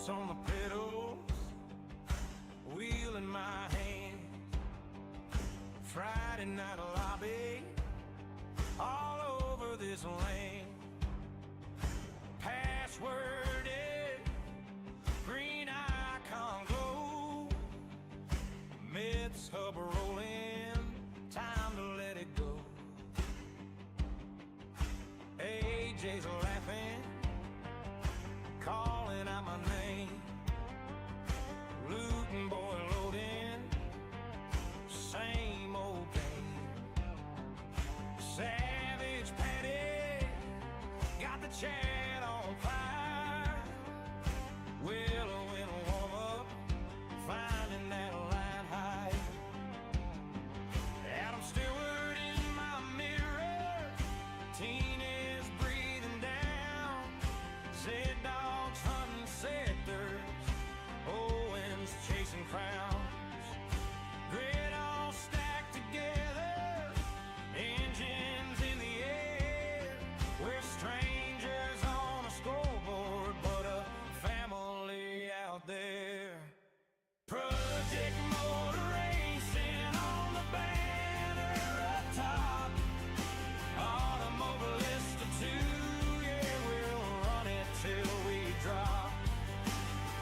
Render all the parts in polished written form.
on the pedals, wheel in my hand. Friday night lobby, all over this land. Passworded, green icon glow. Mets hub rolling, time to let it go. AJ's laughing, calling out my name. Looting boy loading, same old game. Savage Patty, got the chat on fire. Willow in a warm up, finding that line high. Adam Stewart in my mirror, Teen is breathing down. Zed dogs hunting setters, Owens chasing crowns. Grid all stacked together, engines in the air. We're strangers on a scoreboard, but a family out there. Project motor racing on the banner up top. Automobilist of two, yeah, we'll run it till we drop.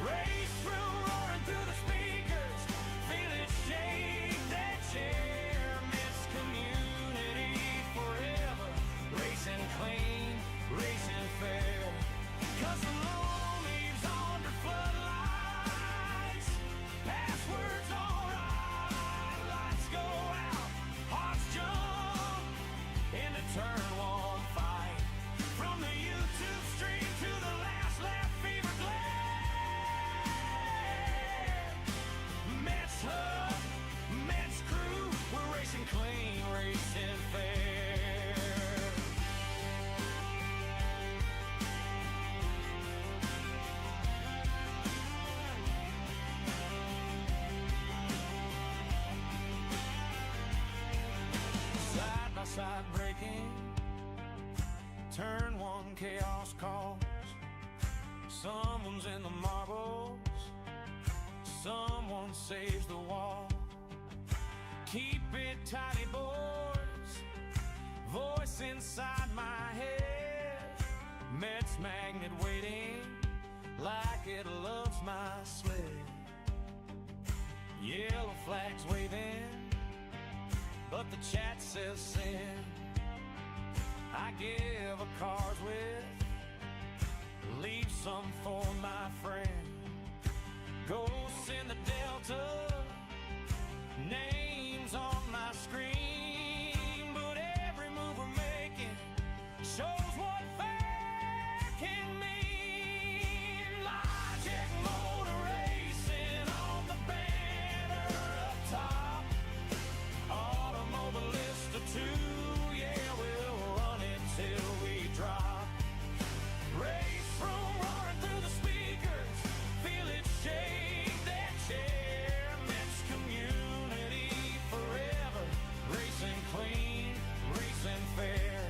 Race through, roaring through the speakers, feel it shake that chair. Miss community forever, racing clean, racing fair. Cause the lawn leaves under floodlights, passwords alright, lights go out, hearts jump into turn one fight. From the YouTube stream to the last lap fever glare. Mets hub, Mets crew, we're racing clean, racing fair. Side by side braking, turn one chaos calls. Someone's in the marbles, someone saves the wall. Keep it tidy, boys, voice inside my head. Mets magnet waiting like it loves my sled. Yellow flags waving, but the chat says send. I give a car's with, leave some for my friend. Ghosts in the Delta, names on my screen, but every move we're making shows what fair can mean. Logic motor racing on the banner up top. Automobilist of two, yeah, we'll run it till we drop. Race room roaring through the speakers, feel it shake that chair. Mets community forever, racing clean, racing fair.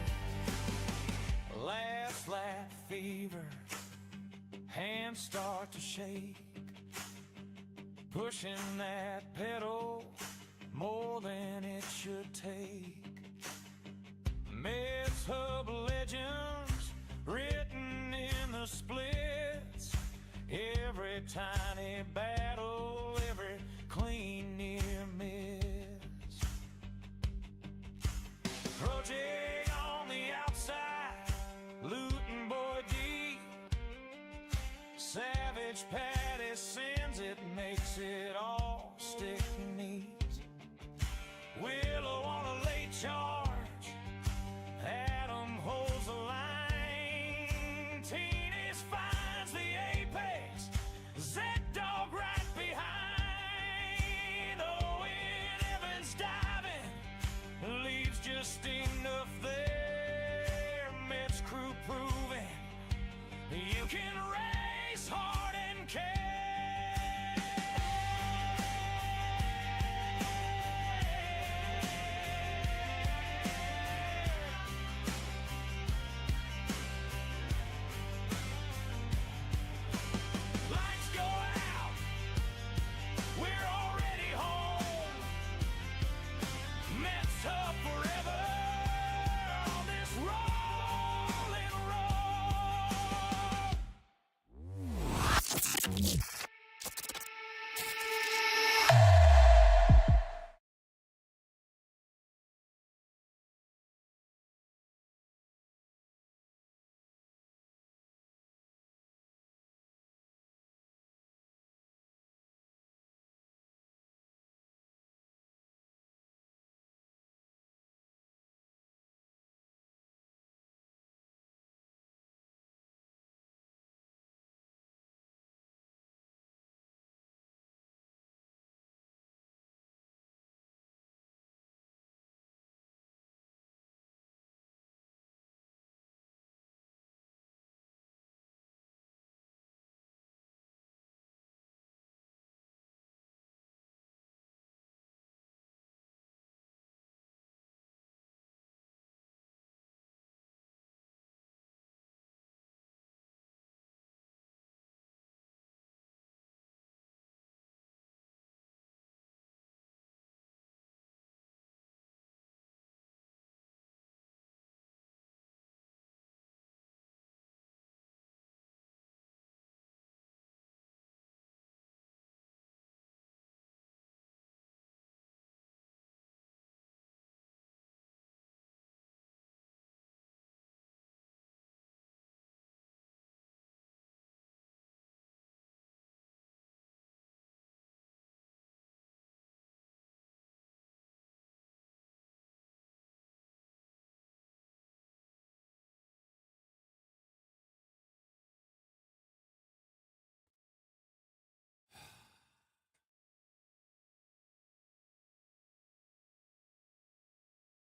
Last lap fever, hands start to shake, pushing that pedal more than it should take. Mets hub legends written in the splits. Every tiny battle, every clean near miss. Project on the outside, looting boy deep. Savage Patty sends it, makes it all stick neat. Willow on a late charge, Adam holds the line. Teenage finds the apex, Z-Dog right behind. Owen Evans diving, leaves just enough there. Mets crew proving you can race hard and care. Lights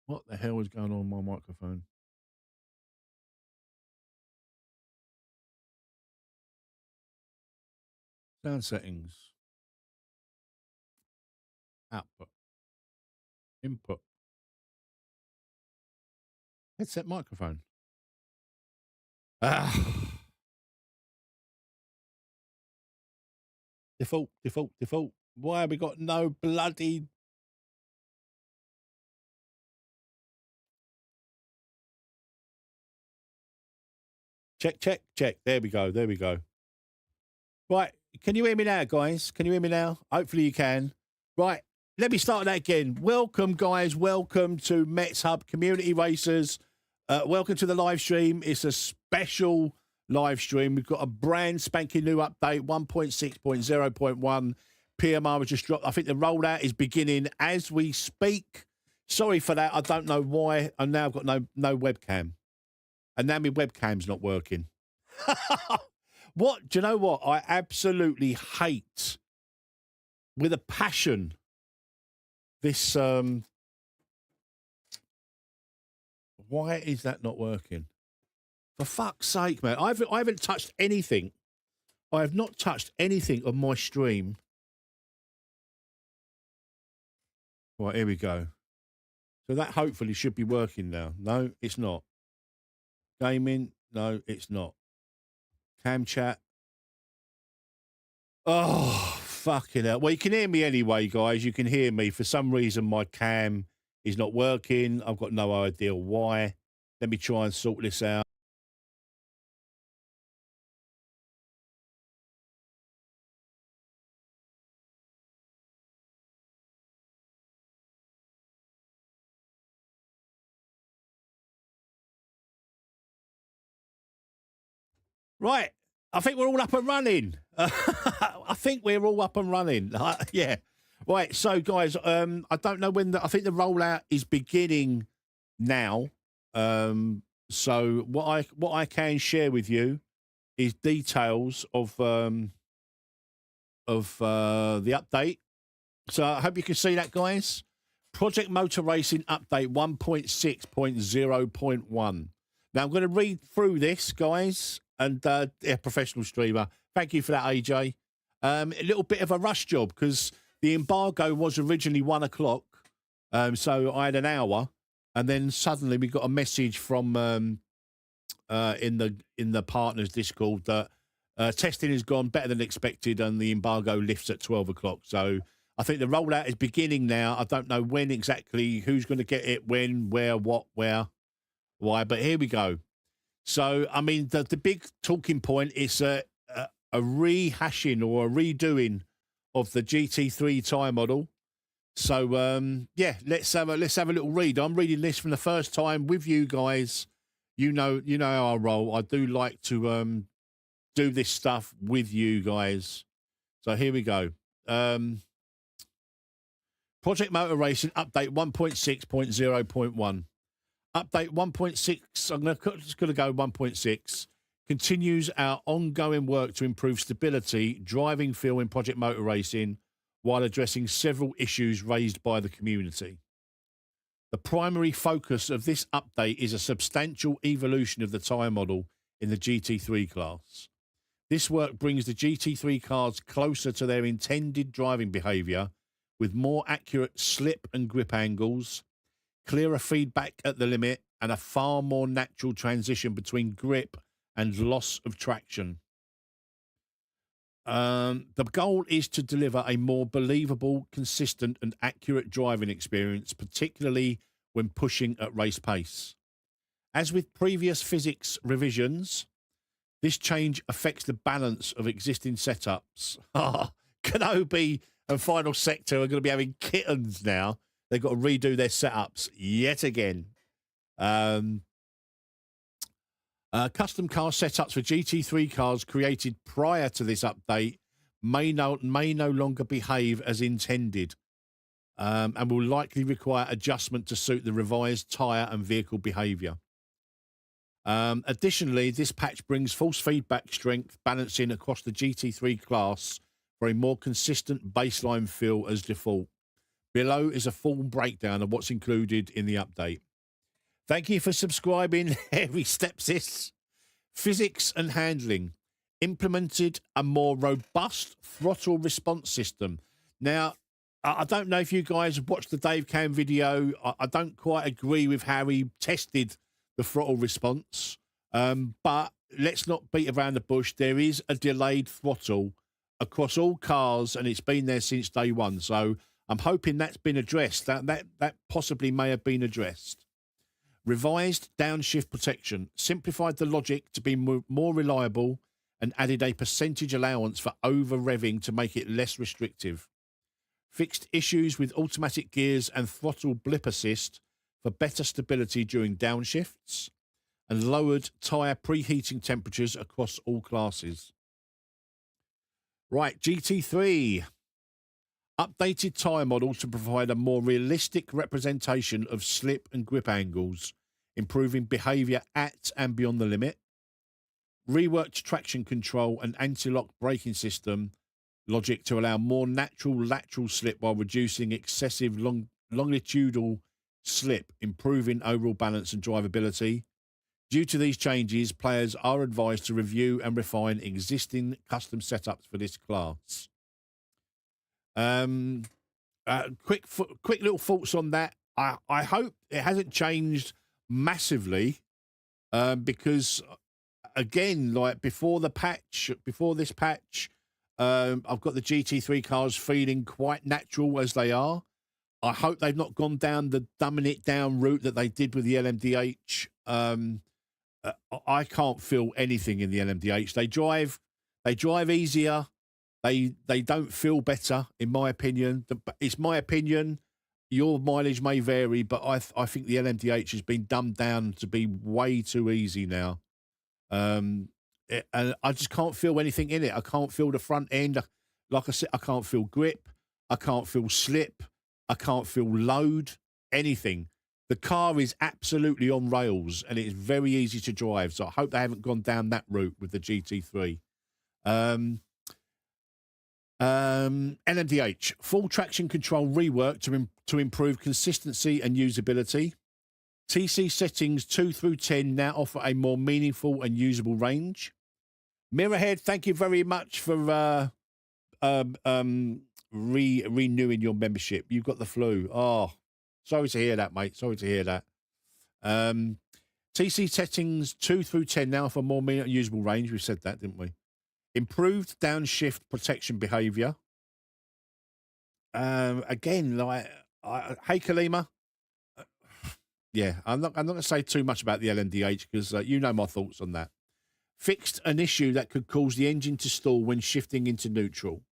What the hell is going on with my microphone? Sound settings. Output. Input. Headset microphone. Ah. Default, default, default. Why have we got no bloody... Check, check, check. There we go. There we go. Right. Can you hear me now, guys? Can you hear me now? Hopefully you can. Right. Let me start that again. Welcome, guys. Welcome to Metz Hub Community Racers. Welcome to the live stream. It's a special live stream. We've got a brand spanking new update, 1.6.0.1. PMR has just dropped. I think the rollout is beginning as we speak. Sorry for that. I don't know why. I now got no webcam. And now my webcam's not working. What? Do you know what? I absolutely hate with a passion this. Why is that not working? For fuck's sake, man. I haven't touched anything. I have not touched anything on my stream. Right, here we go. So that hopefully should be working now. No, it's not. Gaming, no, it's not. Cam chat. Oh, fucking hell. Well, you can hear me anyway, guys. You can hear me. For some reason, my cam is not working. I've got no idea why. Let me try and sort this out. Right. I think we're all up and running. I think we're all up and running. Yeah. Right. So, guys, I don't know when I think the rollout is beginning now. So what I can share with you is details of the update. So I hope you can see that, guys. Project Motor Racing update 1.6.0.1. Now I'm going to read through this, guys, and yeah, professional streamer. Thank you for that, AJ. A little bit of a rush job because the embargo was originally 1 o'clock, so I had an hour, and then suddenly we got a message from in the partners Discord that testing has gone better than expected, and the embargo lifts at 12 o'clock. So I think the rollout is beginning now. I don't know when exactly, who's going to get it, when, where, what, where, why, but here we go. So, I mean, the big talking point is a rehashing or a redoing of the GT3 tyre model. So, yeah, let's have a little read. I'm reading this from the first time with you guys. You know how I roll. I do like to do this stuff with you guys. So here we go. Project Motor Racing update 1.6.0.1. Update 1.6, I'm just going to go 1.6, continues our ongoing work to improve stability, driving feel in Project Motor Racing while addressing several issues raised by the community. The primary focus of this update is a substantial evolution of the tyre model in the GT3 class. This work brings the GT3 cars closer to their intended driving behaviour with more accurate slip and grip angles, clearer feedback at the limit, and a far more natural transition between grip and loss of traction. The goal is to deliver a more believable, consistent, and accurate driving experience, particularly when pushing at race pace. As with previous physics revisions, this change affects the balance of existing setups. Kenobi and Final Sector are going to be having kittens now. They've got to redo their setups yet again. Custom car setups for GT3 cars created prior to this update may no longer behave as intended, and will likely require adjustment to suit the revised tyre and vehicle behaviour. Additionally, this patch brings force feedback strength balancing across the GT3 class for a more consistent baseline feel as default. Below is a full breakdown of what's included in the update. Thank you for subscribing, Harry Stepsis. Physics and handling. Implemented a more robust throttle response system. Now, I don't know if you guys have watched the Dave Cam video. I don't quite agree with how he tested the throttle response. But let's not beat around the bush. There is a delayed throttle across all cars, and it's been there since day one. So I'm hoping that's been addressed. That possibly may have been addressed. Revised downshift protection. Simplified the logic to be more reliable and added a percentage allowance for over-revving to make it less restrictive. Fixed issues with automatic gears and throttle blip assist for better stability during downshifts, and lowered tyre preheating temperatures across all classes. Right, GT3. Updated tyre model to provide a more realistic representation of slip and grip angles, improving behaviour at and beyond the limit. Reworked traction control and anti-lock braking system logic to allow more natural lateral slip while reducing excessive longitudinal slip, improving overall balance and drivability. Due to these changes, players are advised to review and refine existing custom setups for this class. Quick little thoughts on that. I hope it hasn't changed massively, because again, like before this patch, I've got the GT3 cars feeling quite natural as they are. I hope they've not gone down the dumbing it down route that they did with the LMDH. I can't feel anything in the LMDH. They drive easier. They don't feel better, in my opinion. It's my opinion. Your mileage may vary, but I think the LMDH has been dumbed down to be way too easy now. And I just can't feel anything in it. I can't feel the front end. Like I said, I can't feel grip. I can't feel slip. I can't feel load. Anything. The car is absolutely on rails, and it's very easy to drive. So I hope they haven't gone down that route with the GT3. LMDH, full traction control rework to improve consistency and usability. TC settings 2 through 10 now offer a more meaningful and usable range. Mirrorhead, thank you very much for renewing your membership. You've got the flu. Oh, sorry to hear that, mate. Sorry to hear that. TC settings 2 through 10 now offer more meaningful and usable range. We said that, didn't we? Improved downshift protection behaviour. Again, like, hey, Kalima. Yeah, I'm not going to say too much about the LMDH because you know my thoughts on that. Fixed an issue that could cause the engine to stall when shifting into neutral.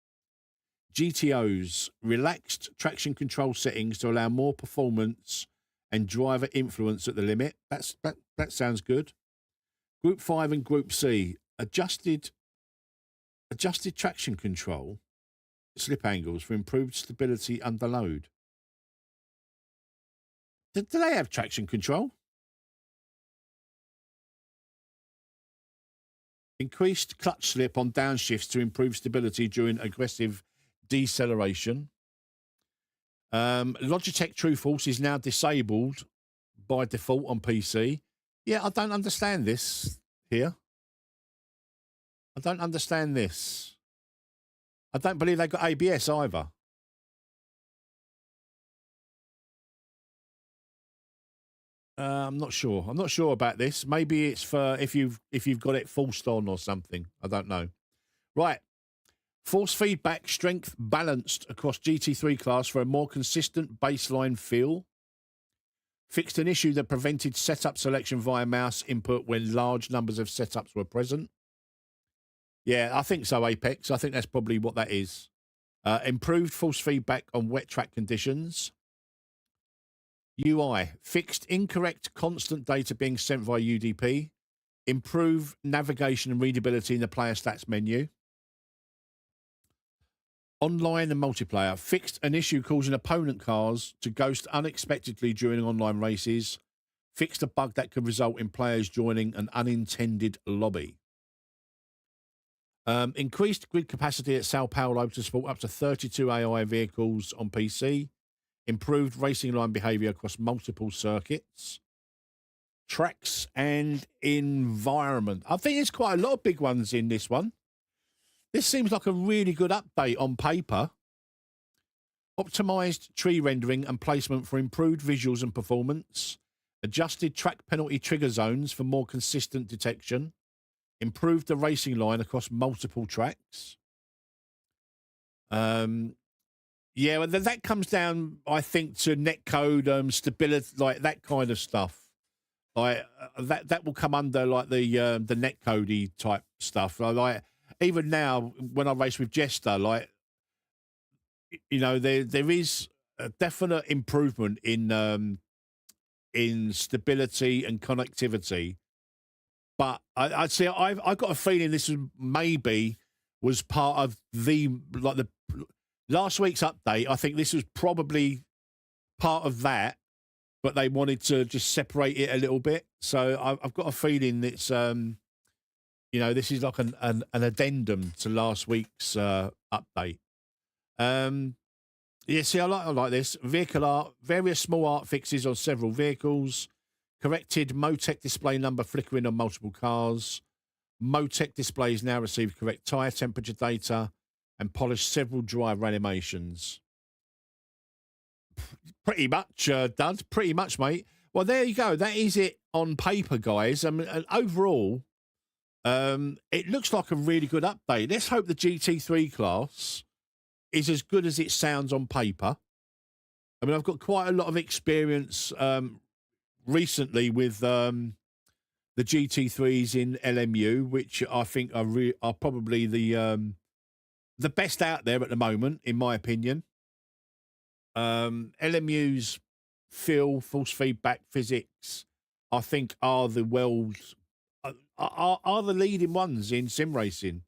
GTOs, relaxed traction control settings to allow more performance and driver influence at the limit. That sounds good. Group 5 and Group C, adjusted traction control, slip angles for improved stability under load. Do they have traction control? Increased clutch slip on downshifts to improve stability during aggressive deceleration. Logitech True Force is now disabled by default on PC. Yeah, I don't understand this here. I don't understand this. I don't believe they got ABS either. I'm not sure. I'm not sure about this. Maybe it's for if you've got it forced on or something. I don't know. Right. Force feedback strength balanced across GT3 class for a more consistent baseline feel. Fixed an issue that prevented setup selection via mouse input when large numbers of setups were present. Yeah, I think so, Apex. I think that's probably what that is. Improved force feedback on wet track conditions. UI, fixed incorrect constant data being sent via UDP. Improve navigation and readability in the player stats menu. Online and multiplayer, fixed an issue causing opponent cars to ghost unexpectedly during online races. Fixed a bug that could result in players joining an unintended lobby. Increased grid capacity at Sao Paulo to support up to 32 AI vehicles on PC. Improved racing line behaviour across multiple circuits. tracks and environment. I think there's quite a lot of big ones in this one. This seems like a really good update on paper. Optimized tree rendering and placement for improved visuals and performance. Adjusted track penalty trigger zones for more consistent detection. Improved the racing line across multiple tracks. Yeah, well, that comes down, I think, to netcode, stability, like that kind of stuff. Like that will come under like the netcodey type stuff. Like even now, when I race with Jester, like you know, there is a definite improvement in stability and connectivity. But I'd say I've got a feeling this was part of the last week's update. I think this was probably part of that, but they wanted to just separate it a little bit. So I've got a feeling it's you know, this is like an addendum to last week's update. Yeah, see, I like this. Vehicle art, various small art fixes on several vehicles, corrected Motec display number flickering on multiple cars. Motec displays now receive correct tyre temperature data and polished several drive animations. Pretty much, Dud. Pretty much, mate. Well, there you go. That is it on paper, guys. I mean, overall, it looks like a really good update. Let's hope the GT3 class is as good as it sounds on paper. I mean, I've got quite a lot of experience recently with the GT3s in LMU, which I think are probably the best out there at the moment, in my opinion. LMU's feel, force feedback, physics, I think are the world's are the leading ones in sim racing.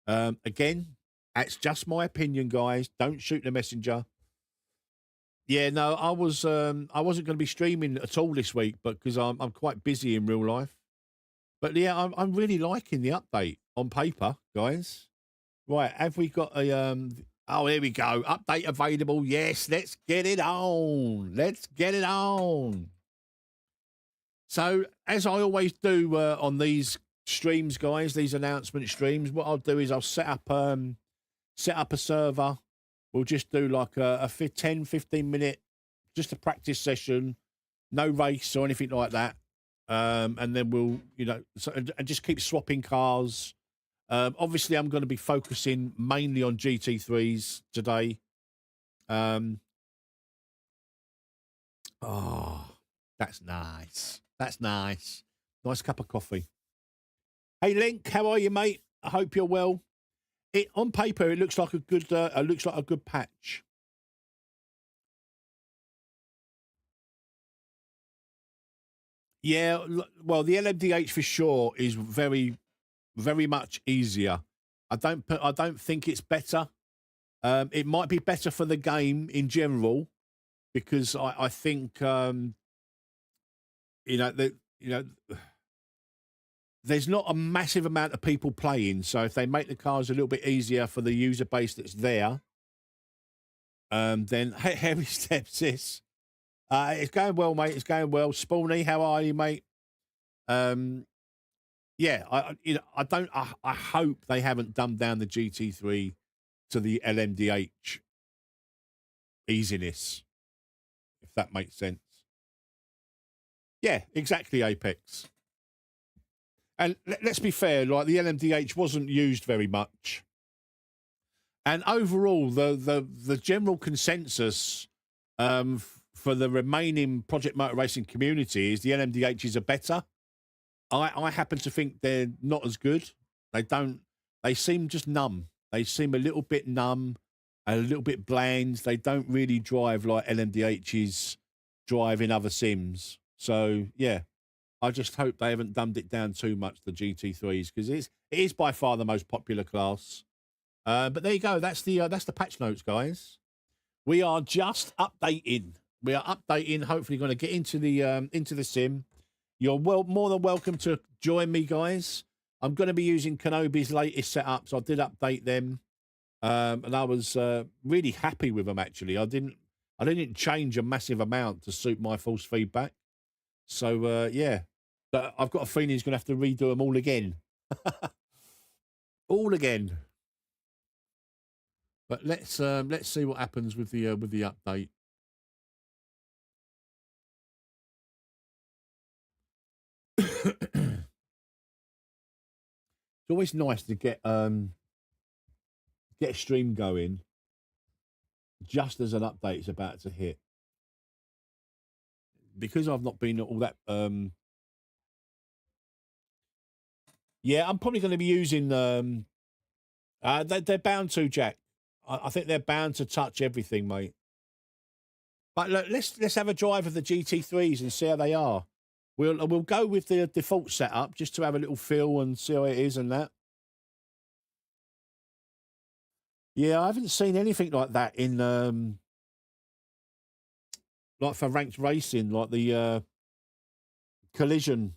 Again, that's just my opinion, guys. Don't shoot the messenger. Yeah, no, I wasn't going to be streaming at all this week, but because I'm quite busy in real life. But yeah, I'm really liking the update on paper, guys. Right, have we got a oh, here we go. Update available. Yes, let's get it on. Let's get it on. So, as I always do on these streams, guys, these announcement streams, what I'll do is I'll set up a server. We'll just do like a 10, 15 minute, just a practice session, no race or anything like that. And then we'll, you know, and just keep swapping cars. Obviously, I'm going to be focusing mainly on GT3s today. Oh, that's nice. That's nice. Nice cup of coffee. Hey, Link, how are you, mate? I hope you're well. On paper, it looks like a good patch. Yeah, well, the LMDH for sure is very, very much easier. I don't think it's better. It might be better for the game in general, because I think there's not a massive amount of people playing, so if they make the cars a little bit easier for the user base that's there, then heavy steps, sis. It's going well, mate. It's going well. Spawny, how are you, mate? Yeah, I hope they haven't dumbed down the GT3 to the LMDH easiness, if that makes sense. Yeah, exactly, Apex. And let's be fair, like the LMDH wasn't used very much. And overall, the general consensus for the remaining Project Motor Racing community is the LMDHs are better. I happen to think they're not as good. They seem just numb. They seem a little bit numb, a little bit bland. They don't really drive like LMDHs drive in other sims. So, yeah. I just hope they haven't dumbed it down too much, the GT3s, because it is by far the most popular class. But there you go. That's the patch notes, guys. We are just updating. We are updating. Hopefully, going to get into the sim. You're more than welcome to join me, guys. I'm going to be using Kenobi's latest setups. I did update them, and I was really happy with them. Actually, I didn't change a massive amount to suit my force feedback. So yeah. But I've got a feeling he's going to have to redo them all again. All again. But let's see what happens with the update. It's always nice to get a stream going just as an update is about to hit. Because I've not been all that yeah, I'm probably going to be using they're bound to, Jack. I think they're bound to touch everything, mate. But look, let's have a drive of the GT3s and see how they are. We'll go with the default setup just to have a little feel and see how it is and that. Yeah, I haven't seen anything like that in like for ranked racing, like the collision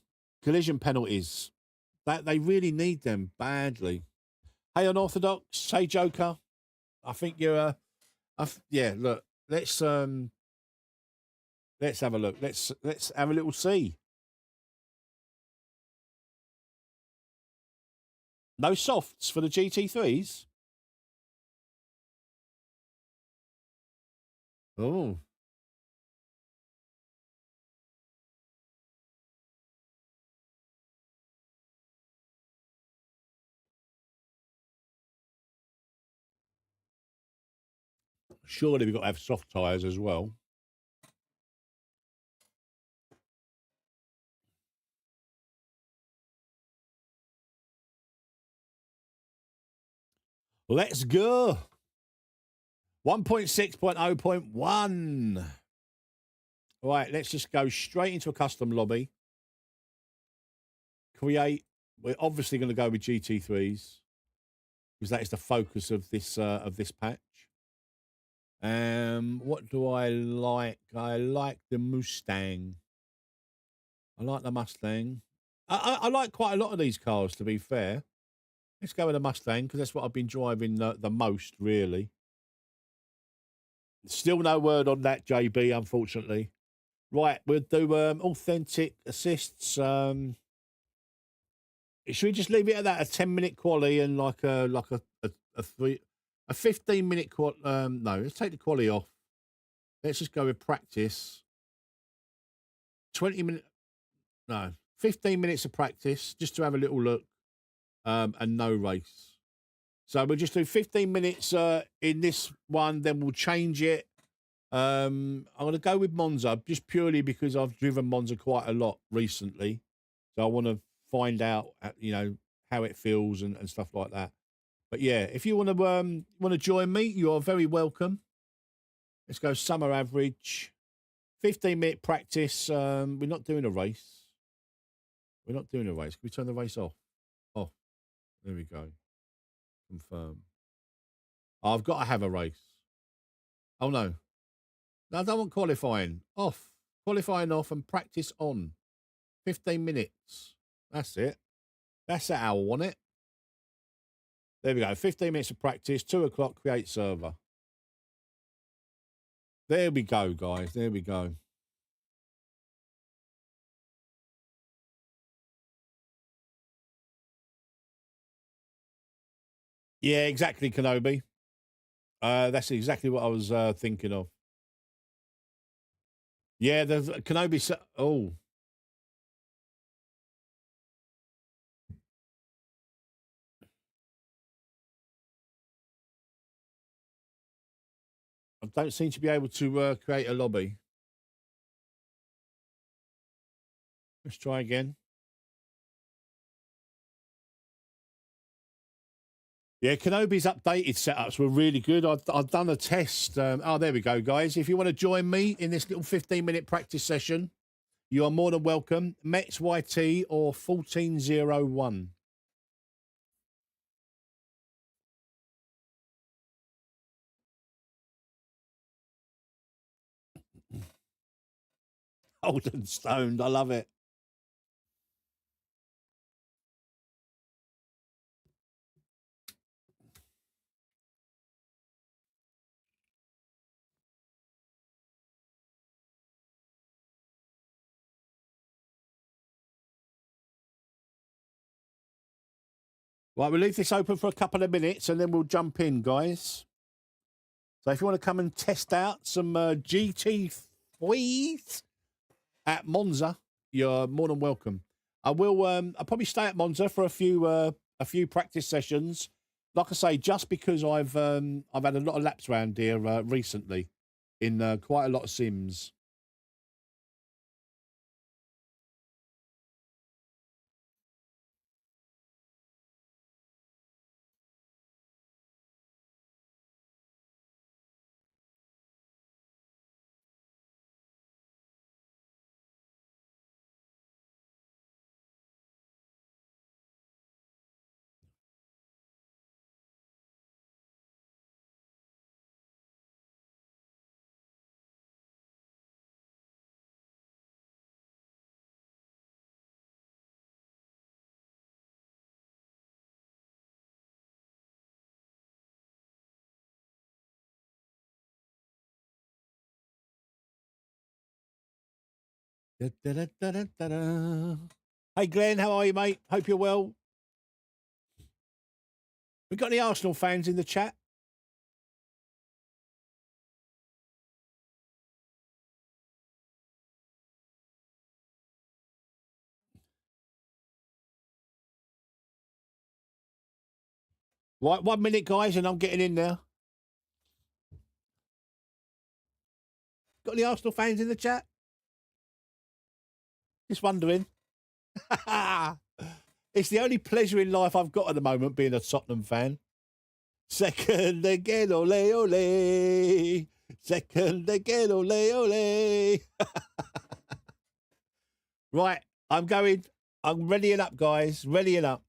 penalties. That they really need them badly. Hey, Unorthodox. Hey, Joker. I think you're yeah. Look, let's have a look. Let's have a little see. No softs for the GT3s. Oh. Surely we've got to have soft tyres as well. Let's go. 1.6.0.1. All right, let's just go straight into a custom lobby. Create. We're obviously going to go with GT3s because that is the focus of this patch. What do I like? I like the Mustang. I like the Mustang. I like quite a lot of these cars, to be fair. Let's go with the Mustang because that's what I've been driving the most, really. Still no word on that, JB, unfortunately. Right, we'll do authentic assists. Should we just leave it at that? A 10-minute quali and like a 15-minute quali. No, let's take the quali off. Let's just go with practice. 20 minutes. No, 15 minutes of practice just to have a little look. And no race. So we'll just do 15 minutes in this one, then we'll change it. I'm going to go with Monza just purely because I've driven Monza quite a lot recently. So I want to find out, how it feels and stuff like that. But yeah, if you want to join me, you are very welcome. Let's go summer average, 15-minute practice. We're not doing a race. We're not doing a race. Can we turn the race off? Off. There we go. Confirm. Oh, I've got to have a race. Oh, no. No, I don't want qualifying. Off. Qualifying off and practice on. 15 minutes. That's it. That's how I want it. There we go. 15 minutes of practice. 2 o'clock, create server. There we go, guys. There we go. Yeah, exactly, Kenobi. That's exactly what I was thinking of. Yeah, the Kenobi. Oh. I don't seem to be able to create a lobby. Let's try again. Yeah, Kenobi's updated setups were really good. I've done a test. Oh, there we go, guys. If you want to join me in this little 15-minute practice session, you are more than welcome. MetzYT or 1401. Old and stoned. I love it. Right, we'll leave this open for a couple of minutes and then we'll jump in, guys. So if you want to come and test out some GT3s at Monza, you're more than welcome. I'll probably stay at Monza for a few practice sessions. Like I say, just because I've had a lot of laps around here recently in quite a lot of sims. Da, da, da, da, da, da, da. Hey, Glenn, how are you, mate? Hope you're well. We got any Arsenal fans in the chat? Right, 1 minute, guys, and I'm getting in now. Got any Arsenal fans in the chat? Just wondering. It's the only pleasure in life I've got at the moment, being a Tottenham fan. Second again, ole, ole. Second again, ole, ole. Right, I'm going. I'm readying up, guys. Readying up.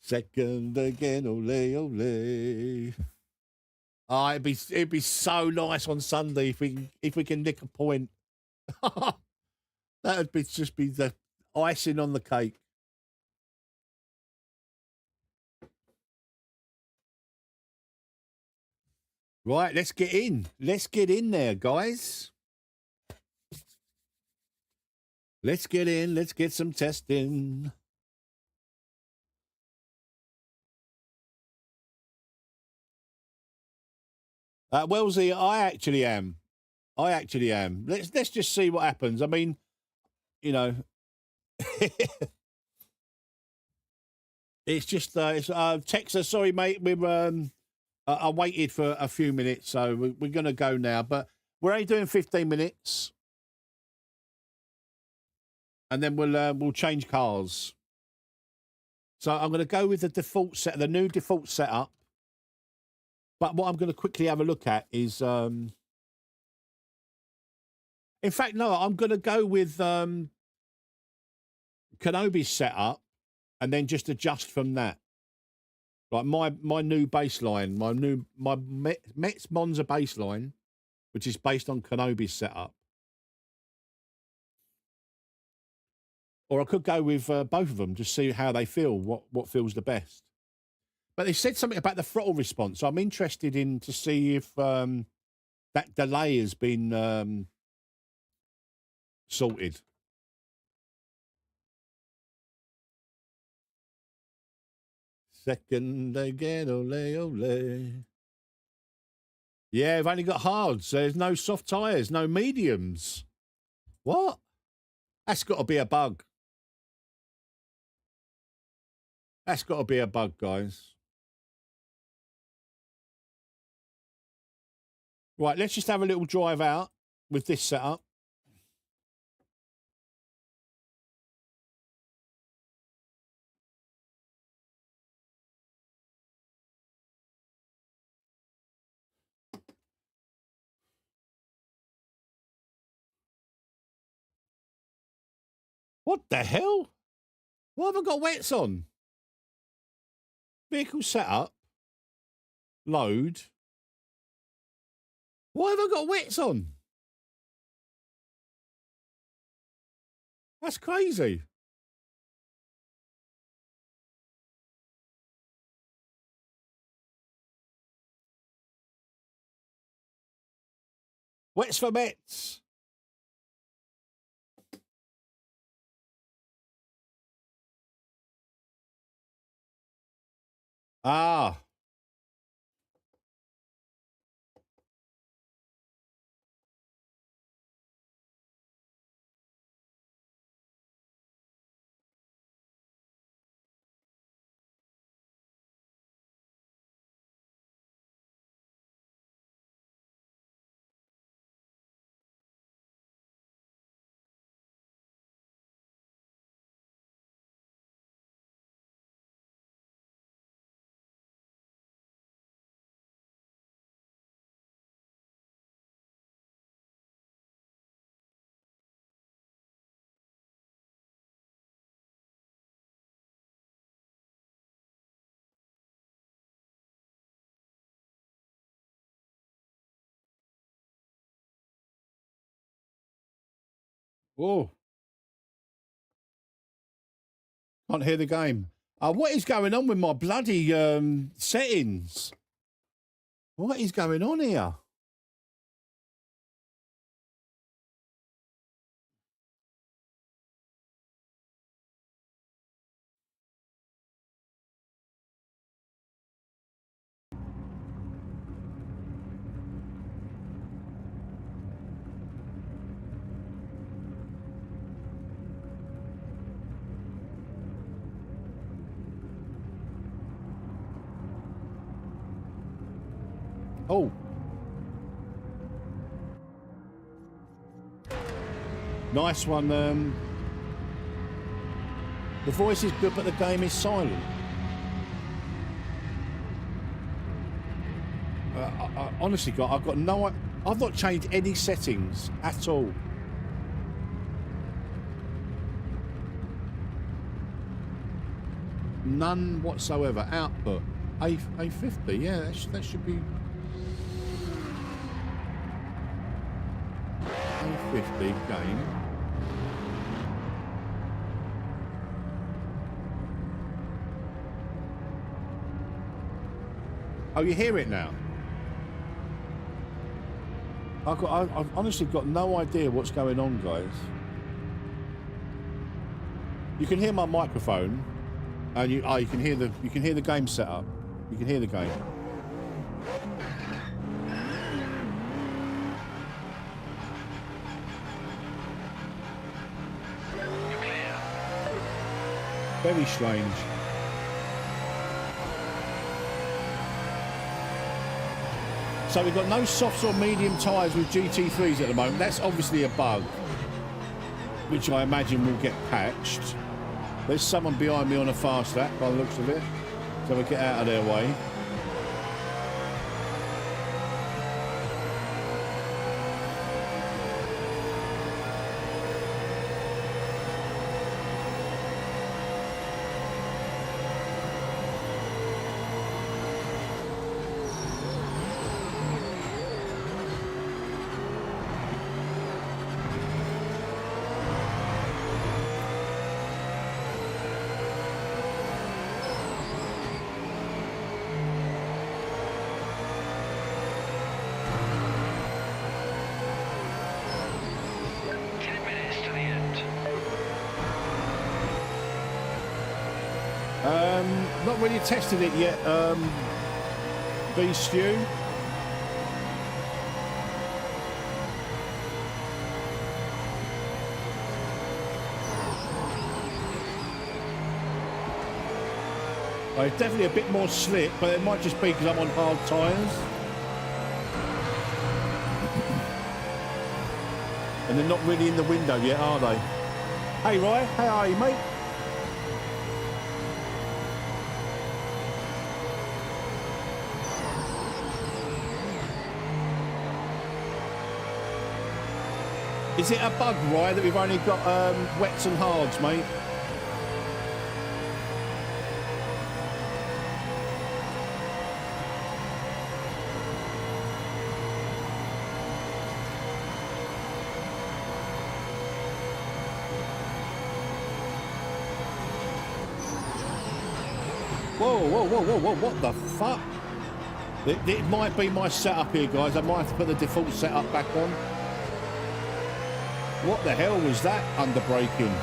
Second again, ole, ole. Oh, it'd be so nice on Sunday if we can nick a point. That would be just be the icing on the cake. Right, let's get in. Let's get in there, guys. Let's get in. Let's get some testing. Wellesley, I actually am. Let's just see what happens. I mean, you know, it's just Texas. Sorry, mate. I waited for a few minutes, so we're going to go now. But we're only doing 15 minutes, and then we'll change cars. So I'm going to go with the new default setup. But what I'm going to quickly have a look at is, in fact, no, I'm going to go with Kenobi's setup, and then just adjust from that. Like my new baseline, my Metz Monza baseline, which is based on Kenobi's setup. Or I could go with both of them, just see how they feel, what feels the best. But they said something about the throttle response, so I'm interested in to see if that delay has been sorted. Second again, ole, ole. Yeah, I've only got hards. There's no soft tyres, no mediums. What? That's got to be a bug. That's got to be a bug, guys. Right, let's just have a little drive out with this setup. What the hell? Why have I got wets on? Vehicle setup. Load. Why have I got wets on? That's crazy. Wets for Metz. Ah. Oh. Can't hear the game. What is going on with my bloody settings? What is going on here? Oh. Nice one. The voice is good, but the game is silent. Honestly, I've got no... I've not changed any settings at all. None whatsoever. Output. A50, yeah, that should be... A50 game. Oh, you hear it now? I've honestly got no idea what's going on, guys. You can hear my microphone, and you can hear the game setup. You can hear the game. Very strange. So we've got no softs or medium tyres with GT3s at the moment. That's obviously a bug, which I imagine will get patched. There's someone behind me on a fast lap by the looks of it. So we'll get out of their way. Not really tested it yet, B-Stew. It's definitely a bit more slick, but it might just be because I'm on hard tyres. And they're not really in the window yet, are they? Hey, Ryan, how are you, mate? Is it a bug, Ryan, that we've only got wets and hards, mate? Whoa, what the fuck? It might be my setup here, guys. I might have to put the default setup back on. What the hell was that under braking?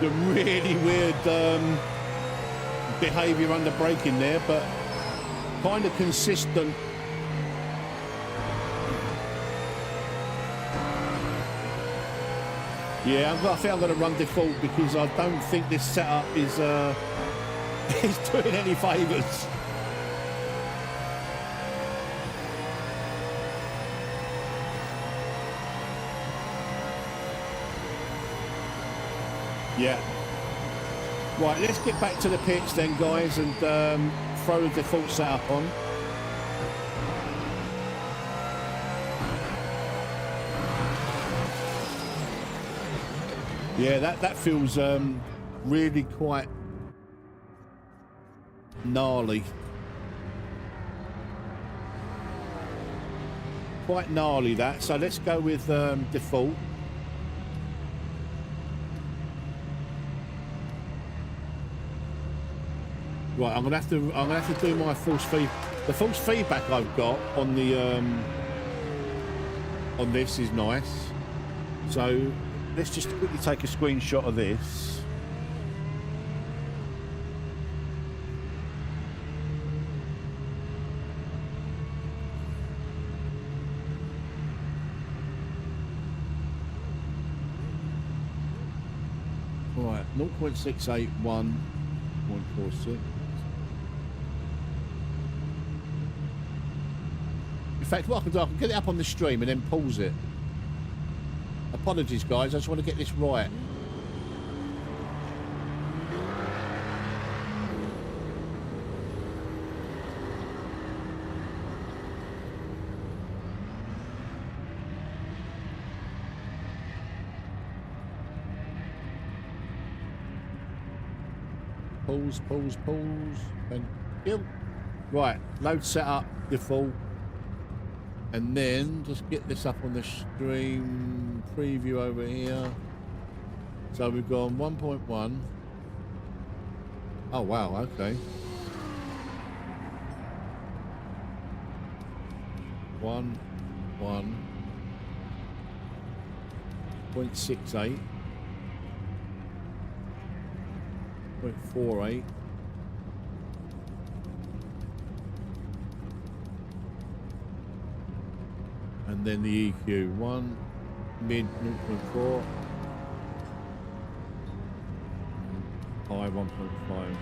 some really weird behaviour under braking there, but kind of consistent. Yeah, I think I'm going to run default because I don't think this setup is is doing any favours. Yeah. Right, let's get back to the pitch then, guys, and throw the default setup on. Yeah, that feels really quite gnarly. Quite gnarly, that. So let's go with default. Right, I'm gonna have to do my false feedback I've got on the on this is nice. So let's just quickly take a screenshot of this. Right, 0.681, 0.46. In fact, what I can do, I can get it up on the stream and then pause it. Apologies, guys. I just want to get this right. Pause. Thank you. Right, load setup, default. And then just get this up on the stream preview over here. So we've gone 1.1. Oh wow, okay. 1.68. 0.48. And then the EQ, 1, mid 0.4, high 1.5.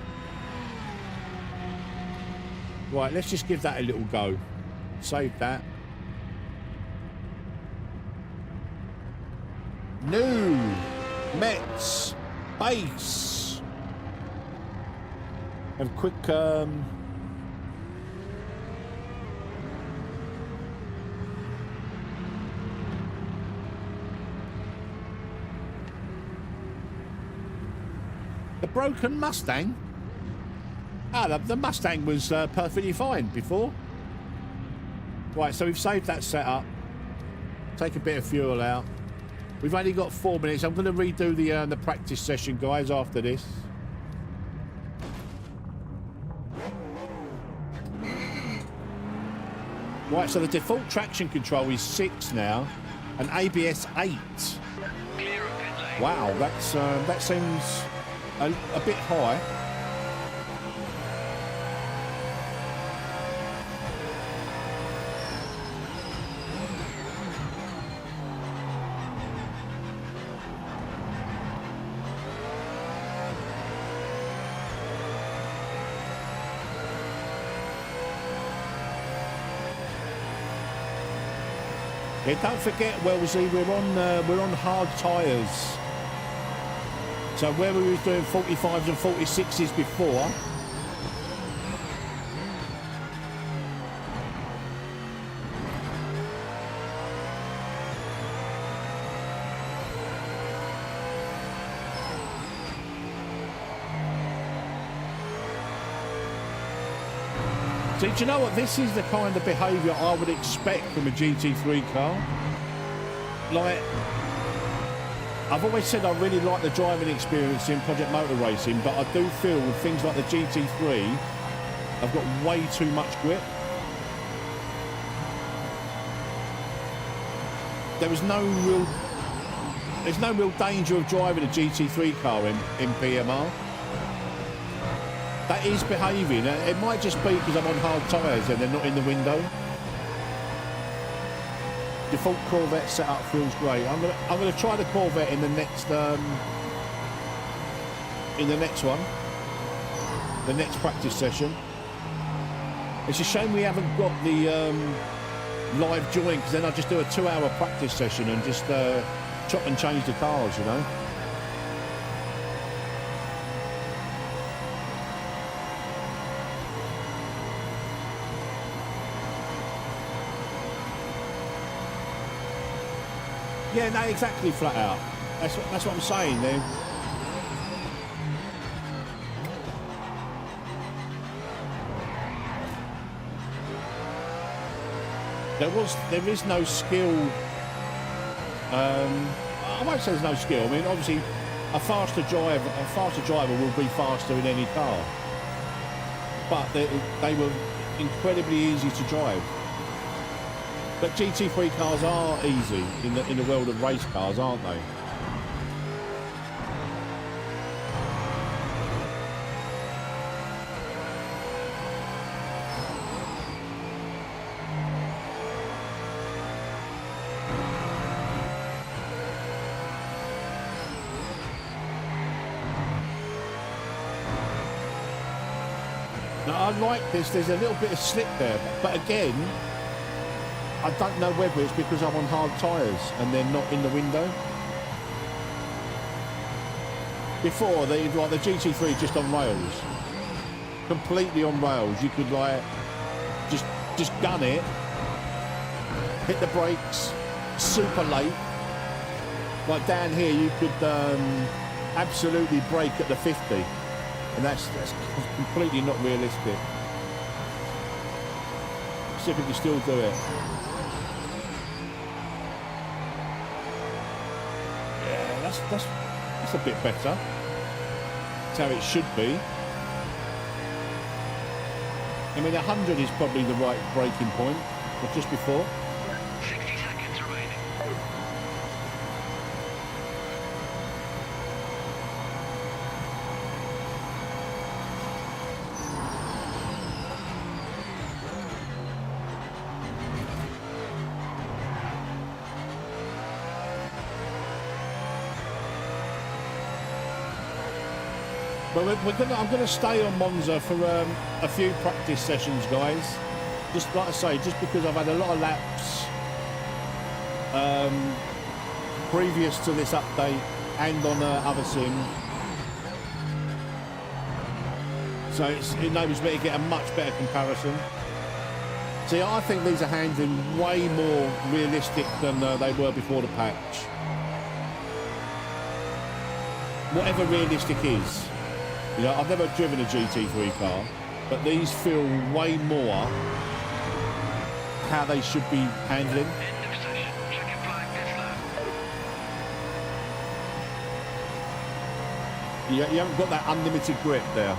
Right, let's just give that a little go. Save that. New Metz base. And quick the broken Mustang? Ah, the Mustang was perfectly fine before. Right, so we've saved that setup. Take a bit of fuel out. We've only got 4 minutes. I'm going to redo the practice session, guys, after this. Right, so the default traction control is 6 now, and ABS 8. Wow, that seems a bit high. Yeah, don't forget, Wellesley, we're on hard tyres. So where we were doing 45s and 46s before, see, do you know what? This is the kind of behaviour I would expect from a GT3 car. Like, I've always said I really like the driving experience in Project Motor Racing, but I do feel with things like the GT3, I've got way too much grip. There was no real there's no real danger of driving a GT3 car in PMR. That is behaving. It might just be because I'm on hard tyres and they're not in the window. Default Corvette setup feels great. I'm gonna try the Corvette in the next one, the next practice session. It's a shame we haven't got the live join, because then I'll just do a 2-hour practice session and just chop and change the cars, you know. Yeah, no, exactly, flat out. That's what I'm saying. There is no skill. I won't say there's no skill. I mean, obviously, a faster driver will be faster in any car, but they were incredibly easy to drive. But GT3 cars are easy in the world of race cars, aren't they? Now, I like this. There's a little bit of slip there, but again, I don't know whether it's because I'm on hard tyres and they're not in the window. Before, the GT3 just on rails, completely on rails. You could like just gun it, hit the brakes super late. Like down here, you could absolutely brake at the 50, and that's completely not realistic. See if we can still do it. That's a bit better. That's how it should be. I mean, 100 is probably the right braking point, or just before. 60 seconds remaining. But I'm going to stay on Monza for a few practice sessions, guys. Just like I say, just because I've had a lot of laps previous to this update and on other sim. So it enables me to get a much better comparison. See, I think these are handling way more realistic than they were before the patch. Whatever realistic is. You know, I've never driven a GT3 car, but these feel way more how they should be handling. End of session. Checking flag this lap. You haven't got that unlimited grip there.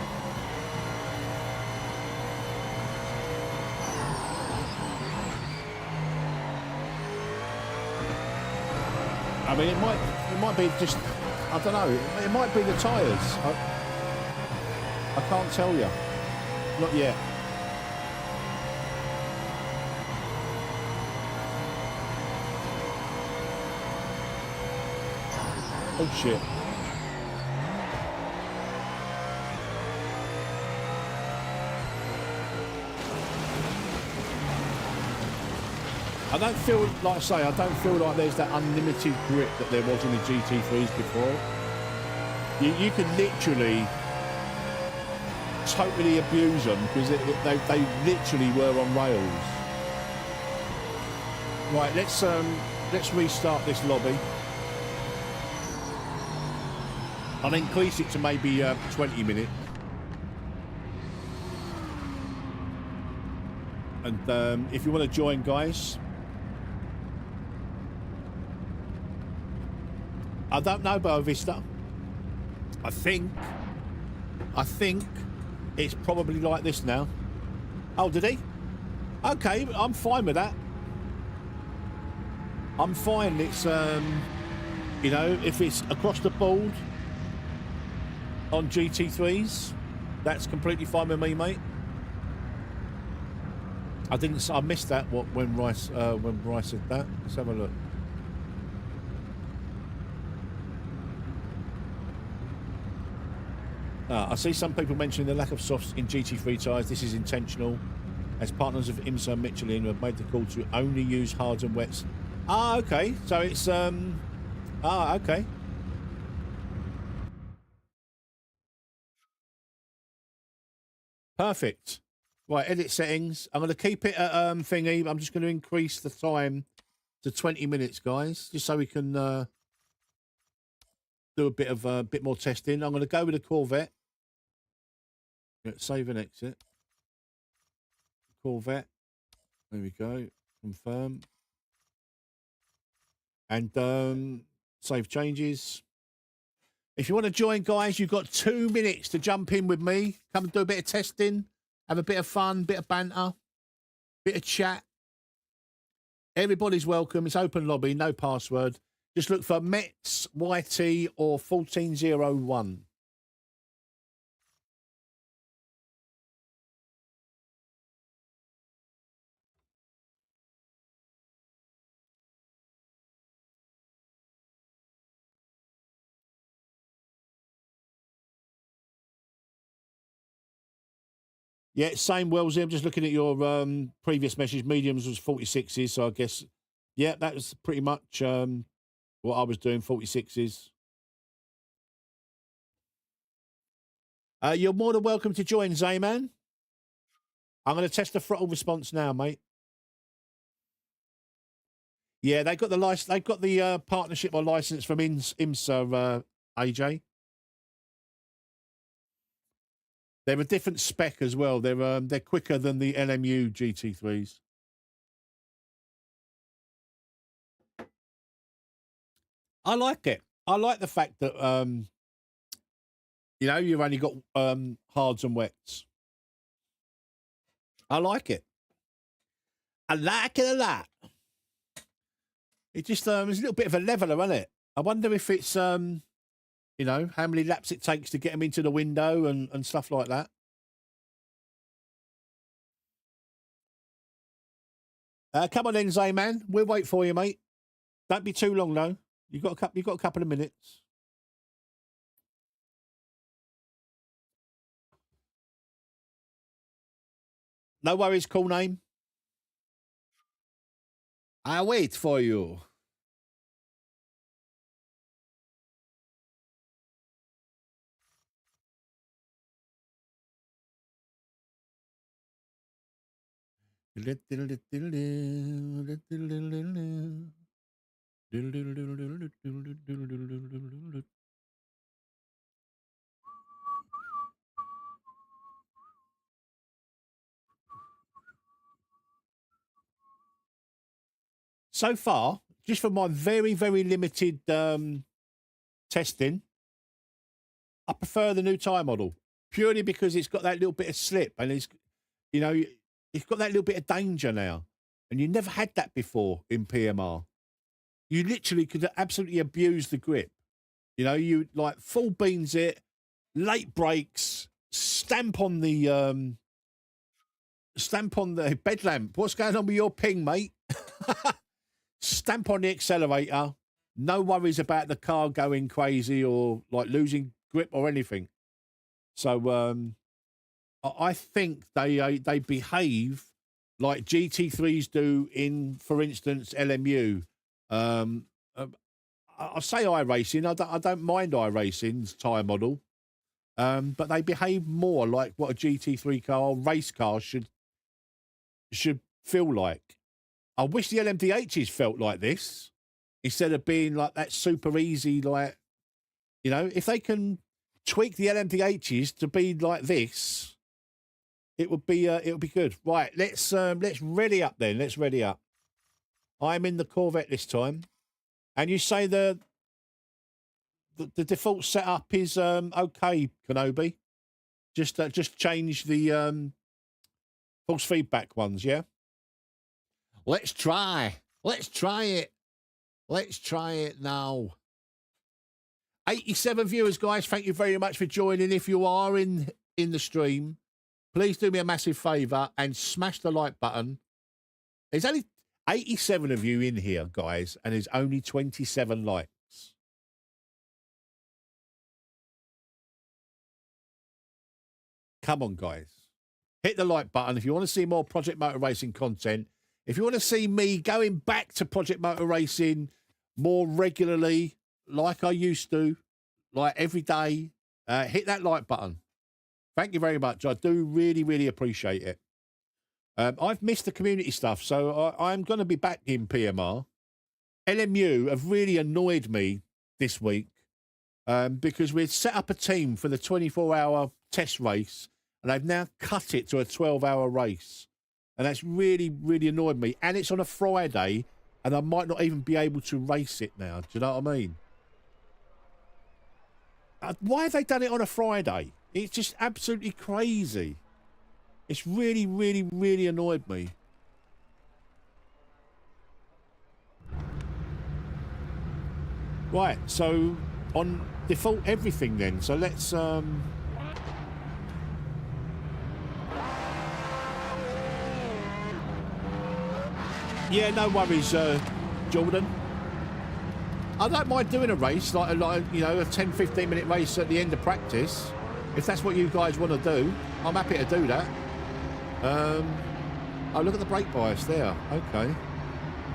I mean, it might be just, I don't know, it might be the tyres. I can't tell you. Not yet. Oh shit. I don't feel, like I say, I don't feel like there's that unlimited grip that there was in the GT3s before. You could literally totally abuse them because they literally were on rails. Right, let's restart this lobby. I'll increase it to maybe 20 minutes. And if you want to join, guys, I don't know, Boa Vista. I think it's probably like this now. Oh, did he? Okay, I'm fine with that. I'm fine. It's You know, if it's across the board on GT3s, that's completely fine with me, mate. I missed that when Rice said that. Let's have a look. I see some people mentioning the lack of softs in GT3 tyres. This is intentional, as partners of IMSA and Michelin have made the call to only use hards and wets. Ah, okay. So it's okay. Perfect. Right, edit settings. I'm going to keep it at thingy. I'm just going to increase the time to 20 minutes, guys, just so we can do a bit more testing. I'm going to go with a Corvette. Save and exit. Corvette. There we go. Confirm. And save changes. If you want to join, guys, you've got 2 minutes to jump in with me. Come and do a bit of testing. Have a bit of fun, bit of banter, bit of chat. Everybody's welcome. It's open lobby, no password. Just look for Metz YT or 1401. Yeah, same Wellesley. I'm just looking at your previous message. Mediums was 46s, so I guess, yeah, that was pretty much what I was doing, 46s. You're more than welcome to join, Zayman. I'm going to test the throttle response now, mate. Yeah, they got the license. They've got the partnership or license from IMSA, AJ. They're a different spec as well. They're quicker than the LMU GT3s. I like it. I like the fact that you know, you've only got hards and wets. I like it. I like it a lot. It just it's a little bit of a leveler, isn't it? I wonder if it's you know, how many laps it takes to get them into the window and stuff like that. Come on then, Zayman. We'll wait for you, mate. Don't be too long, though. You've got a couple of minutes. No worries, cool name. I'll wait for you. So far, just for my very, very limited testing, I prefer the new tyre model purely because it's got that little bit of slip and it's, you know, it's got that little bit of danger now. And you never had that before in PMR. You literally could absolutely abuse the grip. You know, you like full beans it, late brakes, stamp on the bed lamp. What's going on with your ping, mate? Stamp on the accelerator. No worries about the car going crazy or like losing grip or anything. So I think they behave like GT3s do in, for instance, LMU. I say iRacing. I don't mind iRacing's tyre model, but they behave more like what a GT3 car or race car should feel like. I wish the LMDHs felt like this instead of being like that super easy. Like, you know, if they can tweak the LMDHs to be like this, it would be good. Right, let's ready up then. Let's ready up. I'm in the Corvette this time, and you say the default setup is okay, Kenobi. Just change the false feedback ones, yeah. Let's try. Let's try it. Let's try it now. 87 viewers, guys. Thank you very much for joining. If you are in the stream, please do me a massive favour and smash the like button. There's only 87 of you in here, guys, and there's only 27 likes. Come on, guys. Hit the like button if you want to see more Project Motor Racing content. If you want to see me going back to Project Motor Racing more regularly, like I used to, like every day, hit that like button. Thank you very much. I do really, really appreciate it. I've missed the community stuff, so I'm going to be back in PMR. LMU have really annoyed me this week because we'd set up a team for the 24-hour test race, and they've now cut it to a 12-hour race. And that's really, really annoyed me. And it's on a Friday, and I might not even be able to race it now. Do you know what I mean? Why have they done it on a Friday? It's just absolutely crazy. It's really, really, really annoyed me. Right, so on default everything then. So let's... Yeah, no worries, Jordan. I don't mind doing a race, like you know, a 10-15 minute race at the end of practice. If that's what you guys want to do, I'm happy to do that. Oh, look at the brake bias there. Okay.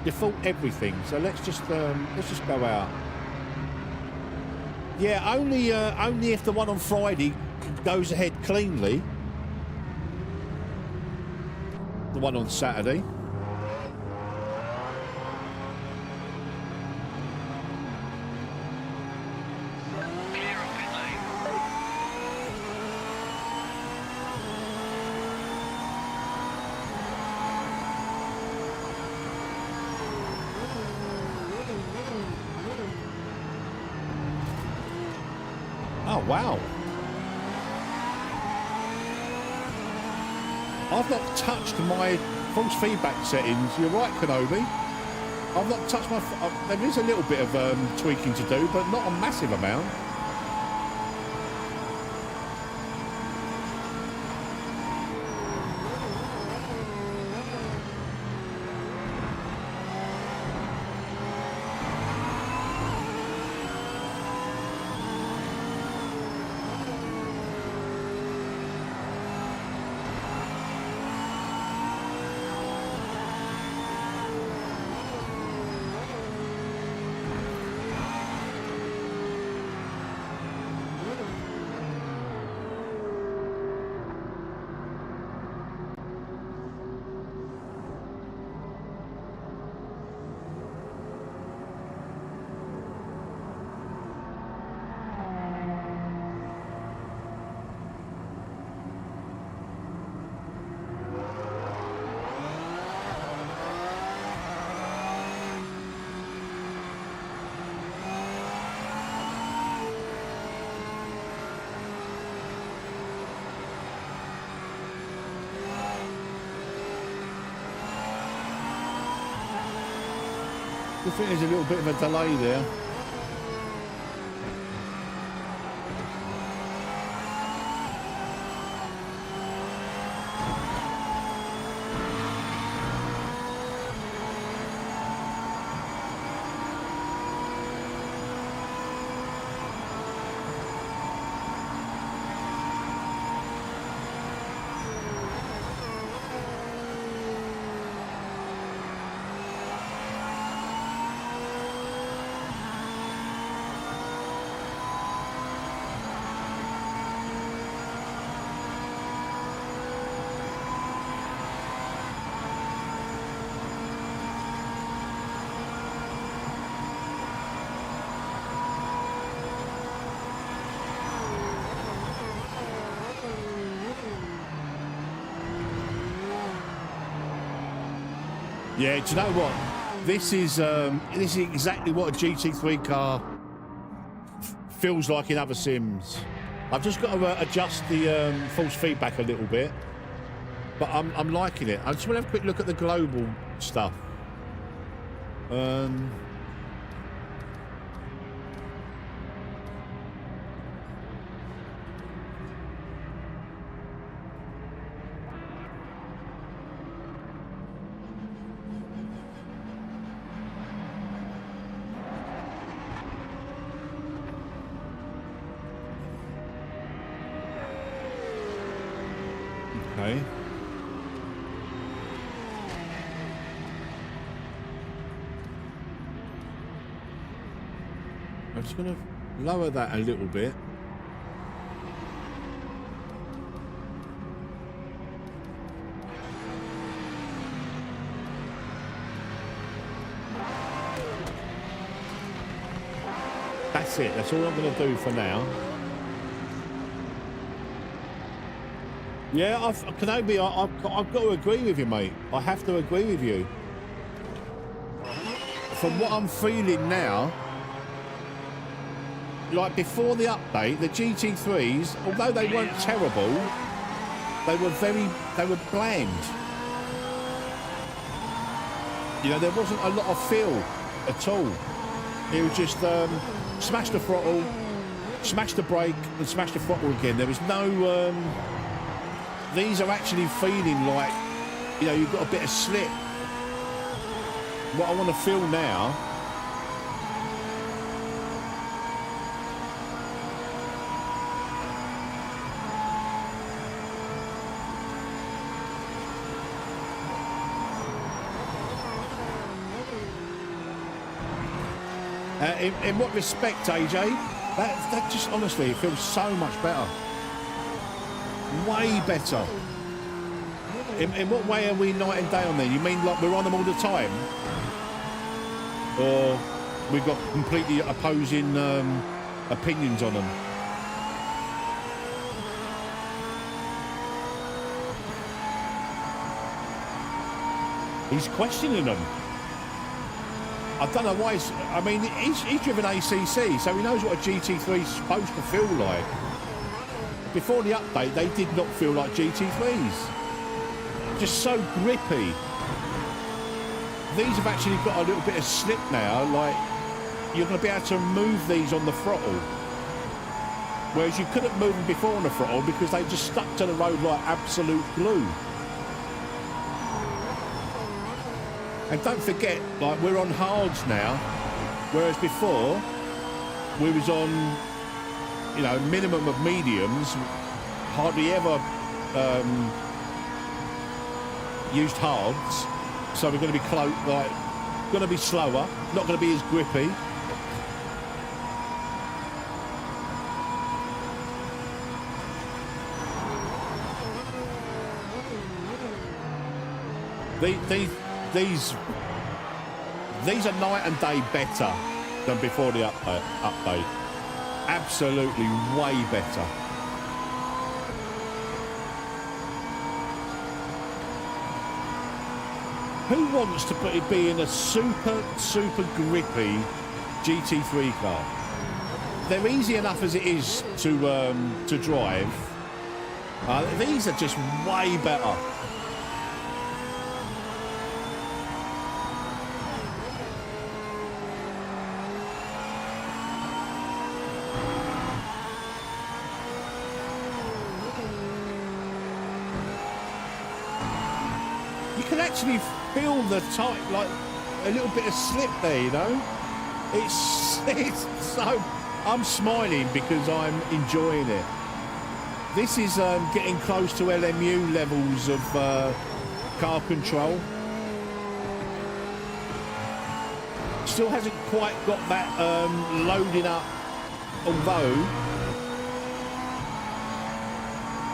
Default everything. So let's just go out. Yeah, only if the one on Friday goes ahead cleanly. The one on Saturday. Wow. I've not touched my false feedback settings. You're right, Kenobi. I've not touched my... there is a little bit of tweaking to do, but not a massive amount. I think there's a little bit of a delay there. Yeah, do you know what? This is exactly what a GT3 car feels like in other sims. I've just got to adjust the false feedback a little bit, but I'm liking it. I just want to have a quick look at the global stuff. Okay. I'm just going to lower that a little bit. That's it. That's all I'm going to do for now. Yeah, Kenobi, I've got to agree with you, mate. I have to agree with you. From what I'm feeling now, like before the update, the GT3s, although they weren't terrible, they were bland. You know, there wasn't a lot of feel at all. It was just smash the throttle, smash the brake, and smash the throttle again. There was no... these are actually feeling like, you know, you've got a bit of slip. What I want to feel now... in what respect, AJ? That just honestly, it feels so much better. Way better. In what way are we night and day on there? You mean like we're on them all the time? Or we've got completely opposing opinions on them? He's questioning them. I don't know why. I mean, he's driven ACC, so he knows what a GT3 is supposed to feel like. Before the update, they did not feel like GT3s. Just so grippy. These have actually got a little bit of slip now, like you're going to be able to move these on the throttle. Whereas you couldn't move them before on the throttle because they just stuck to the road like absolute glue. And don't forget, like, we're on hards now, whereas before we was on, you know, minimum of mediums, hardly ever used hards. So we're going to be going to be slower, not going to be as grippy. These are night and day better than before the update. Absolutely way better. Who wants to be in a super grippy GT3 car? They're easy enough as it is to drive. These are just way better. Actually feel the tight, like a little bit of slip there, you know. It's so, I'm smiling because I'm enjoying it. This is getting close to LMU levels of car control. Still hasn't quite got that loading up, although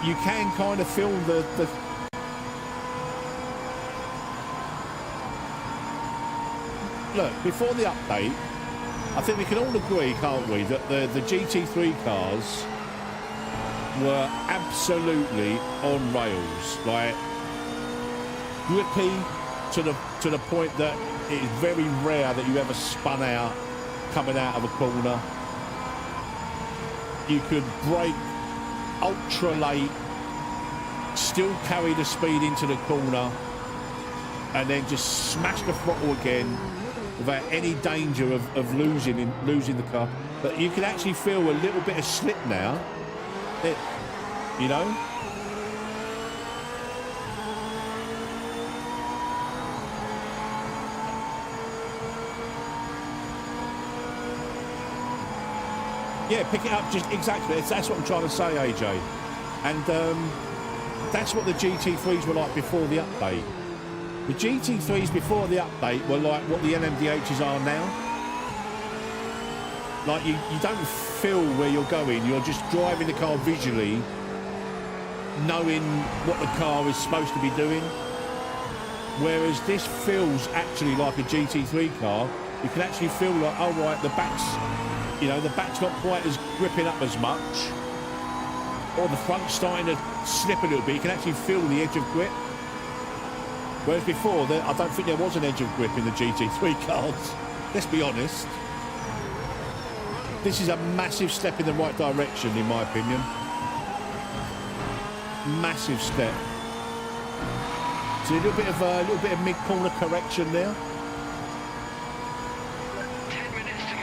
you can kind of feel the look, before the update, I think we can all agree, can't we, that the GT3 cars were absolutely on rails, like grippy to the point that it is very rare that you ever spun out coming out of a corner. You could brake ultra late, still carry the speed into the corner, and then just smash the throttle again without any danger of losing the car. But you can actually feel a little bit of slip now. You know? Yeah, pick it up just exactly. That's what I'm trying to say, AJ. And that's what the GT3s were like before the update. The GT3s before the update were like what the LMDHs are now. Like you don't feel where you're going. You're just driving the car visually, knowing what the car is supposed to be doing. Whereas this feels actually like a GT3 car. You can actually feel like, oh right, the back's not quite as gripping up as much, or the front's starting to slip a little bit. You can actually feel the edge of grip. Whereas before, I don't think there was an edge of grip in the GT3 cars. Let's be honest. This is a massive step in the right direction, in my opinion. Massive step. So a little bit of mid-corner correction there. 10 minutes to go.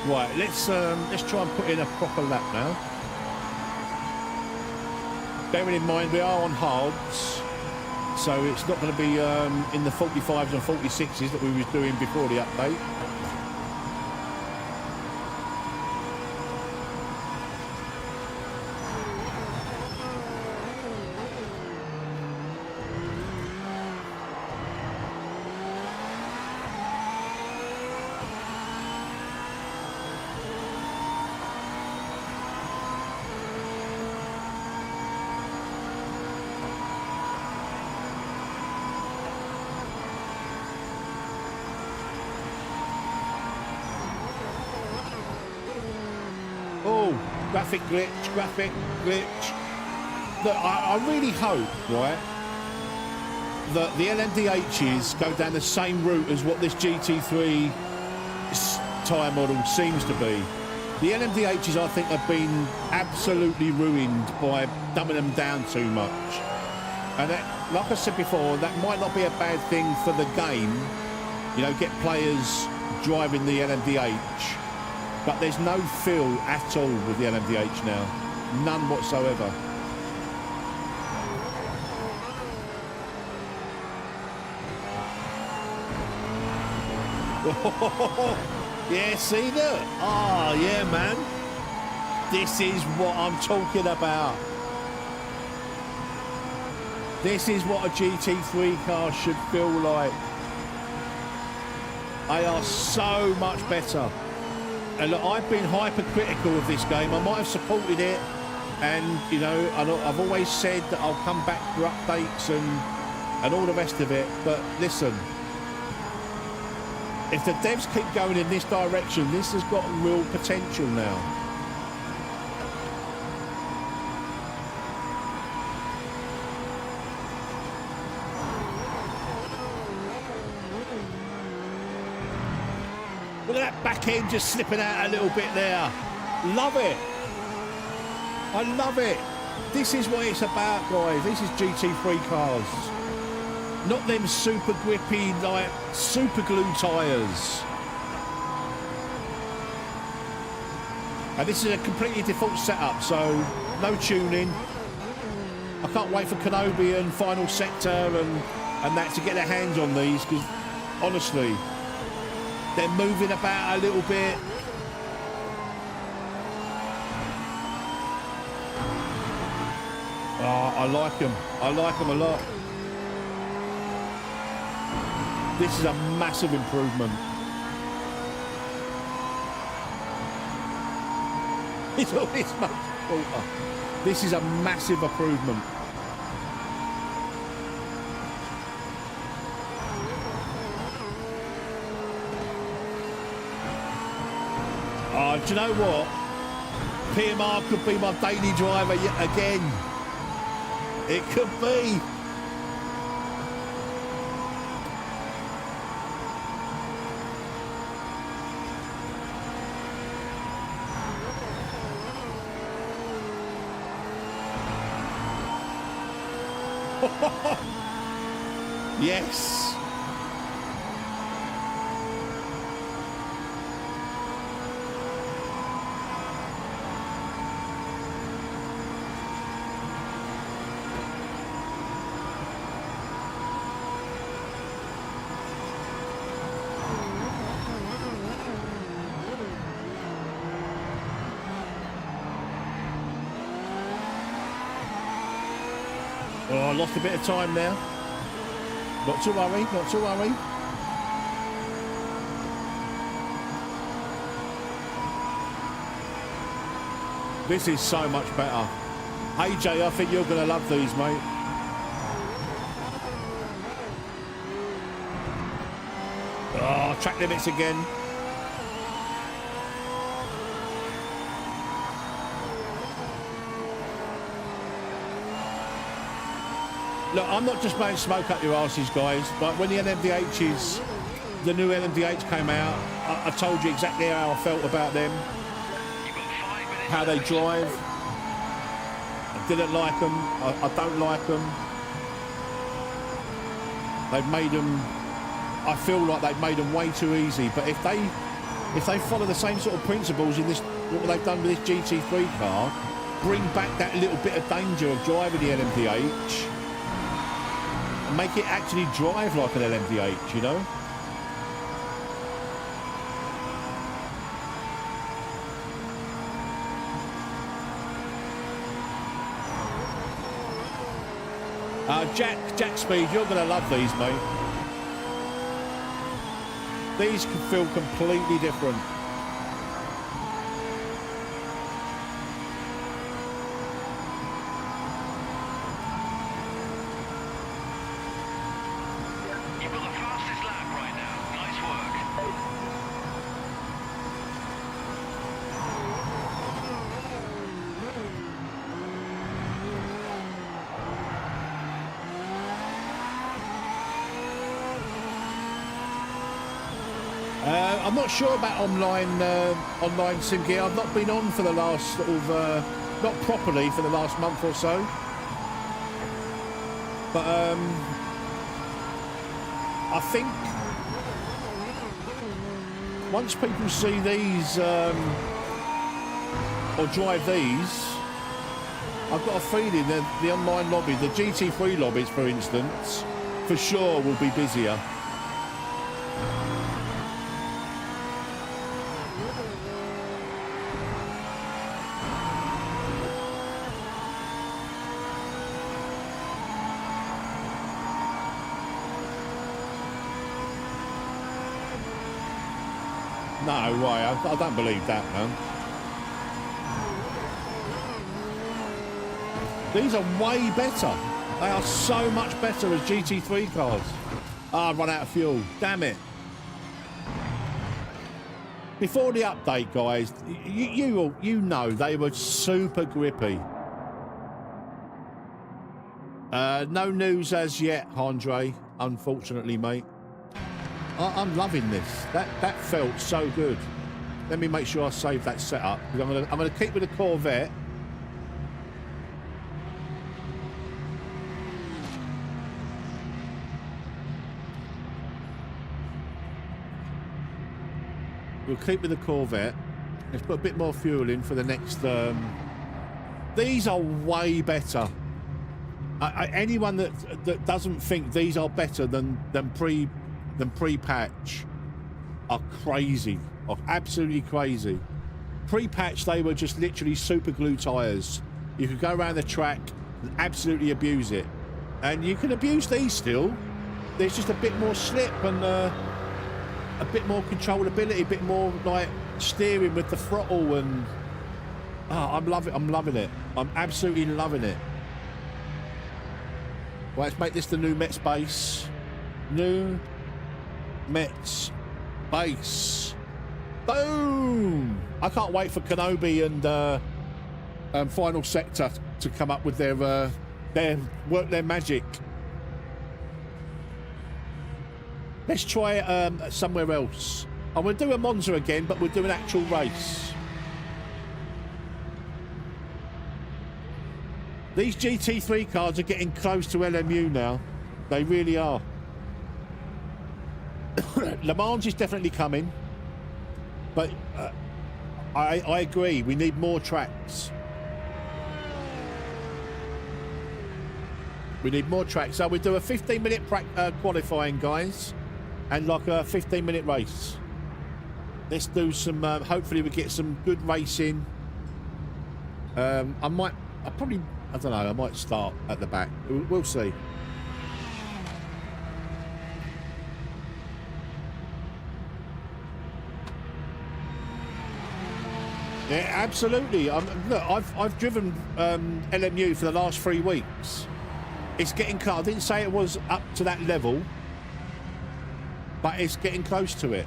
Right, let's try and put in a proper lap now. Bearing in mind we are on hards, so it's not going to be in the 45s and 46s that we was doing before the update. Graphic glitch. Look, I really hope, right, that the LMDHs go down the same route as what this GT3 tyre model seems to be. The LMDHs, I think, have been absolutely ruined by dumbing them down too much. And that, like I said before, that might not be a bad thing for the game, you know, get players driving the LMDH. But there's no feel at all with the LMDH now. None whatsoever. Yeah, see that? Oh, yeah, man. This is what I'm talking about. This is what a GT3 car should feel like. They are so much better. And look, I've been hypercritical of this game. I might have supported it, and you know, I've always said that I'll come back for updates and all the rest of it. But listen, if the devs keep going in this direction, this has got real potential now. Look at that back end just slipping out a little bit there. Love it. I love it. This is what it's about, guys. This is GT3 cars. Not them super grippy, like, super glue tyres. And this is a completely default setup, so no tuning. I can't wait for Kenobi and Final Sector and that to get their hands on these, because honestly, they're moving about a little bit. Oh, I like them. I like them a lot. This is a massive improvement. It's always much shorter. This is a massive improvement. Oh, do you know what? PMR could be my daily driver yet again. It could be. Yes. Oh, I lost a bit of time there. Not to worry, not to worry. This is so much better. AJ, I think you're going to love these, mate. Oh, track limits again. Look, I'm not just blowing smoke up your asses, guys. But when the NMDHs, the new NMDH came out, I told you exactly how I felt about them. How they drive. I didn't like them. I don't like them. They've made them. I feel like they've made them way too easy. But if they follow the same sort of principles in this, what they've done with this GT3 car, bring back that little bit of danger of driving the LMDH, and make it actually drive like an LMDH, you know. Jack Speed, you're going to love these, mate. These can feel completely different. You've got the fastest lap right now. Nice work. I'm not sure about online sim gear. I've not been on for the last sort of not properly for the last month or so. But I think once people see these or drive these, I've got a feeling that the online lobby, the GT3 lobbies, for instance, for sure will be busier. No way, I don't believe that, man. These are way better. They are so much better as GT3 cars. Ah, I've run out of fuel. Damn it. Before the update, guys, you know they were super grippy. No news as yet, Andre, unfortunately, mate. I'm loving this. That felt so good. Let me make sure I save that setup. I'm gonna keep with the Corvette. We'll keep with the Corvette. Let's put a bit more fuel in for the next. These are way better. Anyone that doesn't think these are better than pre-patch are crazy, are absolutely crazy. Pre-patch, they were just literally super glue tires. You could go around the track and absolutely abuse it, and you can abuse these still. There's just a bit more slip and a bit more controllability, a bit more like steering with the throttle, and I'm loving it. I'm absolutely loving it. Well, let's make this the new Metz base. New Metz base. Boom! I can't wait for Kenobi and Final Sector to come up with their work their magic. Let's try it somewhere else. I'm going to do a Monza again, but we'll do an actual race. These GT3 cars are getting close to LMU now. They really are. Le Mans is definitely coming, but I agree. We need more tracks. We need more tracks. So we do a 15-minute qualifying, guys, and like a 15-minute race. Let's do some. Hopefully, we get some good racing. I'll probably I don't know. I might start at the back. We'll see. Yeah, absolutely. Look, I've driven LMU for the last 3 weeks. It's getting close. I didn't say it was up to that level, but it's getting close to it.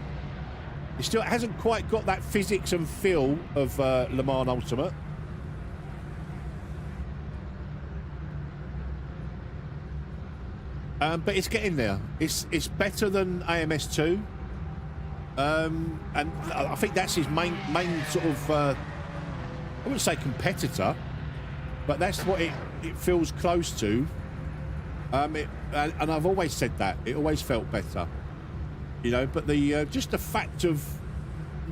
It still hasn't quite got that physics and feel of Le Mans Ultimate. But it's getting there. It's better than AMS2. And I think that's his main sort of, I wouldn't say competitor, but that's what it feels close to. And I've always said that. It always felt better. You know, but the just the fact of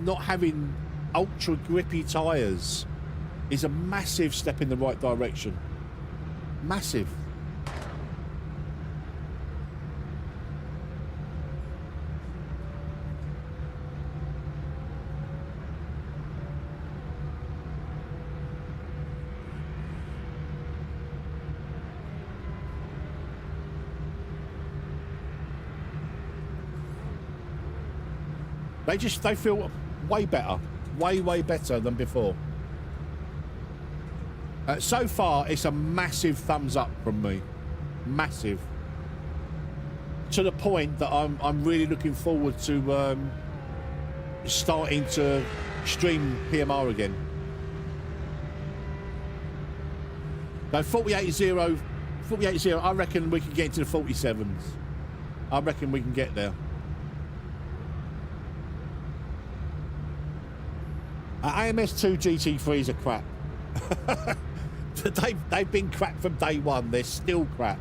not having ultra grippy tyres is a massive step in the right direction. Massive. They feel way better, way better than before. So far, it's a massive thumbs up from me, massive. To the point that I'm really looking forward to starting to stream PMR again. No, 48.0, I reckon we can get into the 47s. I reckon we can get there. AMS2 GT3s are crap. they've been crap from day one. They're still crap.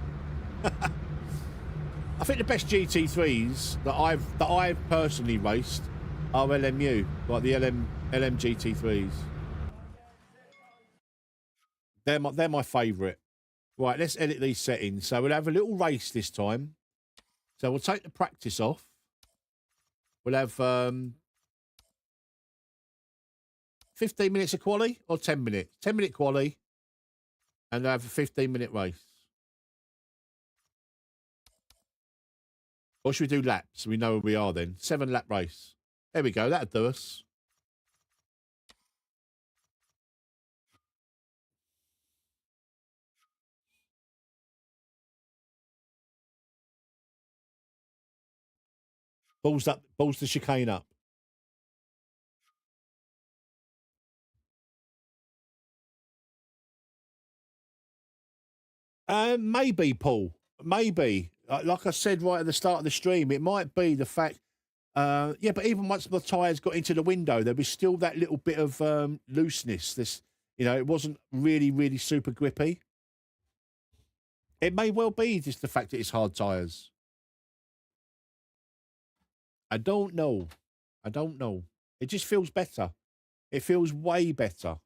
I think the best GT3s that I've personally raced are LMU, like the LM GT3s. They're my favourite. Right, let's edit these settings. So we'll have a little race this time. So we'll take the practice off. We'll have 15 minutes of quali or 10 minutes? 10-minute quali and have a 15-minute race. Or should we do laps? We know where we are then. 7-lap race. There we go. That'll do us. Balls up. Balls the chicane up. Maybe, Paul. Maybe. Like I said right at the start of the stream, it might be the fact. Yeah, but even once the tyres got into the window, there was still that little bit of looseness. This, you know, it wasn't really super grippy. It may well be just the fact that it's hard tyres. I don't know. I don't know. It just feels better. It feels way better.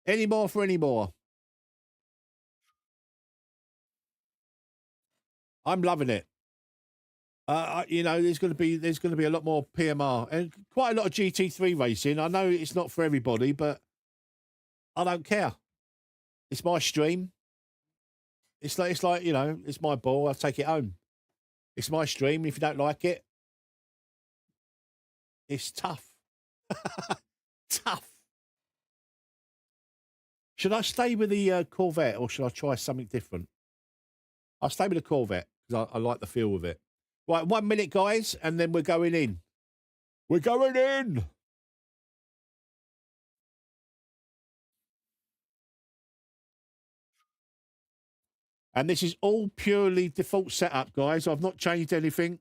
Any more for any more. I'm loving it. You know, there's going to be a lot more PMR and quite a lot of GT3 racing. I know it's not for everybody, but I don't care. It's my stream. It's like you know, it's my ball. I'll take it home. It's my stream. If you don't like it, it's tough. Tough. Should I stay with the Corvette or should I try something different? I'll stay with the Corvette because I like the feel of it. Right, 1 minute, guys, and then we're going in. We're going in. And this is all purely default setup, guys. I've not changed anything.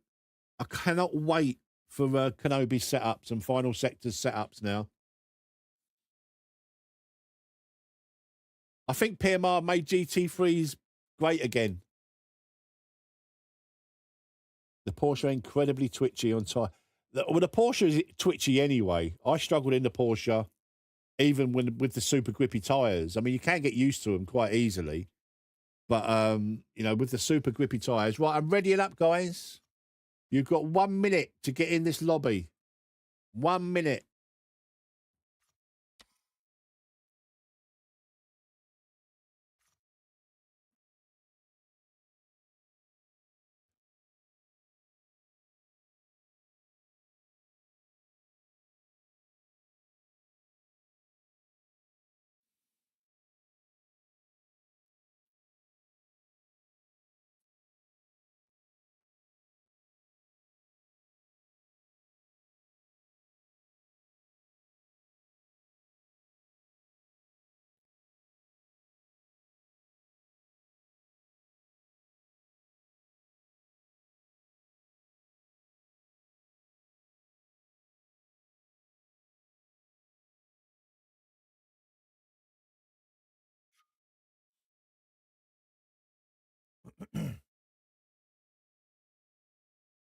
I cannot wait for Kenobi's setups and Final Sector's setups now. I think PMR made GT3s great again. The Porsche are incredibly twitchy on tyre. Well, the Porsche is twitchy anyway. I struggled in the Porsche, even with the super grippy tyres. I mean, you can get used to them quite easily. But, you know, with the super grippy tyres. Right, I'm readying up, guys. You've got 1 minute to get in this lobby. 1 minute.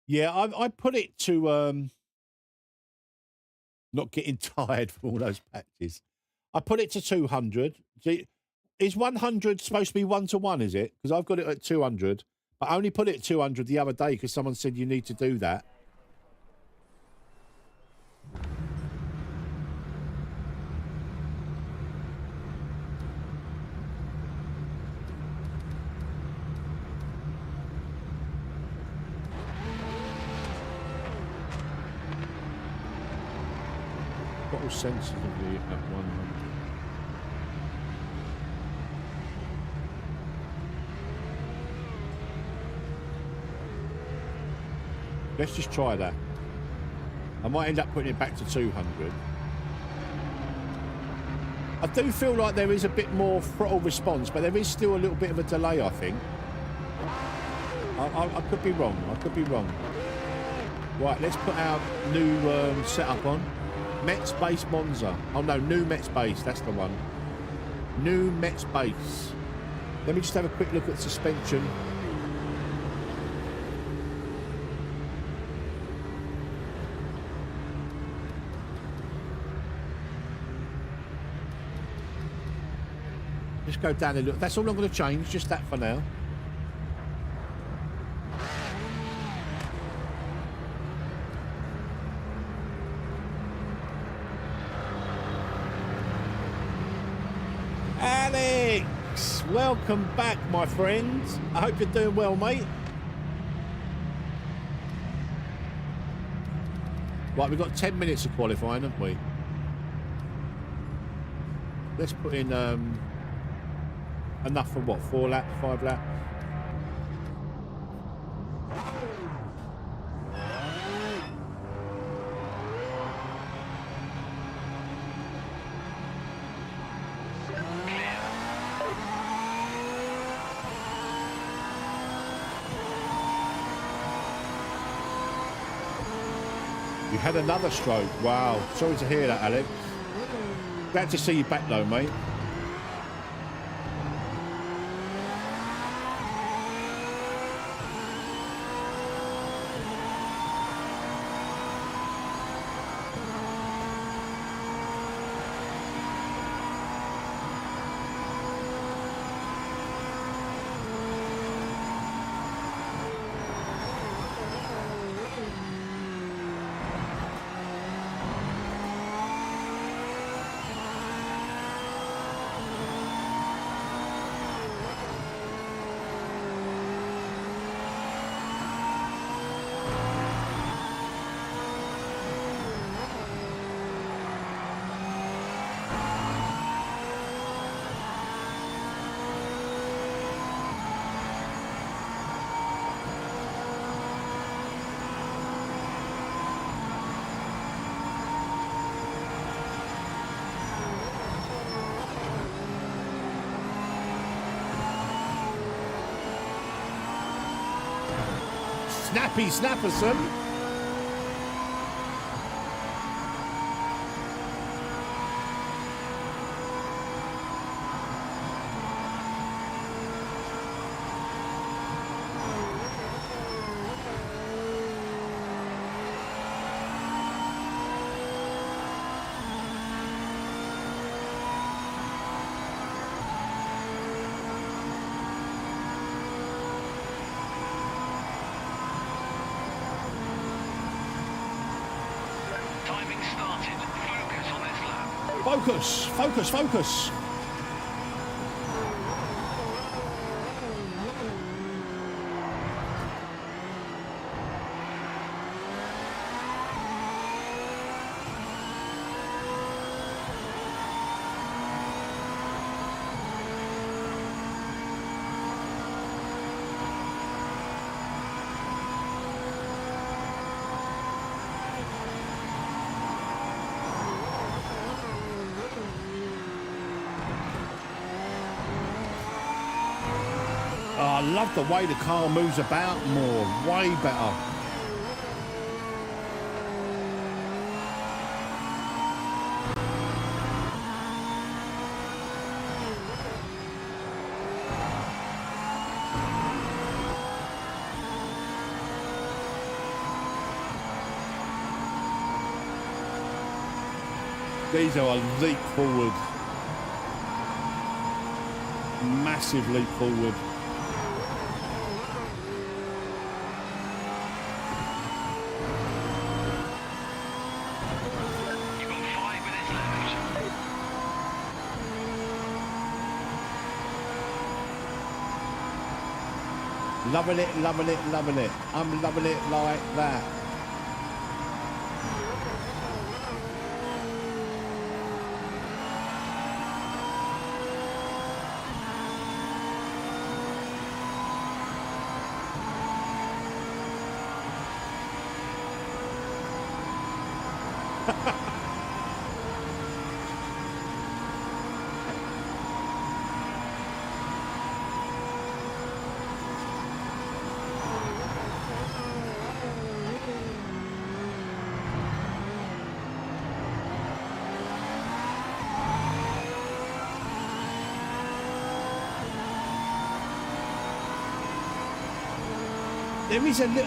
Yeah, I put it to not getting tired from all those patches. I put it to 200. See, is 100 supposed to be 1-to-1, is it? Because I've got it at 200. But I only put it at 200 the other day because someone said you need to do that. What all sensitively at 100? Let's just try that. I might end up putting it back to 200. I do feel like there is a bit more throttle response, but there is still a little bit of a delay, I think. I could be wrong. I could be wrong. Right, let's put our new setup on. Metz base Monza. Oh no, new Metz base. That's the one. New Metz base. Let me just have a quick look at suspension. Just go down a little. That's all I'm going to change. Just that for now. Alex, welcome back, my friend. I hope you're doing well, mate. Right, we've got 10 minutes of qualifying, haven't we? Let's put in enough for what? 4 laps, 5 laps? You had another stroke. Wow. Sorry to hear that, Alex. Glad to see you back though, mate. Snappy Snapperson. Focus, focus, focus. I love the way the car moves about more, way better. These are a leap forward. Massive leap forward. You've got 5 minutes left. Loving it, loving it, loving it. I'm loving it like that.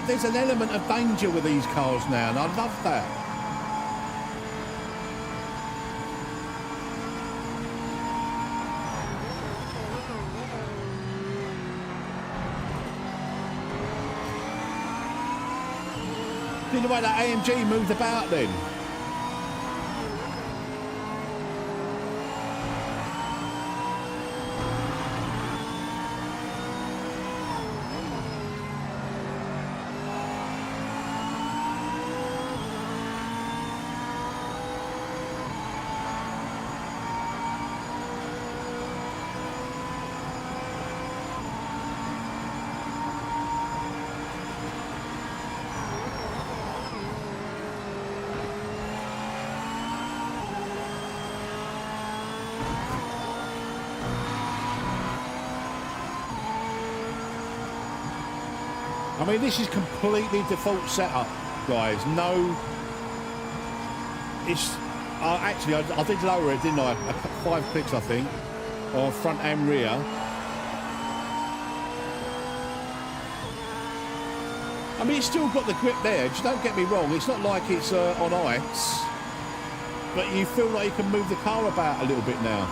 There's an element of danger with these cars now, and I love that. See the way that AMG moved about then. I mean, this is completely default setup, guys. No, it's actually I did lower it, didn't I? 5 clicks, I think, on front and rear. I mean, it's still got the grip there. Just don't get me wrong. It's not like it's on ice, but you feel like you can move the car about a little bit now.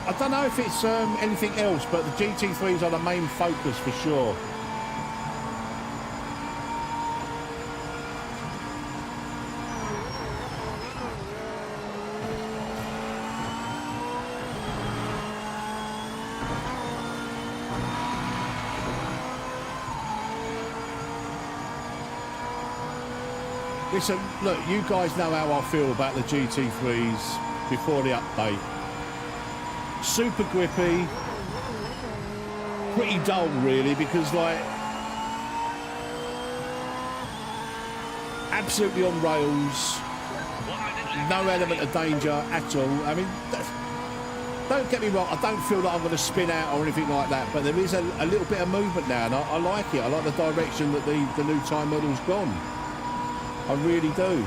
I don't know if it's anything else, but the GT3s are the main focus for sure. Listen, look, you guys know how I feel about the GT3s before the update. Super grippy, pretty dull really, because like absolutely on rails, no element of danger at all. I mean, don't get me wrong, I don't feel that I'm going to spin out or anything like that, but there is a little bit of movement now, and I like it. I like the direction that the new tyre model's gone. I really do.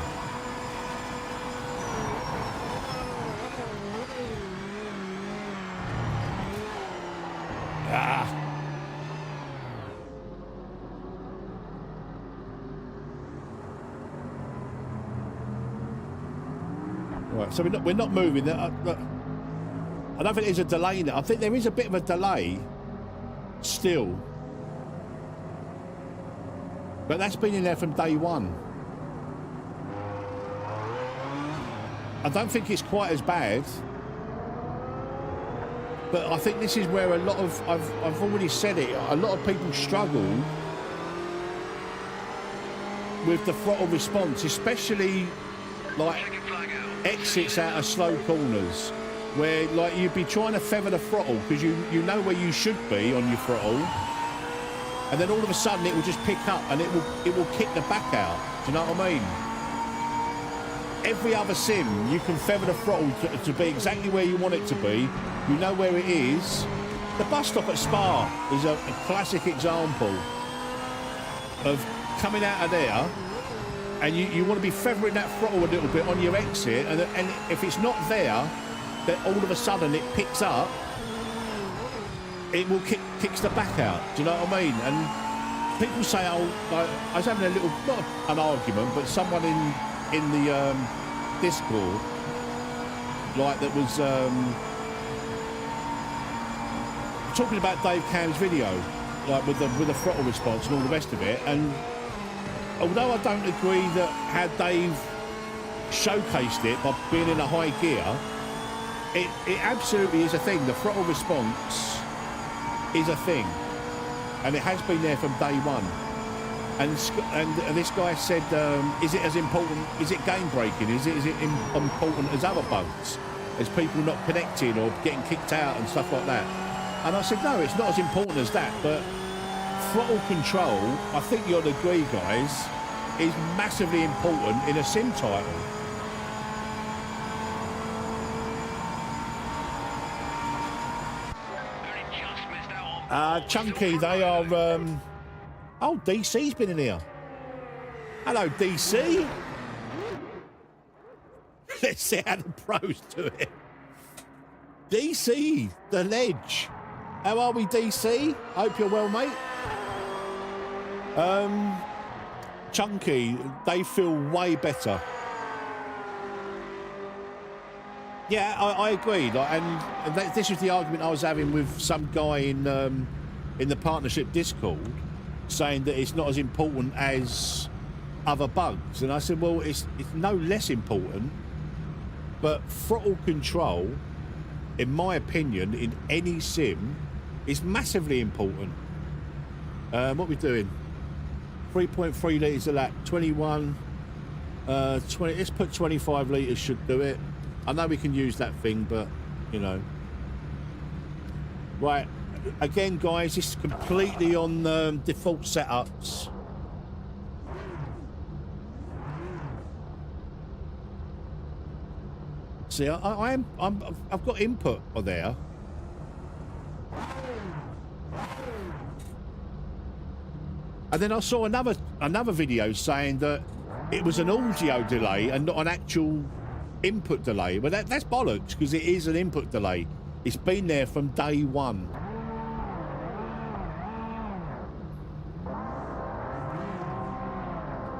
Right, so we're not moving. I don't think there's a delay in it. I think there is a bit of a delay still, but that's been in there from day one. I don't think it's quite as bad. But I think this is where a lot of, I've already said it, a lot of people struggle with the throttle response, especially like exits out of slow corners, where like you'd be trying to feather the throttle because you know where you should be on your throttle, and then all of a sudden it will just pick up and it will kick the back out. Do you know what I mean? Every other sim, you can feather the throttle to be exactly where you want it to be. You know where it is. The bus stop at Spa is a classic example of coming out of there, and you want to be feathering that throttle a little bit on your exit, and if it's not there, then all of a sudden it picks up. It will kicks the back out. Do you know what I mean? And people say, oh, like, I was having a little, not an argument, but someone in the Discord, like, that was talking about Dave Cam's video, like with the throttle response and all the rest of it. And although I don't agree that how Dave showcased it by being in a high gear, it absolutely is a thing. The throttle response is a thing, and it has been there from day one. And this guy said, is it as important, is it game breaking, is it important as other bugs, as people not connecting or getting kicked out and stuff like that? And I said, no, it's not as important as that, but throttle control, I think you'll agree, guys, is massively important in a sim title. Chunky, they are... Oh, DC's been in here. Hello, DC. Let's see how the pros do it. DC, the ledge. How are we, DC? Hope you're well, mate. Chunky, they feel way better. Yeah, I agree. Like, and this is the argument I was having with some guy in the partnership Discord, saying that it's not as important as other bugs. And I said, well, it's no less important, but throttle control, in my opinion, in any sim, is massively important. What are we doing? 3.3 litres a lap, 21, 20, let's put 25 litres should do it. I know we can use that thing, but, you know. Right. Again, guys, this is completely on default setups. See, I've got input on there. And then I saw another video saying that it was an audio delay and not an actual input delay. But that's bollocks, because it is an input delay. It's been there from day one.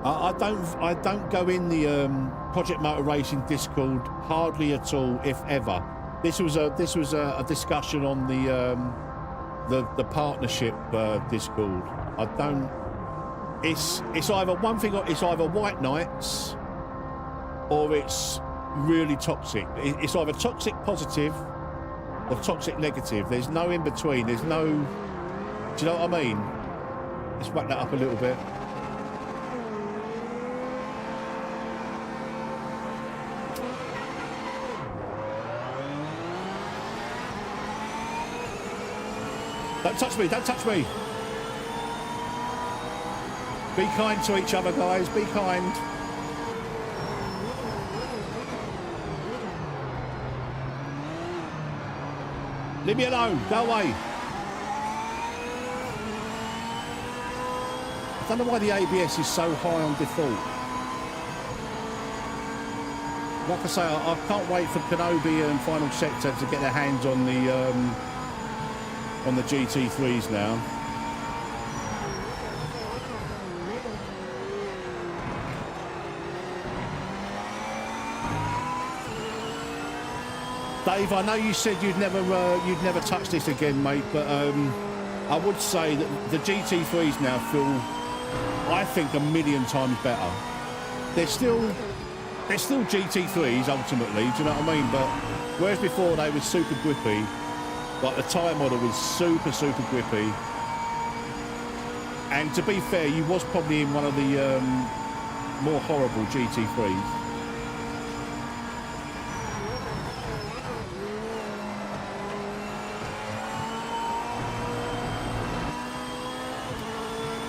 I don't go in the Project Motor Racing Discord hardly at all, if ever. This was a discussion on the partnership Discord. I don't. It's either one thing, or it's either white knights, or it's really toxic. It's either toxic positive or toxic negative. There's no in between. There's no. Do you know what I mean? Let's whack that up a little bit. Don't touch me, don't touch me. Be kind to each other, guys, be kind. Leave me alone, go away. I don't know why the ABS is so high on default. Like I say, I can't wait for Kenobi and Final Sector to get their hands on the GT3s now. Dave, I know you said you'd never touch this again, mate, but I would say that the GT3s now feel, I think, a million times better. They're still they're still GT3s ultimately, do you know what I mean? But whereas before they were super grippy, like the tyre model was super, super grippy. And to be fair, you was probably in one of the more horrible GT3s.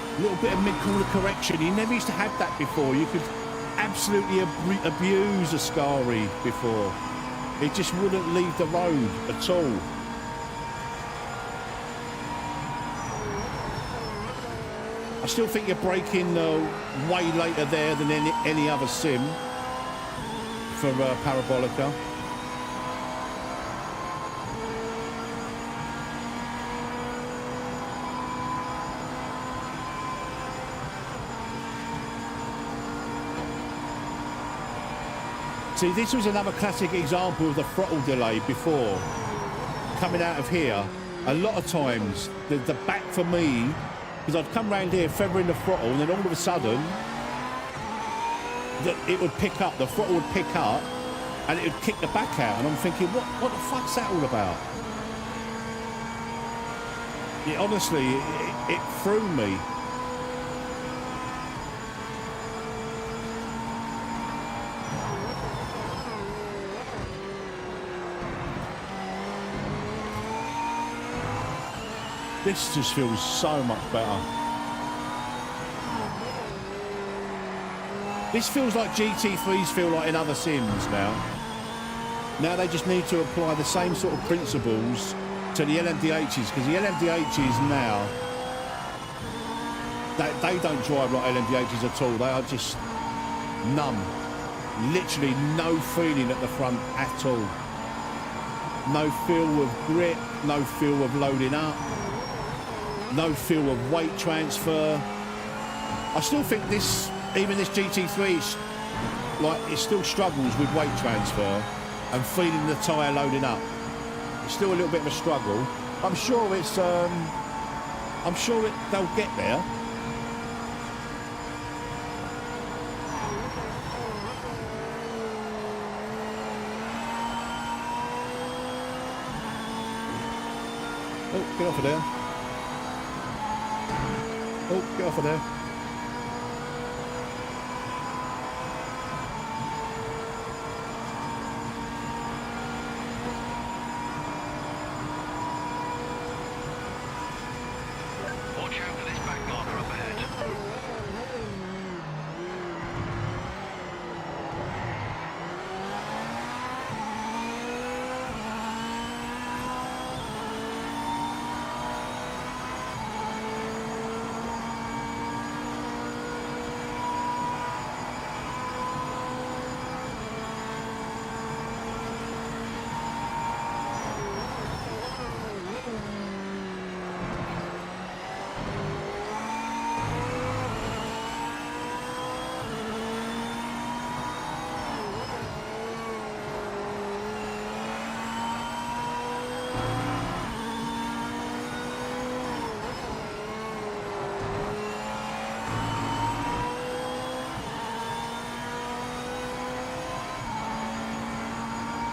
A little bit of mid-corner correction. You never used to have that before. You could absolutely abuse a Scari before. It just wouldn't leave the road at all. I still think you're braking way later there than any other sim for Parabolica. See, this was another classic example of the throttle delay before. Coming out of here, a lot of times, the back for me, because I'd come round here feathering the throttle, and then all of a sudden, it would pick up, the throttle would pick up, and it would kick the back out, and I'm thinking, what the fuck's that all about? It, honestly, it threw me. This just feels so much better. This feels like GT3s feel like in other sims now. Now they just need to apply the same sort of principles to the LMDHs, because the LMDHs now, they don't drive like LMDHs at all. They are just numb. Literally no feeling at the front at all. No feel of grip, no feel of loading up. No feel of weight transfer. I still think even this GT3, it still struggles with weight transfer and feeling the tyre loading up. It's still a little bit of a struggle. I'm sure they'll get there. Oh, get off of there. Oh, get off of there. Watch out for this back marker up ahead.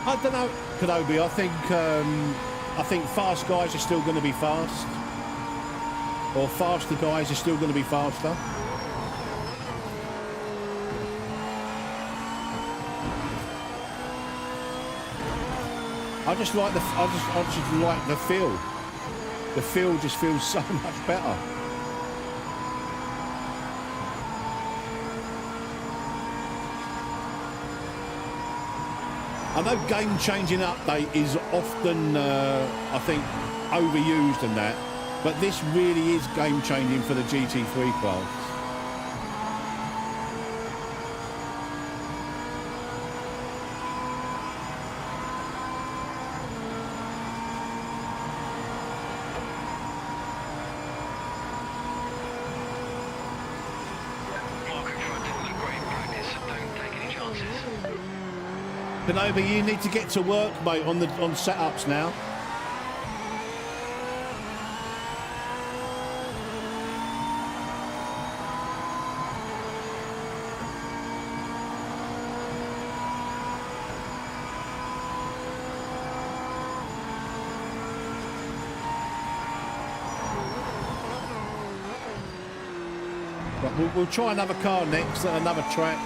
I don't know, Kenobi. I think fast guys are still going to be fast, or faster guys are still going to be faster. I just like the feel. The feel just feels so much better. I know game-changing update is often, I think, overused and that, but this really is game-changing for the GT3 class. Kenobi, you need to get to work, mate, on setups now. But we'll try another car next at another track.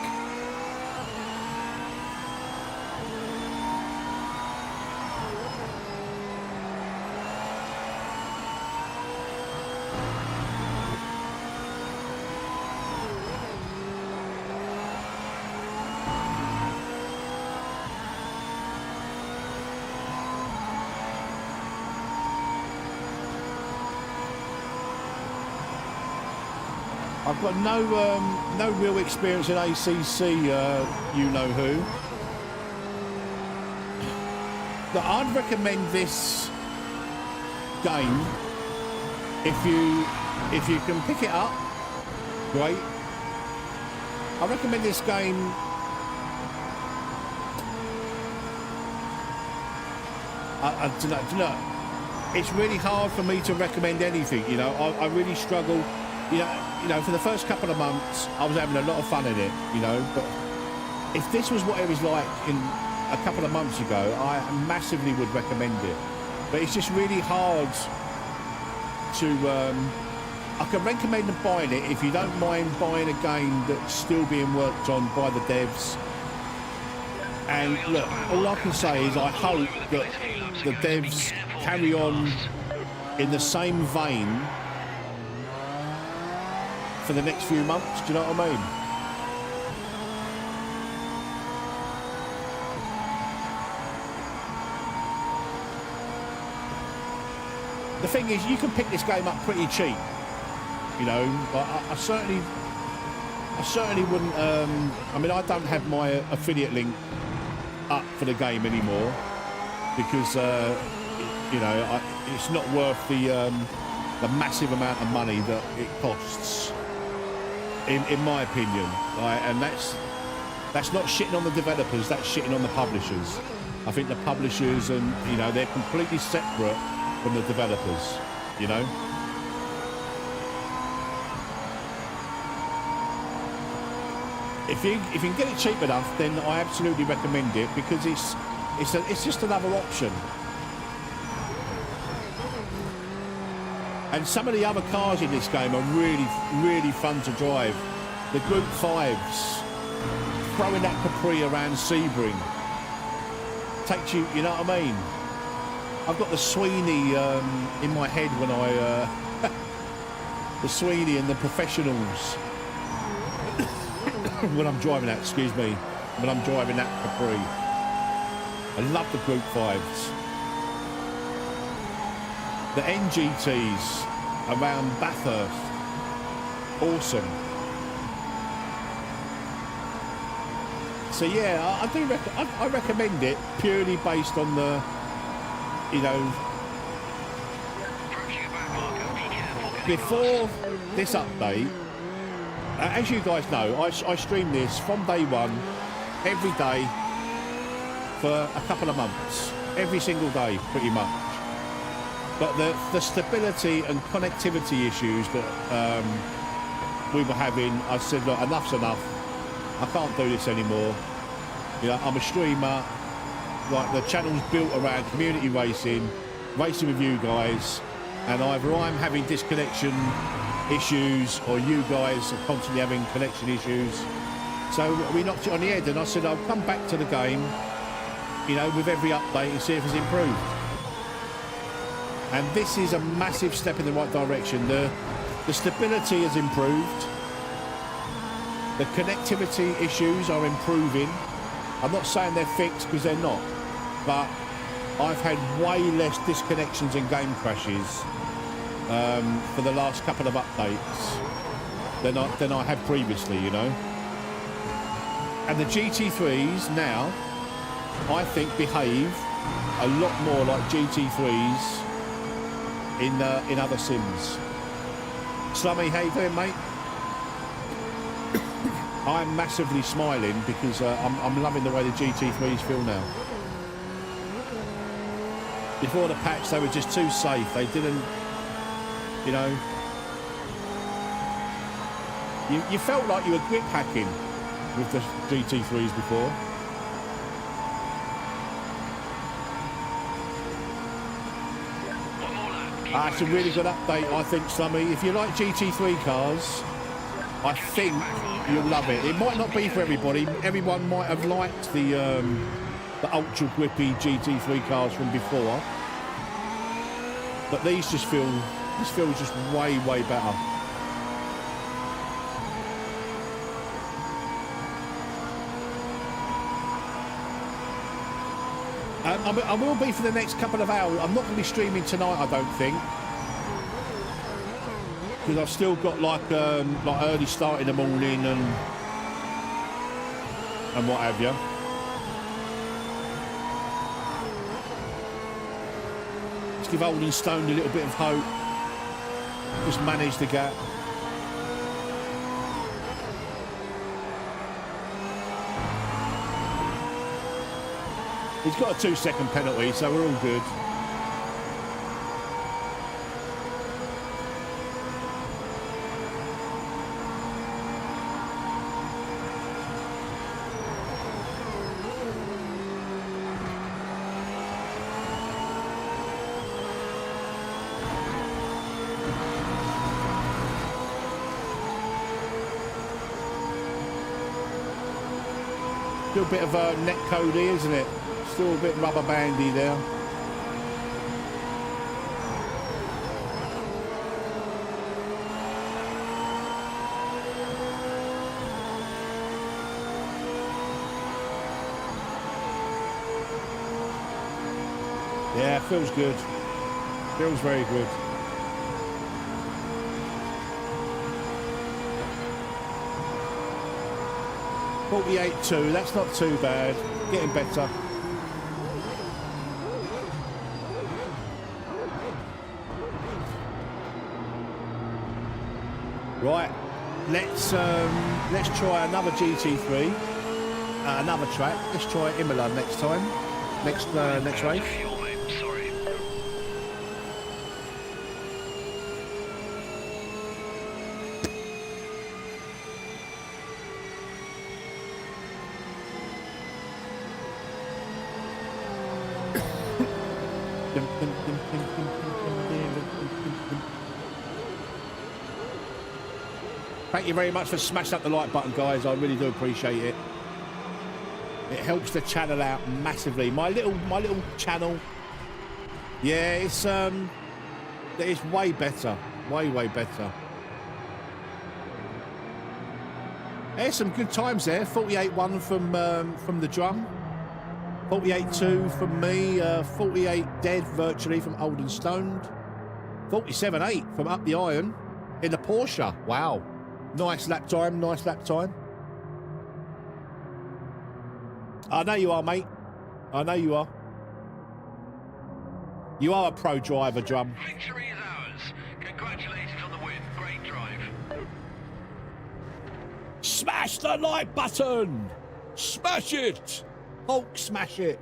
I've got no real experience in ACC, you know who. But I'd recommend this game if you can pick it up. Great. I recommend this game. I don't know. It's really hard for me to recommend anything. You know, I really struggle. You know, for the first couple of months, I was having a lot of fun in it, you know, but if this was what it was like in a couple of months ago, I massively would recommend it. But it's just really hard to, I can recommend buying it if you don't mind buying a game that's still being worked on by the devs. And look, all I can say is I hope that the devs carry on in the same vein for the next few months. Do you know what I mean? The thing is, you can pick this game up pretty cheap, you know. But I certainly wouldn't. I mean, I don't have my affiliate link up for the game anymore because you know, it's not worth the massive amount of money that it costs. In my opinion, right? And that's not shitting on the developers, that's shitting on the publishers. I think the publishers, and you know, they're completely separate from the developers, you know. If you can get it cheap enough, then I absolutely recommend it because it's just another option. And some of the other cars in this game are really fun to drive. The Group 5s, throwing that Capri around Sebring, takes you, you know what I mean? I've got the Sweeney in my head when I, the Sweeney and the Professionals, when I'm driving that, excuse me, when I'm driving that Capri. I love the Group 5s. The NGTs around Bathurst, awesome. So yeah, I recommend it purely based on the, you know, before this update. As you guys know, I stream this from day one, every day for a couple of months, every single day, pretty much. But the stability and connectivity issues that we were having, I said, look, enough's enough. I can't do this anymore. You know, I'm a streamer. Like, the channel's built around community racing, racing with you guys, and either I'm having disconnection issues or you guys are constantly having connection issues. So we knocked it on the head, and I said I'll come back to the game, you know, with every update and see if it's improved. And this is a massive step in the right direction. The stability has improved. The connectivity issues are improving. I'm not saying they're fixed, because they're not. But I've had way less disconnections and game crashes for the last couple of updates than I had previously, you know. And the GT3s now, I think, behave a lot more like GT3s in other sims. Slummy, how you doing, mate? I'm massively smiling because I'm loving the way the GT3s feel now. Before the patch, they were just too safe. They didn't, you know, you felt like you were grip hacking with the GT3s before. It's a really good update, I think, Slummy. If you like GT3 cars, I think you'll love it. It might not be for everybody. Everyone might have liked the ultra grippy GT3 cars from before, but these just feel, this feels just way better. I will be for the next couple of hours. I'm not going to be streaming tonight, I don't think, because I've still got like early start in the morning and what have you. Let's give Old and Stone a little bit of hope. Just manage the gap. He's got a 2-second penalty, so we're all good. Still a bit of a net code here, isn't it? Still a bit rubber bandy there. Yeah, feels good. Feels very good. .48.2, that's not too bad. Getting better. Right, let's try another GT3, another track. Let's try Imola next time, next race. Fuel, mate. Sorry. Thank you very much for smashing up the like button, guys. I really do appreciate it. It helps the channel out massively. My little channel. Yeah, it's way better. Way better. There's some good times there. 48.1 from the drum. 48.2 from me. 48 dead virtually from Old and Stoned. 47.8 from Up the Iron in the Porsche. Wow. Nice lap time, nice lap time. I know you are, mate. I know you are. You are a pro driver, Drum. Victory is ours. Congratulations on the win. Great drive. Smash the like button! Smash it! Hulk, smash it!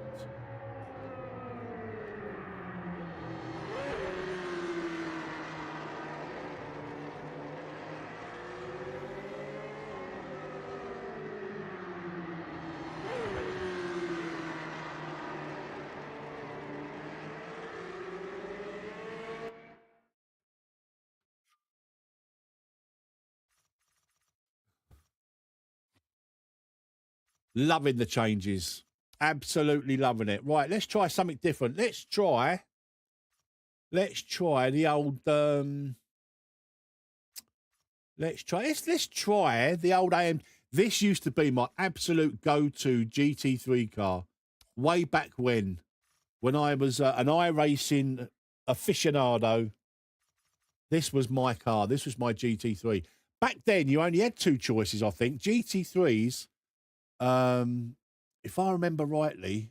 Loving the changes. Absolutely loving it. Right, let's try something different. Let's try the old let's try the old AMD. This used to be my absolute go-to GT3 car way back when I was an iRacing aficionado. This was my car. This was my GT3. Back then, you only had two choices, I think. GT3s, if I remember rightly,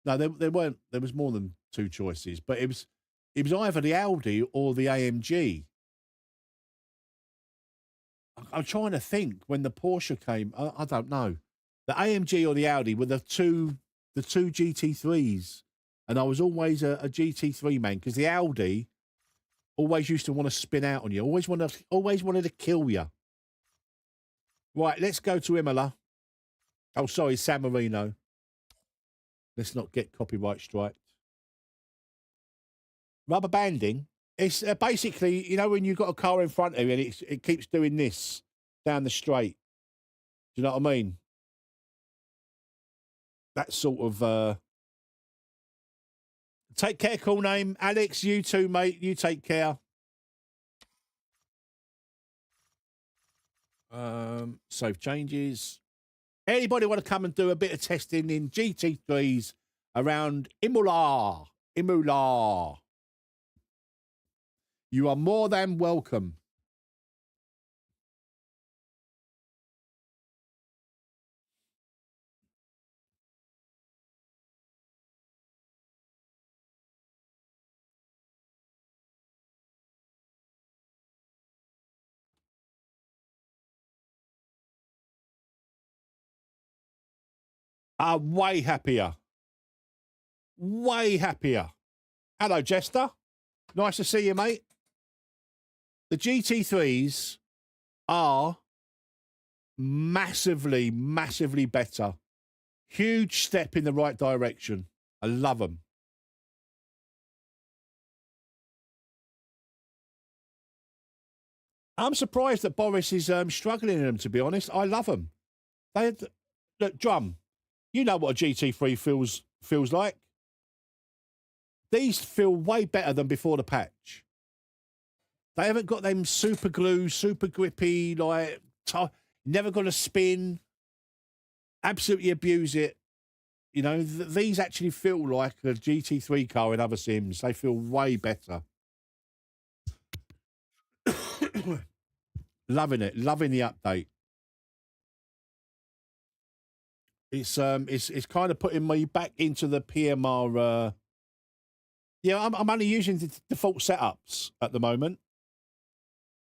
no, there weren't. There was more than two choices, but it was either the Audi or the AMG. I'm trying to think when the Porsche came. I don't know. The AMG or the Audi were the two GT3s, and I was always a GT3 man because the Audi always used to want to spin out on you. Always wanted to kill you. Right, let's go to Imola. Oh, sorry, San Marino. Let's not get copyright striked. Rubber banding. It's basically, you know, when you've got a car in front of you and it keeps doing this. down the straight. Do you know what I mean? That sort of... Take care, cool name. Alex, you too, mate. You take care. Save changes. Anybody want to come and do a bit of testing in GT3s around Imola? Imola. You are more than welcome. Way happier. Way happier. Hello, Jester. Nice to see you, mate. The GT3s are massively, massively better. Huge step in the right direction. I love them. I'm surprised that Boris is struggling in them, to be honest. I love them. Look, Drum, you know what a GT3 feels like. These feel way better than before the patch. They haven't got them super glue, super grippy, like, never going to spin, absolutely abuse it. You know, these actually feel like a GT3 car in other sims. They feel way better. Loving it, loving the update. It's kind of putting me back into the PMR. Yeah, I'm only using the default setups at the moment.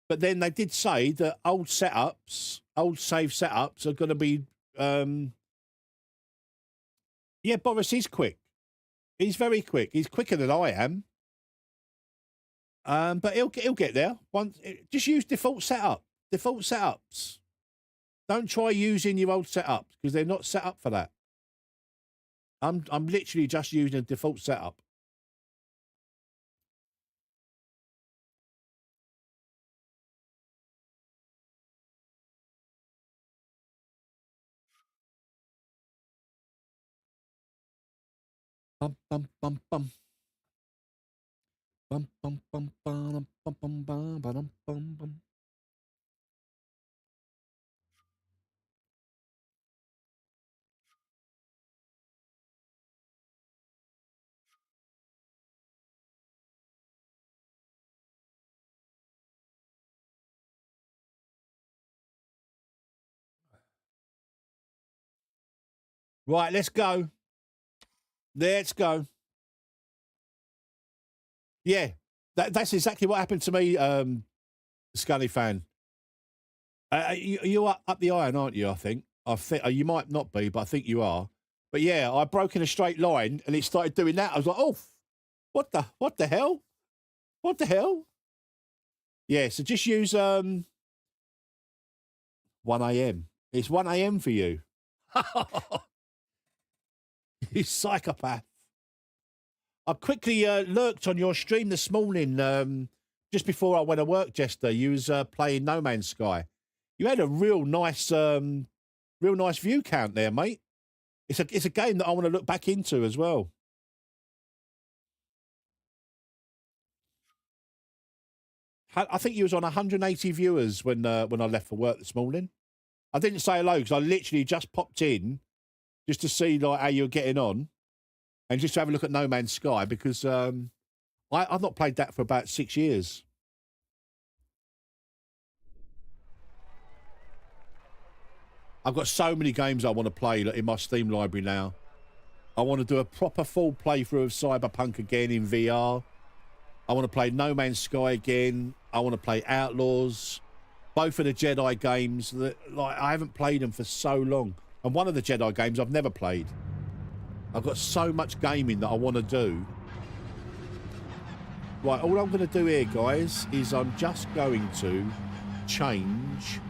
But then they did say that old setups, old save setups are going to be. Yeah, Boris is quick. He's very quick. He's quicker than I am. But he'll get there. Just use default setup. Default setups. Don't try using your old setups because they're not set up for that. I'm literally just using a default setup. Bum bum bum bum. Bum bum bum bum bum bum bum bum bum bum. Right, let's go. Let's go. Yeah, that's exactly what happened to me, Scully fan. You are up the iron, aren't you? I think you might not be, but I think you are. But yeah, I broke in a straight line and it started doing that. I was like, oh, what the hell? What the hell? Yeah, so just use 1 AM. It's 1 AM for you. You psychopath. I quickly lurked on your stream this morning, just before I went to work, Jester. You was playing No Man's Sky. You had a real nice view count there, mate. It's a game that I want to look back into as well. I think you was on 180 viewers when I left for work this morning. I didn't say hello because I literally just popped in just to see like how you were getting on and just to have a look at No Man's Sky because I've not played that for about 6 years. I've got so many games I want to play in my Steam library now. I want to do a proper full playthrough of Cyberpunk again in VR. I want to play No Man's Sky again. I want to play Outlaws. Both of the Jedi games that like I haven't played them for so long. And one of the Jedi games I've never played. I've got so much gaming that I want to do. Right, all I'm going to do here, guys, is I'm just going to change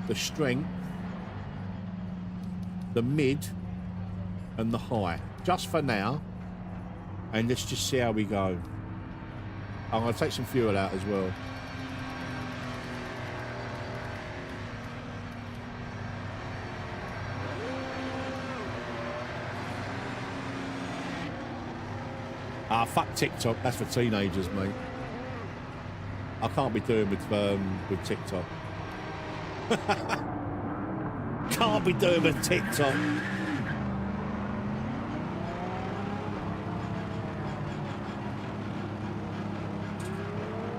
the strength, the mid, and the high. Just for now. And let's just see how we go. I'm going to take some fuel out as well. Ah, fuck TikTok. That's for teenagers, mate. I can't be doing with TikTok. Can't be doing with TikTok.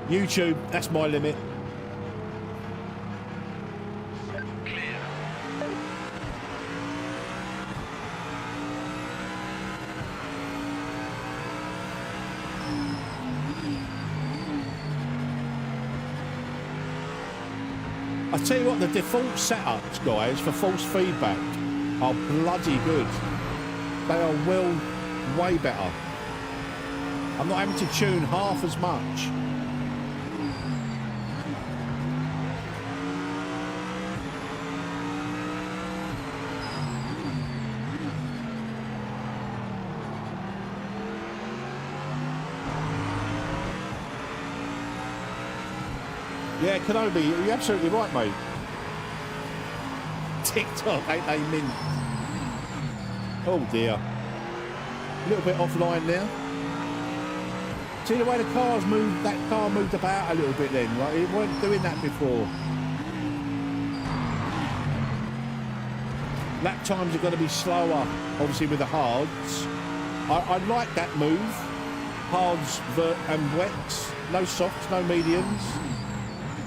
YouTube, that's my limit. Clear. I tell you what, the default setups, guys, for false feedback are bloody good. They are way better. I'm not having to tune half as much. Yeah, Kenobi, you're absolutely right, mate. TikTok, ain't they mint? Oh dear. A little bit offline now. See the way the cars moved, that car moved about a little bit then, right? It weren't doing that before. Lap times are going to be slower, obviously with the hards. I like that move. Hards, vert and wets. No softs, no mediums.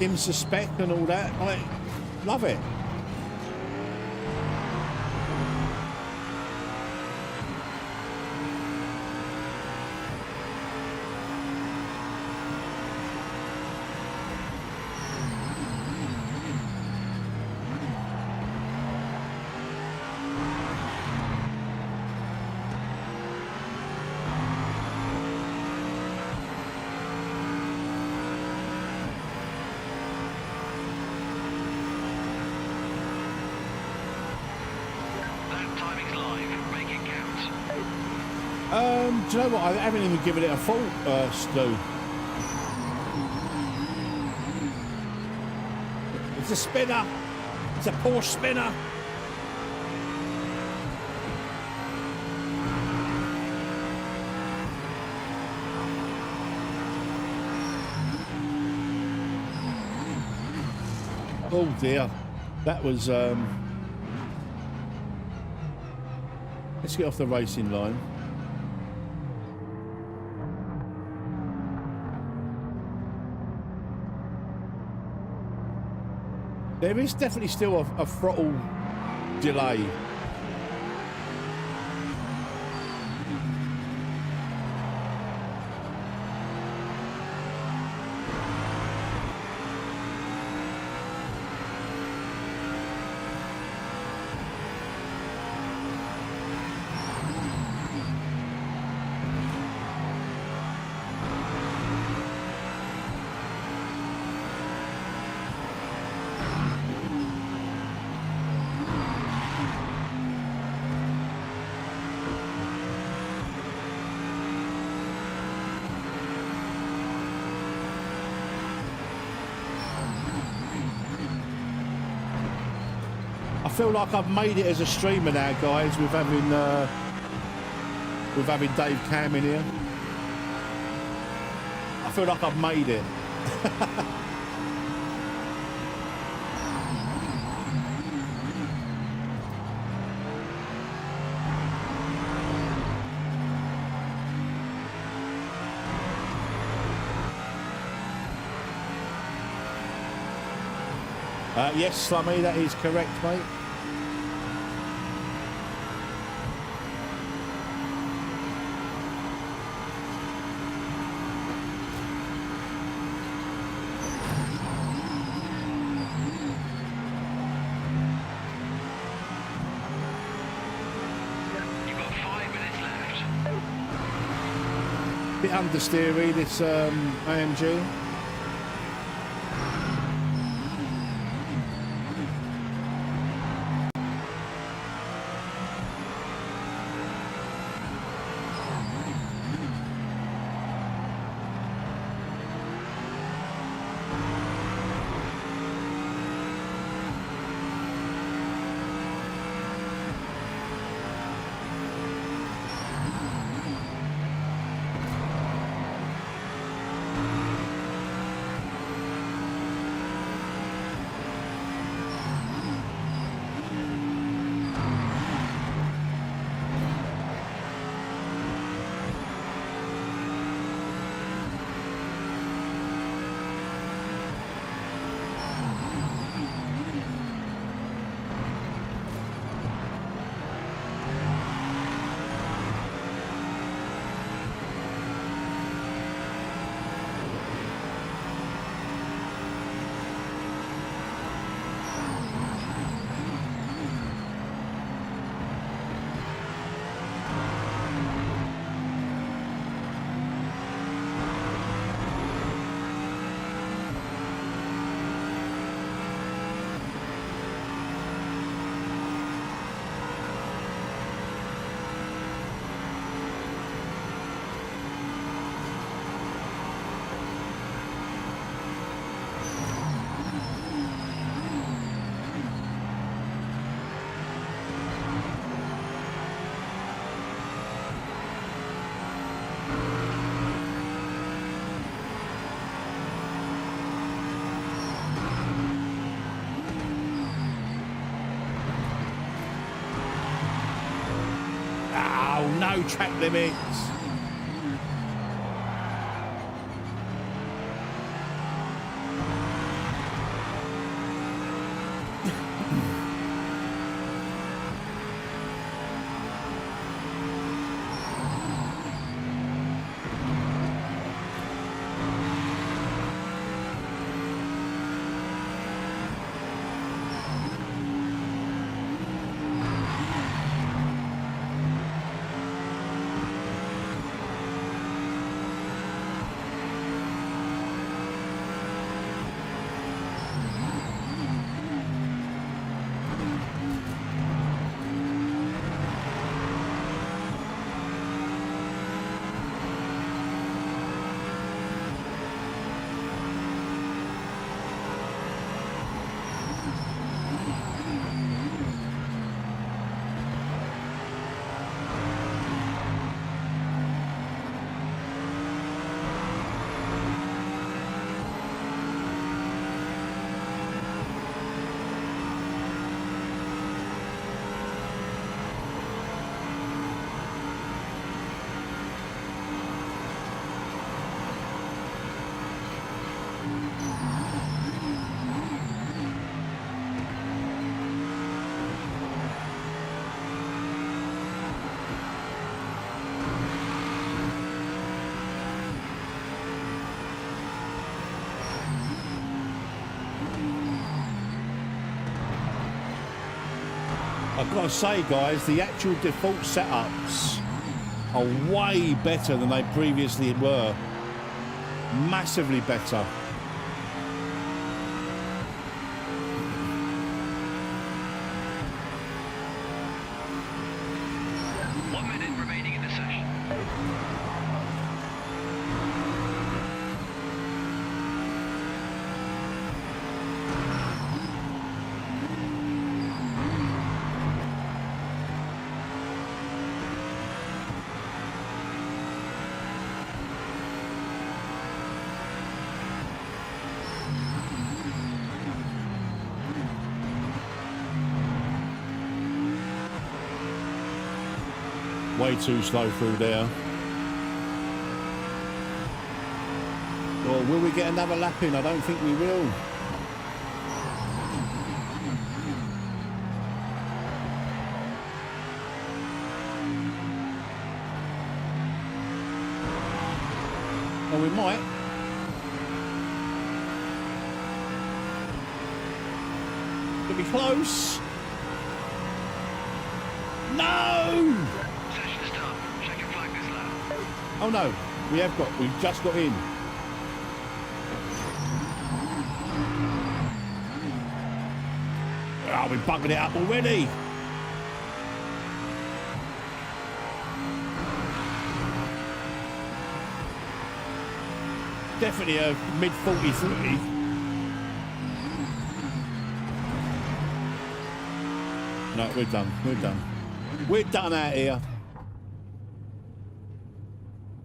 IMSA spec and all that. I love it. Do you know what? I haven't even given it a full Stu. It's a spinner. It's a Porsche spinner. Oh dear. That was let's get off the racing line. There is definitely still a throttle delay. I feel like I've made it as a streamer now, guys, with having Dave Cam in here. I feel like I've made it. Yes, Slummy, that is correct, mate. You've got 5 minutes left. Bit understeery, this AMG. no track limits. I've got to say, guys, the actual default setups are way better than they previously were. Massively better. Way too slow through there. Well, will we get another lap in? I don't think we will. Oh, we might. Could be close. No! Oh no, we've just got in. Oh, we've buggered it up already. Definitely a mid 40-30. No, we're done. We're done. We're done out here.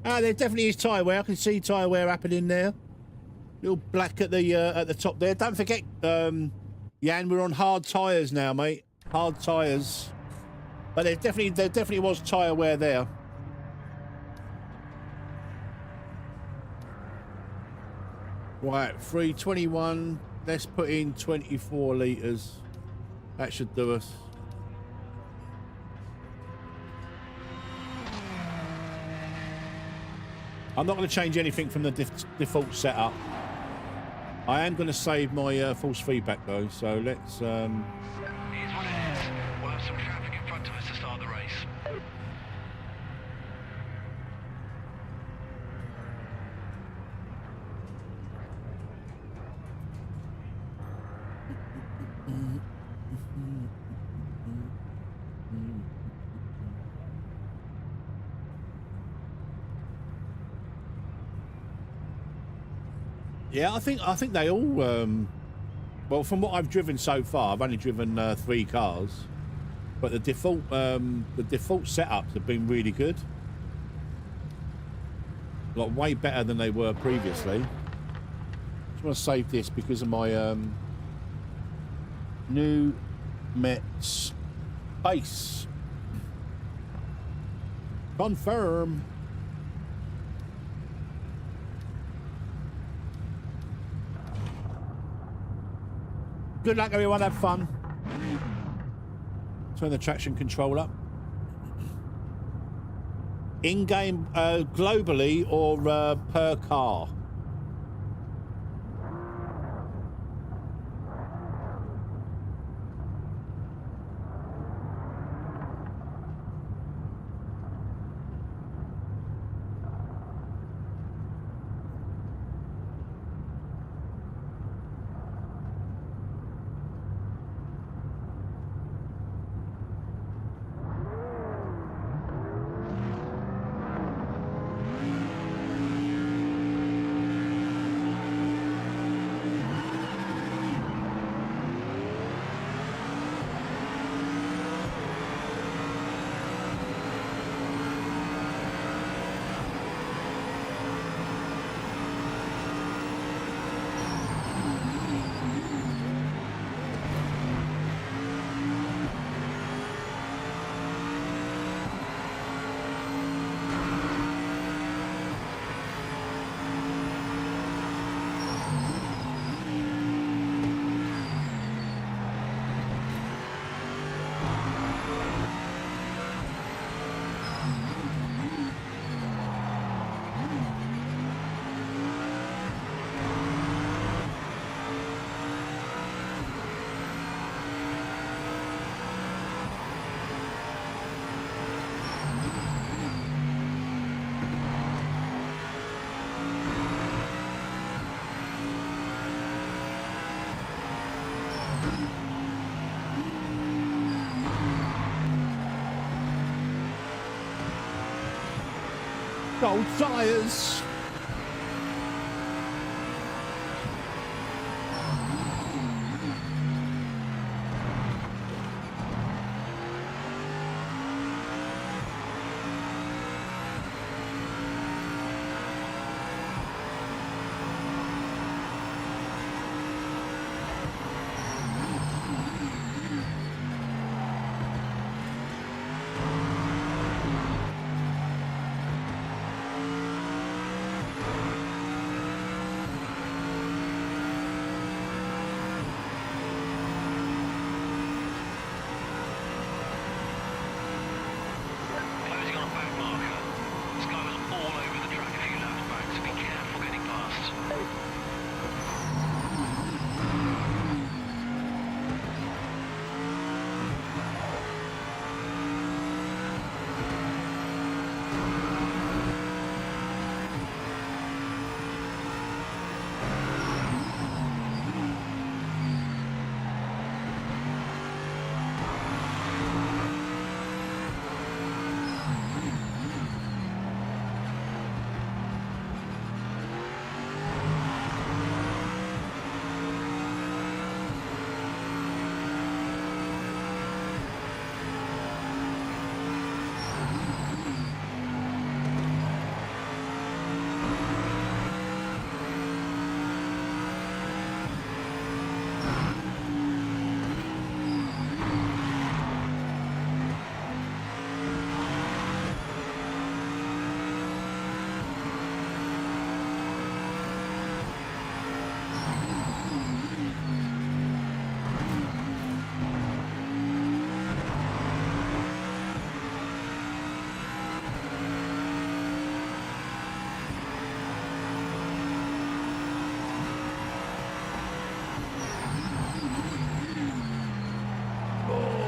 Ah, there definitely is tyre wear. I can see tyre wear happening there. Little black at the top there. Don't forget, Jan, we're on hard tyres now, mate. Hard tyres. But there definitely was tyre wear there. Right, 321. Let's put in 24 litres. That should do us. I'm not going to change anything from the default setup. I am going to save my false feedback though, so let's... Here's what it is. We'll have some traffic in front of us to start the race. Yeah, I think they all. Well, from what I've driven so far, I've only driven 3 cars, but the default setups have been really good. Like way better than they were previously. Just want to save this because of my new Metz base. Confirm. Good luck, everyone. Have fun. Turn the traction control up. In-game, globally, or per car? Gold tyres. Closing on a back marker. This guy was all over the track a few laps back, so be careful getting past.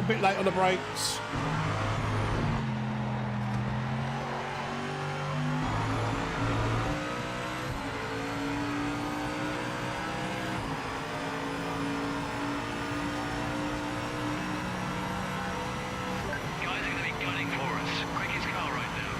A bit late on the brakes. Guys are going to be gunning for us. Quickest car right now.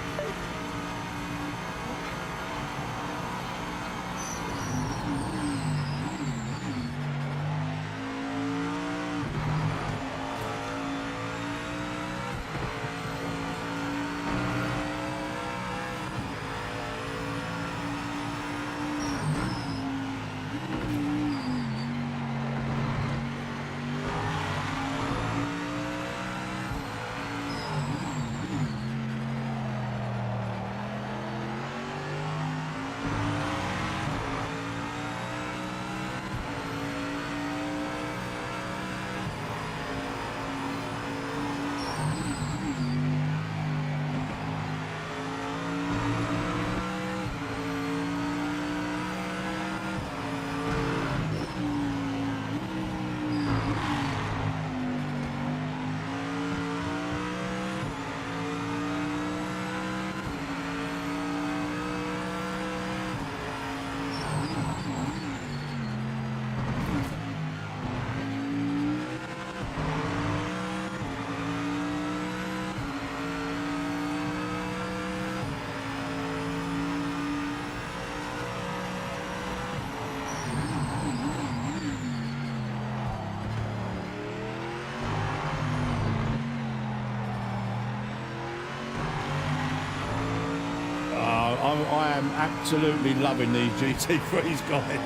know I am absolutely loving these GT3s, guys.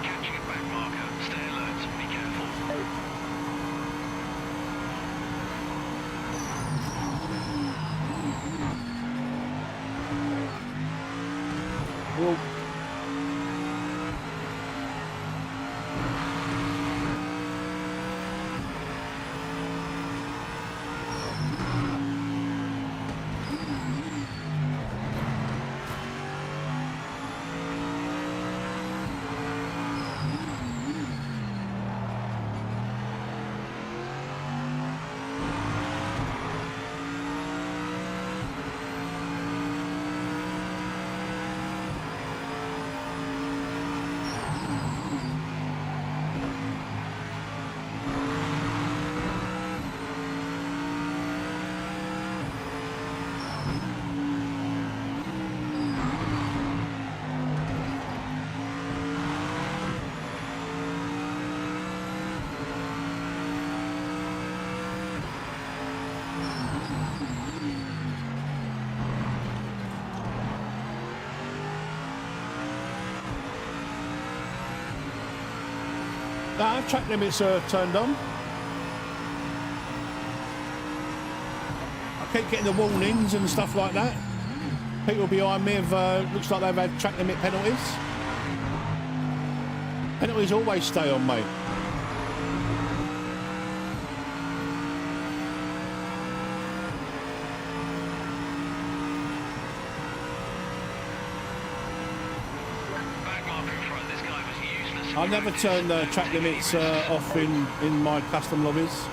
Catching a back marker. Stay alert. Be careful. Well, track limits are turned on. I keep getting the warnings and stuff like that. People behind me have, looks like they've had track limit penalties. Penalties always stay on, mate. I never turn the track limits off in my custom lobbies.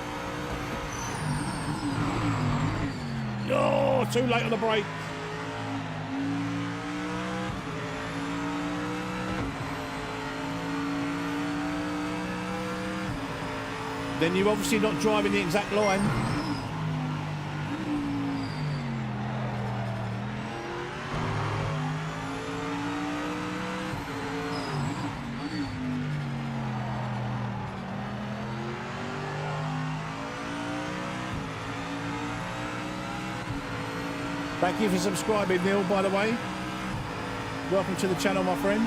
Oh, too late on the brake. Then you're obviously not driving the exact line. Thank you for subscribing, Neil, by the way. Welcome to the channel, my friend.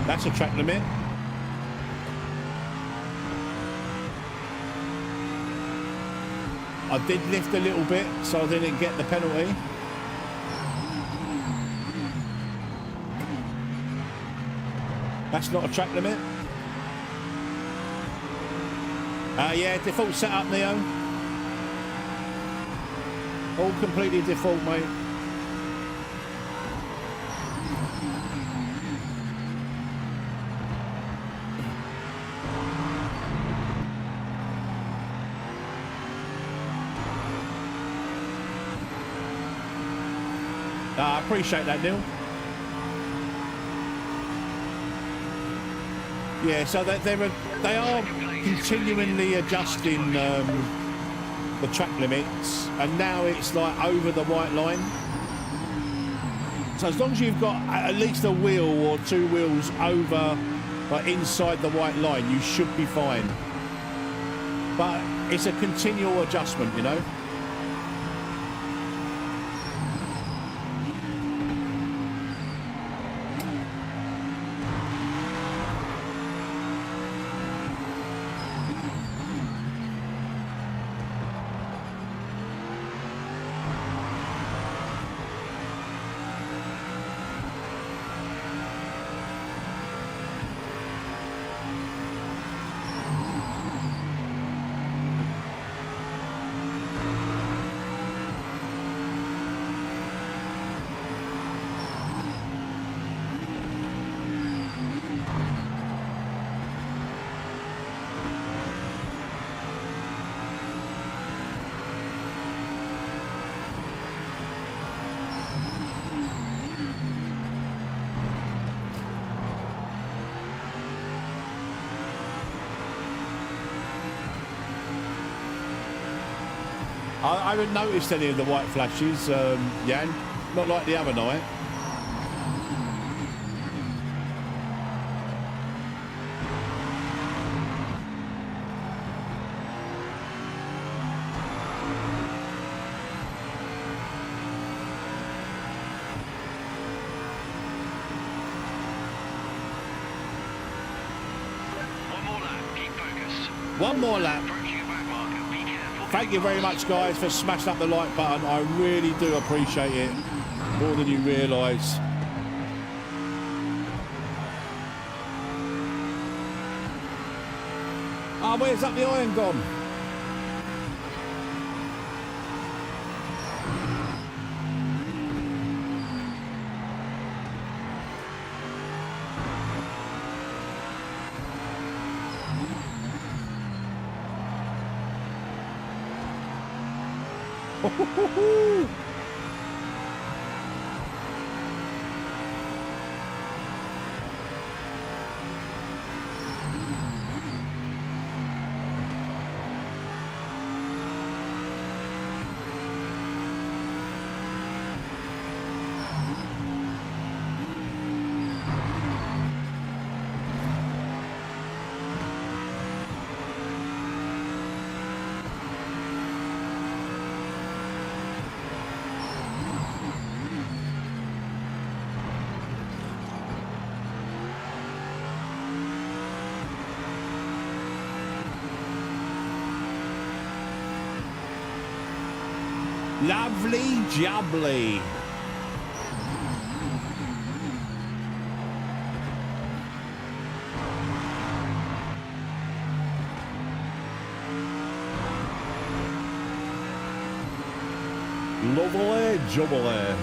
That's a track limit. I did lift a little bit, so I didn't get the penalty. That's not a track limit. Yeah, default setup, Neo. All completely default, mate. I appreciate that, Neil. Yeah, so they are continually adjusting the track limits, and now it's like over the white line. So as long as you've got at least a wheel or two wheels over, like inside the white line, you should be fine. But it's a continual adjustment, you know. I haven't noticed any of the white flashes, Jan. Not like the other night. One more lap. Thank you very much, guys, for smashing up the like button. I really do appreciate it more than you realise. Ah, where's up the iron gone? Lovely jubbly. Lovely jubbly.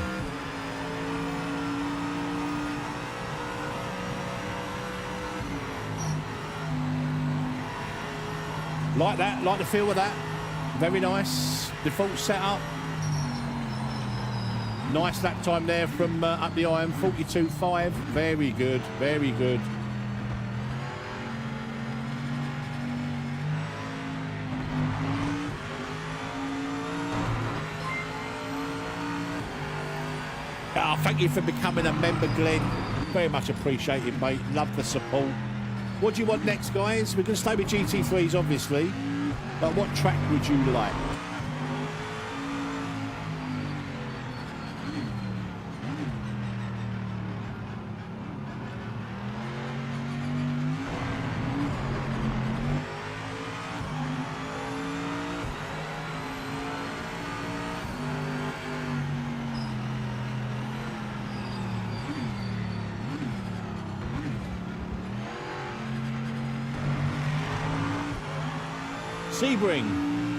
Like that, like the feel of that. Very nice. Default setup. Nice lap time there from up the iron, 42.5. Very good, very good. Oh, thank you for becoming a member, Glenn. Very much appreciated, mate. Love the support. What do you want next, guys? We're going to stay with GT3s, obviously. But what track would you like?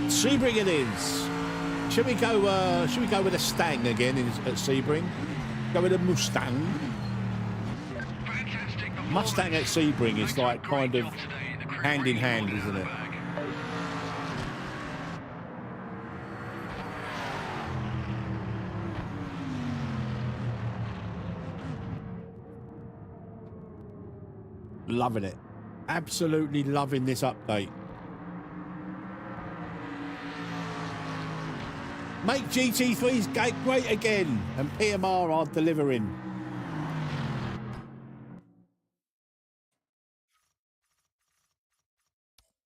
Sebring it is. Should we go with a Stang again at Sebring? Go with a Mustang. Mustang at Sebring is like kind of hand in hand, isn't it? Loving it. Absolutely loving this update. Make GT3s great again, and PMR are delivering.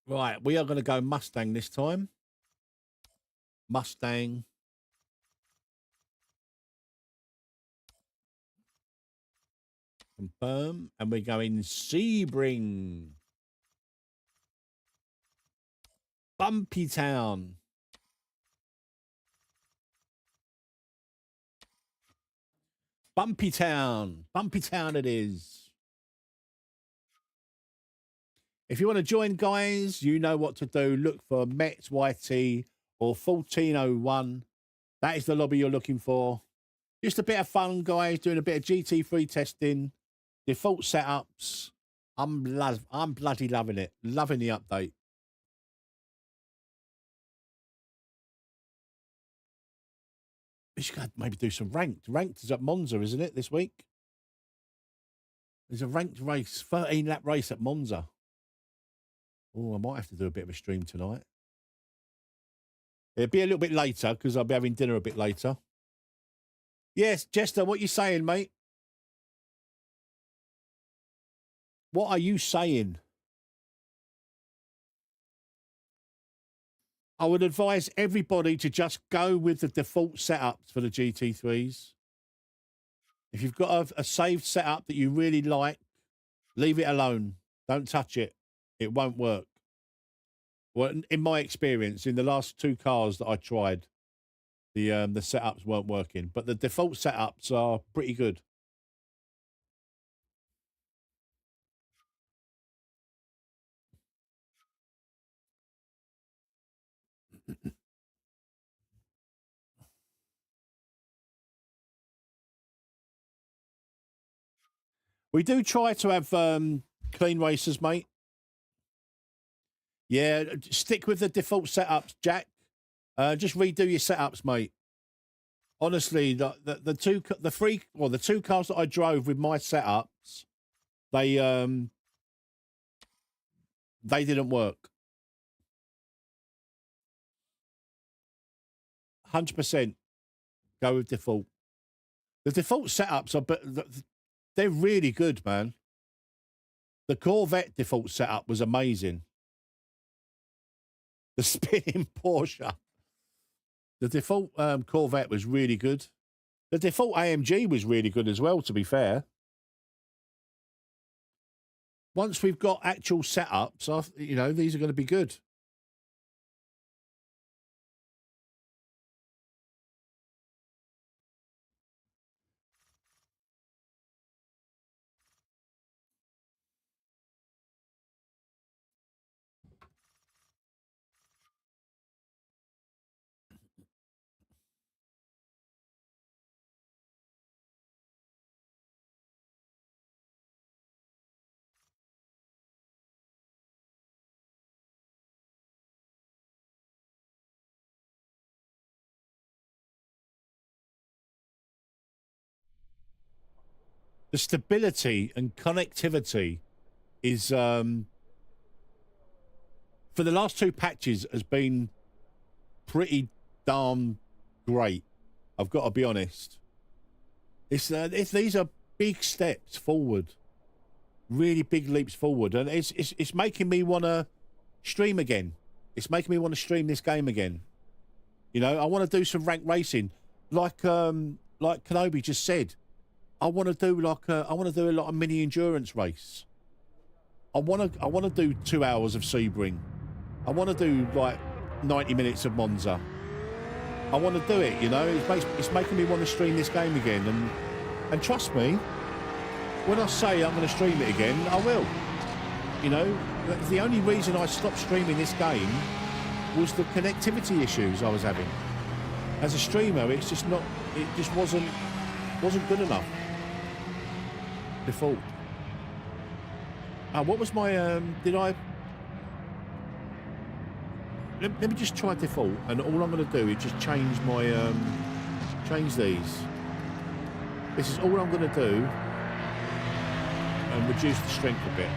Right, we are going to go Mustang this time. Mustang. Confirm, and we're going Sebring. Bumpy Town. Bumpy Town. Bumpy Town it is. If you want to join, guys, you know what to do. Look for MetzYT or 1401. That is the lobby you're looking for. Just a bit of fun, guys, doing a bit of GT3 testing, default setups. I'm bloody loving it. Loving the update. We should maybe do some ranked. Ranked is at Monza, isn't it, this week? There's a ranked race, 13-lap race at Monza. Oh, I might have to do a bit of a stream tonight. It'll be a little bit later because I'll be having dinner a bit later. Yes, Jester, what you saying, mate? What are you saying? I would advise everybody to just go with the default setups for the GT3s. If you've got a saved setup that you really like, leave it alone. Don't touch it. It won't work. Well, in my experience, in the last 2 cars that I tried, the setups weren't working. But the default setups are pretty good. We do try to have clean races, mate. Yeah, stick with the default setups, Jack. Just redo your setups, mate. Honestly, the 2 cars that I drove with my setups, they didn't work. 100% go with default. The default setups are, but they're really good, man. The Corvette default setup was amazing. The spinning Porsche. The default Corvette was really good. The default AMG was really good as well, to be fair. Once we've got actual setups, you know, these are going to be good. The stability and connectivity is, for the last 2 patches, has been pretty darn great. I've got to be honest. These are big steps forward, really big leaps forward, and it's making me want to stream again. It's making me want to stream this game again. You know, I want to do some ranked racing, like Kenobi just said. I want to do a lot of mini endurance race. I want to do 2 hours of Sebring. I want to do like 90 minutes of Monza. I want to do it, you know. It's making me want to stream this game again, and trust me, when I say I'm going to stream it again, I will. You know, the only reason I stopped streaming this game was the connectivity issues I was having. As a streamer, it just wasn't good enough. Default. What was my let me just try default, and all I'm going to do is just change my change these. This is all I'm going to do, and reduce the strength a bit.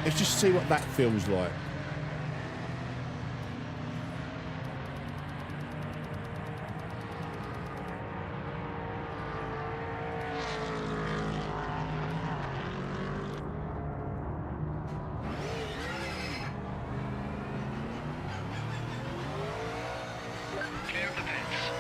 Let's just see what that feels like. Clear of the pits.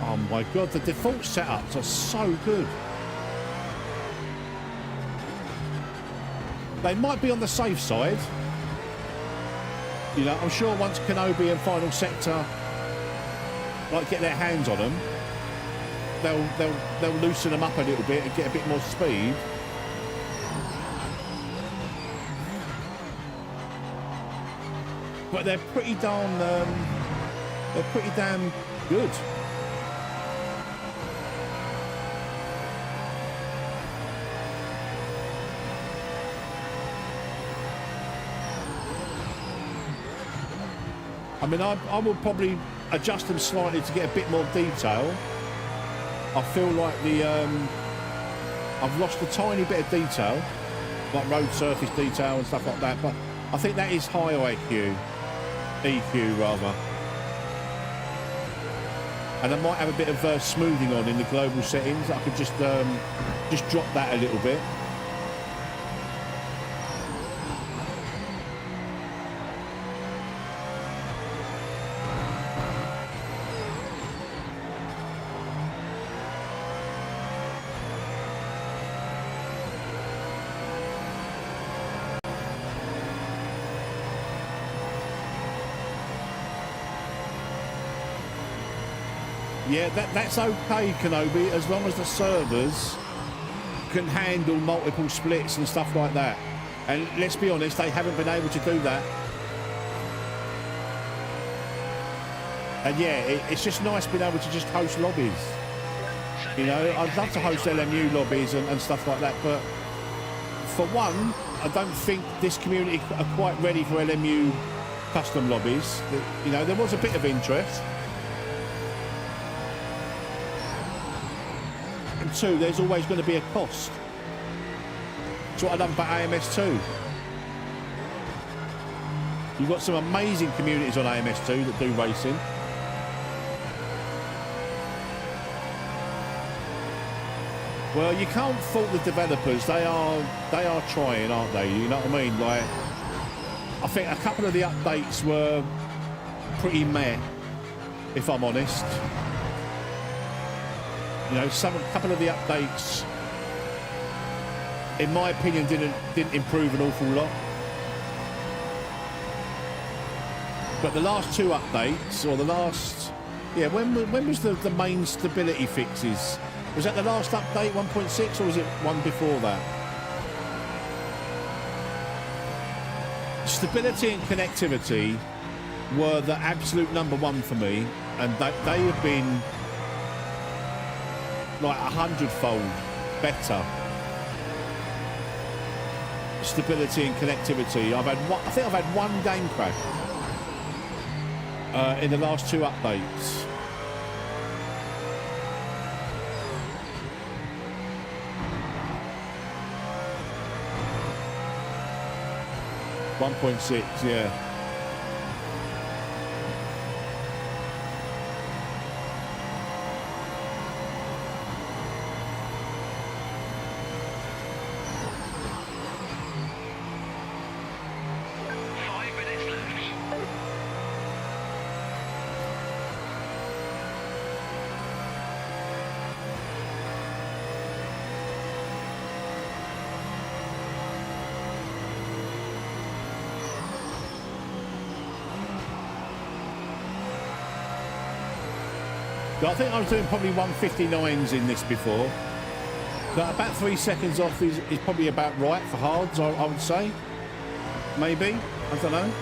Oh my god, the default setups are so good. They might be on the safe side. You know, I'm sure once Kenobi and Final Sector like get their hands on them, they'll loosen them up a little bit and get a bit more speed. But they're pretty damn good. I mean, I will probably adjust them slightly to get a bit more detail. I feel like I've lost a tiny bit of detail, like road surface detail and stuff like that, but I think that is high EQ rather. And I might have a bit of smoothing on in the global settings. I could just drop that a little bit. Yeah, that's okay, Kenobi, as long as the servers can handle multiple splits and stuff like that. And let's be honest, they haven't been able to do that. And yeah, it's just nice being able to just host lobbies. You know, I'd love to host LMU lobbies and stuff like that, but for one, I don't think this community are quite ready for LMU custom lobbies. You know, there was a bit of interest. And two, there's always going to be a cost. That's what I love about AMS2. You've got some amazing communities on AMS2 that do racing. Well, you can't fault the developers. They are trying, aren't they? You know what I mean? Like, I think a couple of the updates were pretty meh, if I'm honest. You know, a couple of the updates, in my opinion, didn't improve an awful lot. But the last two updates, or the last, yeah, when was the main stability fixes? Was that the last update, 1.6, or was it one before that? Stability and connectivity were the absolute #1 for me, and they have been like 100-fold better. Stability and connectivity. I think I've had one game crash in the last two updates. .6, yeah. I think I was doing probably 159s in this before. So about 3 seconds off is probably about right for hards, I would say. Maybe. I don't know.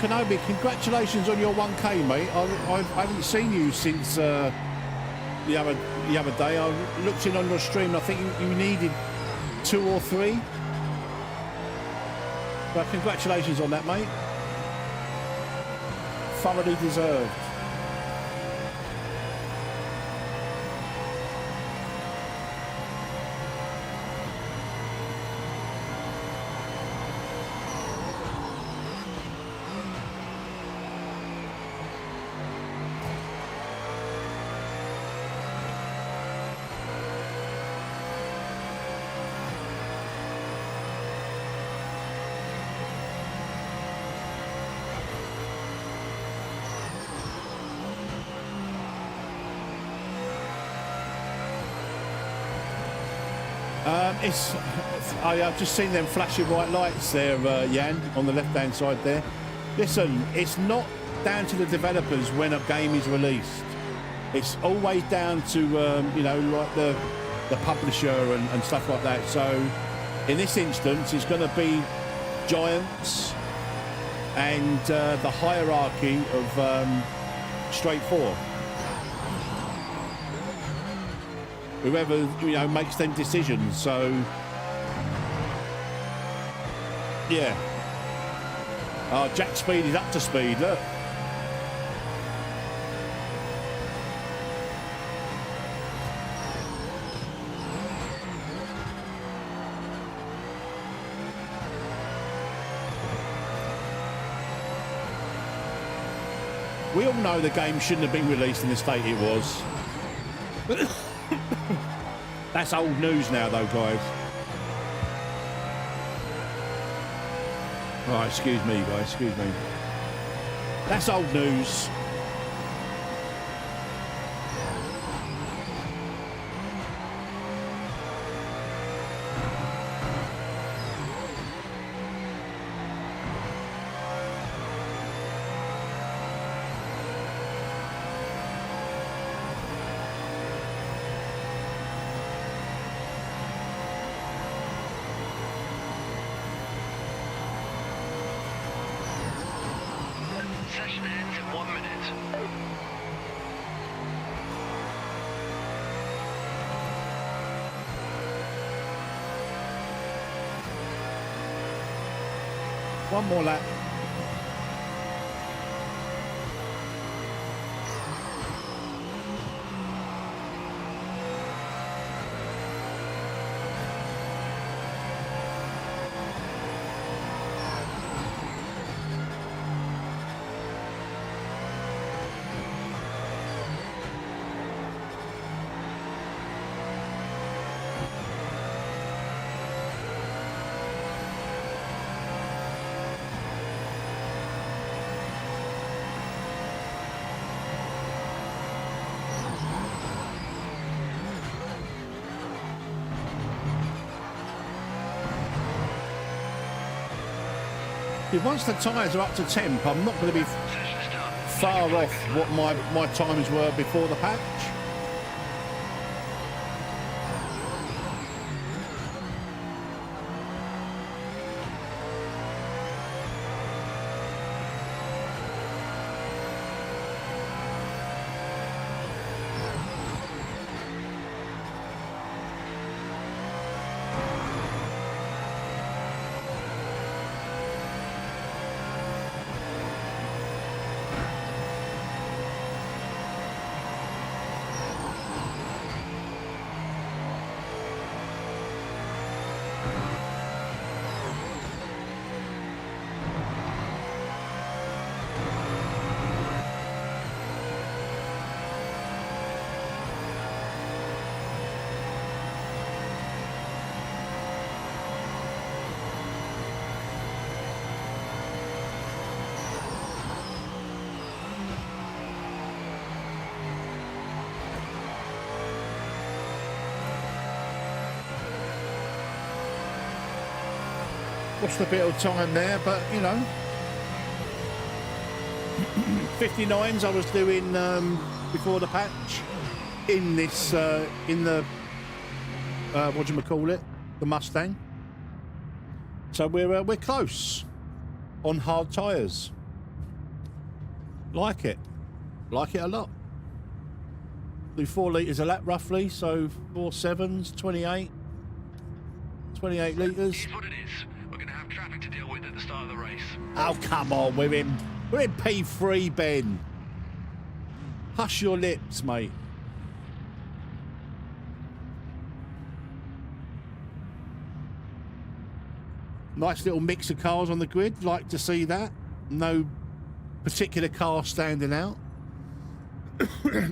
Kenobi, congratulations on your 1K, mate. I haven't seen you since the other day. I looked in on your stream and I think you needed 2 or 3. But congratulations on that, mate. Thoroughly deserved. I've just seen them flashing white lights there, Jan, on the left-hand side there. Listen, it's not down to the developers when a game is released. It's always down to, you know, like the publisher and stuff like that. So in this instance, it's going to be giants and the hierarchy of straight four. Whoever, you know, makes them decisions. So yeah. Oh, Jack Speed is up to speed, look. We all know the game shouldn't have been released in the state it was. That's old news now, though, guys. Right, excuse me, guys, excuse me. That's old news. Session ends in 1 minute. One more lap. Once the tyres are up to temp, I'm not going to be far off what my times were before the patch. Lost a bit of time there, but you know, 59s I was doing before the patch in this in the what do you call it, the Mustang. So we're close on hard tyres. Like it a lot. Do 4 litres a lap roughly, so 4 7s, 28 litres. Here's what it is. We're going to have traffic to deal with at the start of the race. Oh, come on, we're in P3, Ben. Hush your lips, mate. Nice little mix of cars on the grid. Like to see that. No particular car standing out.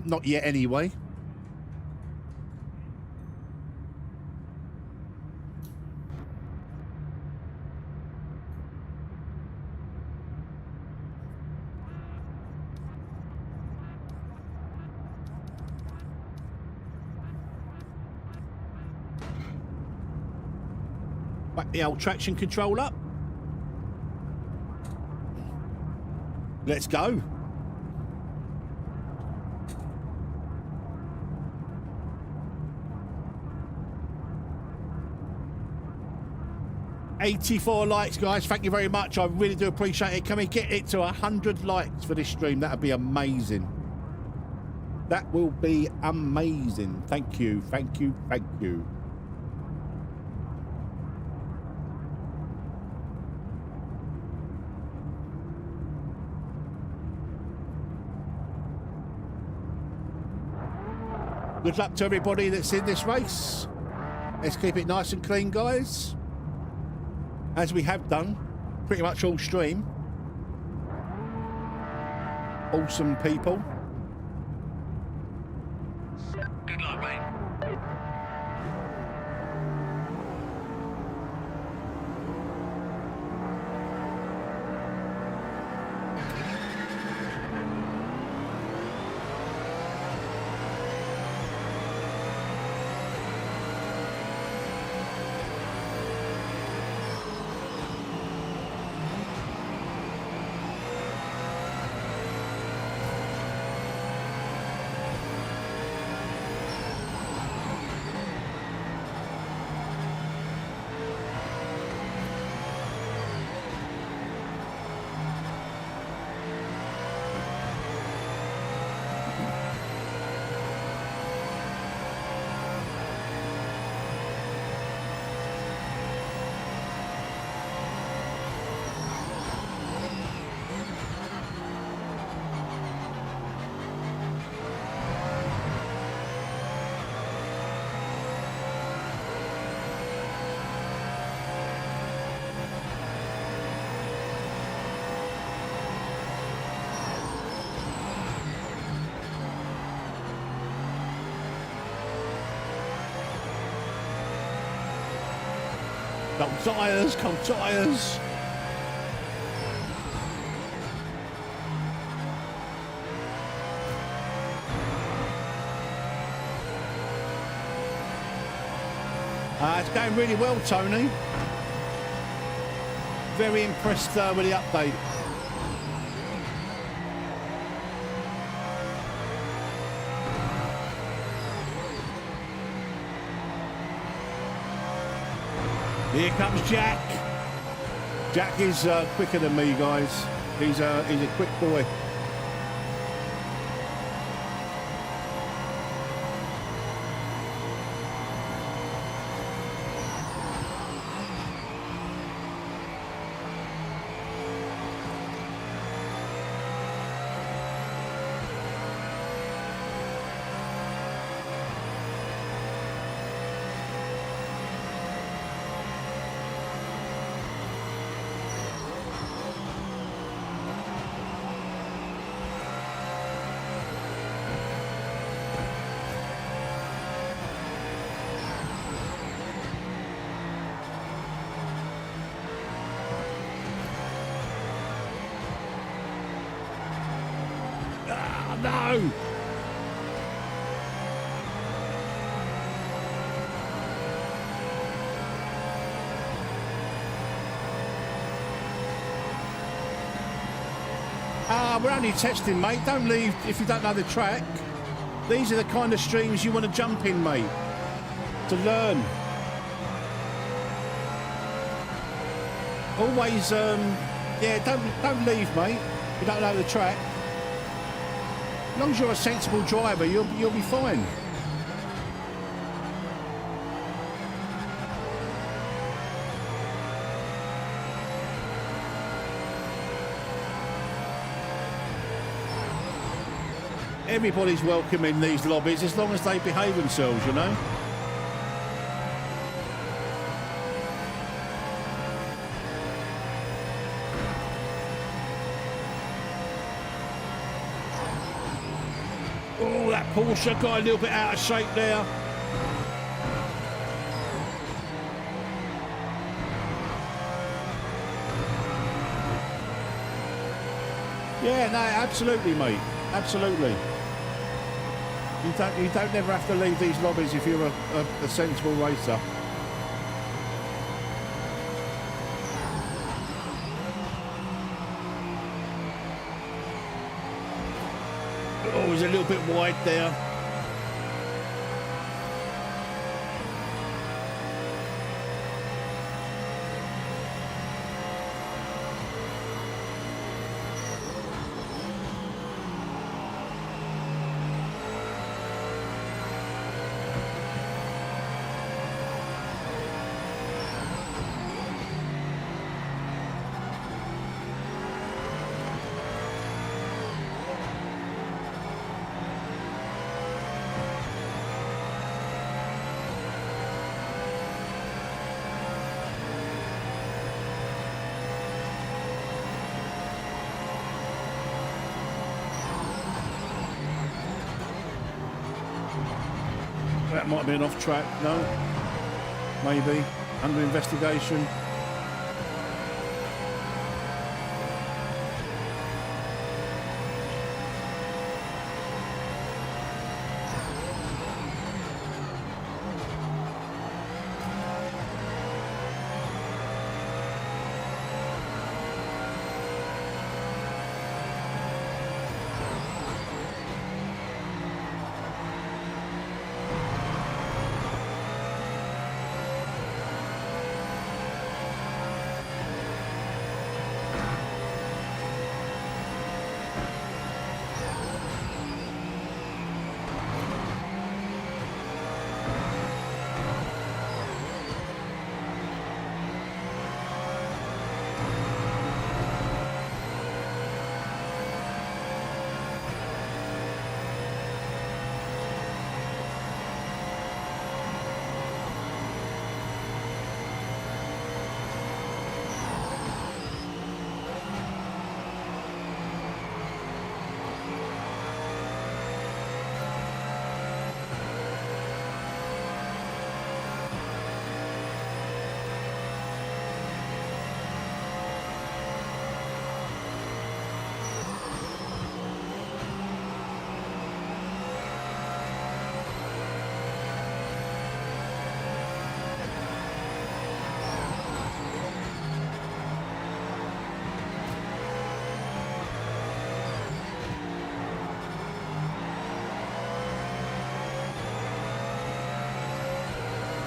Not yet, anyway. Back the old traction control up. Let's go. $84 likes, guys. Thank you very much. I really do appreciate it. Can we get it to 100 likes for this stream? That would be amazing. That will be amazing. Thank you. Thank you. Thank you. Good luck to everybody that's in this race. Let's keep it nice and clean, guys. As we have done pretty much all stream. Awesome people. Good luck, mate. Come tyres, come tyres. It's going really well, Tony. Very impressed with the update. Here comes Jack. Jack is quicker than me, guys. He's a quick boy. No! We're only testing, mate. Don't leave if you don't know the track. These are the kind of streams you want to jump in, mate, to learn. Always, yeah, don't leave, mate, if you don't know the track. As long as you're a sensible driver, you'll be fine. Everybody's welcome in these lobbies as long as they behave themselves, you know. Oh, that Porsche got a little bit out of shape there. Yeah, no, absolutely, mate. Absolutely. You don't never have to leave these lobbies if you're a sensible racer. Oh, it was a little bit wide there. That might be an off track, no? Maybe. Under investigation.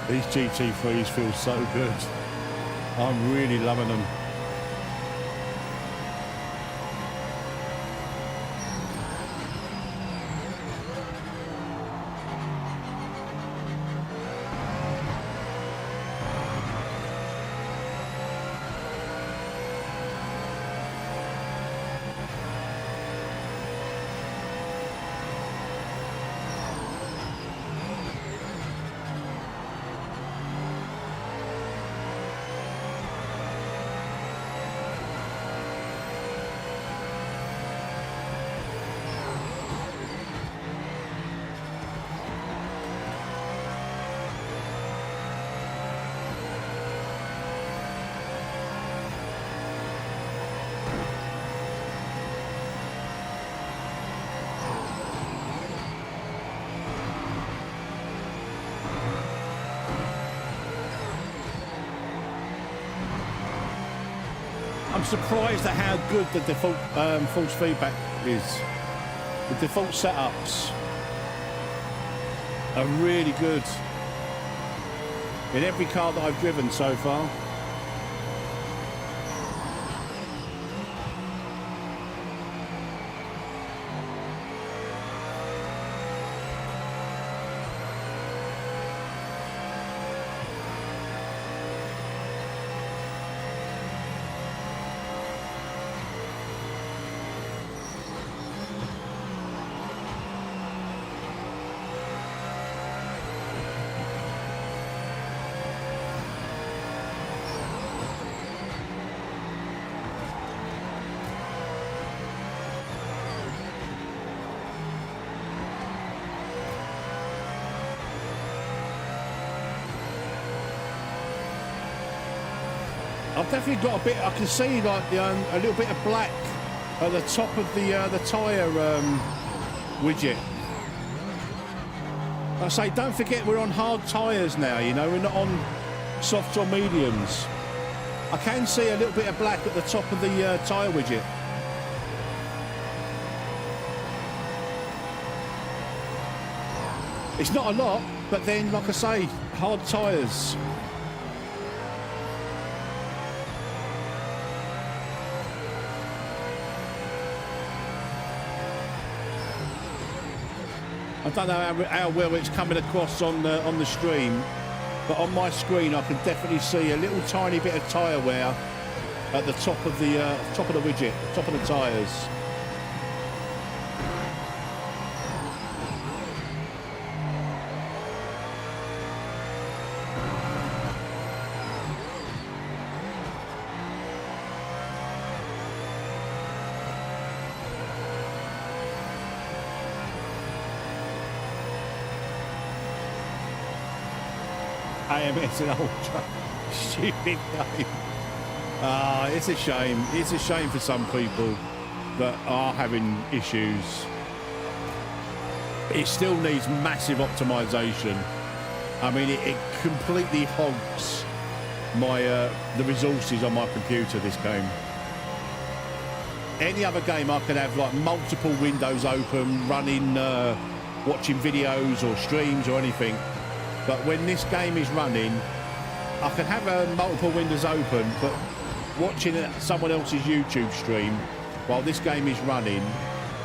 These GT3s feel so good. I'm really loving them. I'm surprised at how good the default force feedback is. The default setups are really good in every car that I've driven so far. I've definitely got a bit. I can see like a little bit of black at the top of the tyre widget. I say, don't forget we're on hard tyres now. You know, we're not on softs or mediums. I can see a little bit of black at the top of the tyre widget. It's not a lot, but then, like I say, hard tyres. I don't know how well it's coming across on the stream, but on my screen I can definitely see a little tiny bit of tyre wear at the top of the widget, top of the tyres. It's an ultra stupid game. It's a shame. It's a shame for some people that are having issues. It still needs massive optimization. I mean, it completely hogs my the resources on my computer, this game. Any other game I could have like multiple windows open, running, watching videos or streams or anything. But when this game is running, I can have multiple windows open, but watching someone else's YouTube stream while this game is running,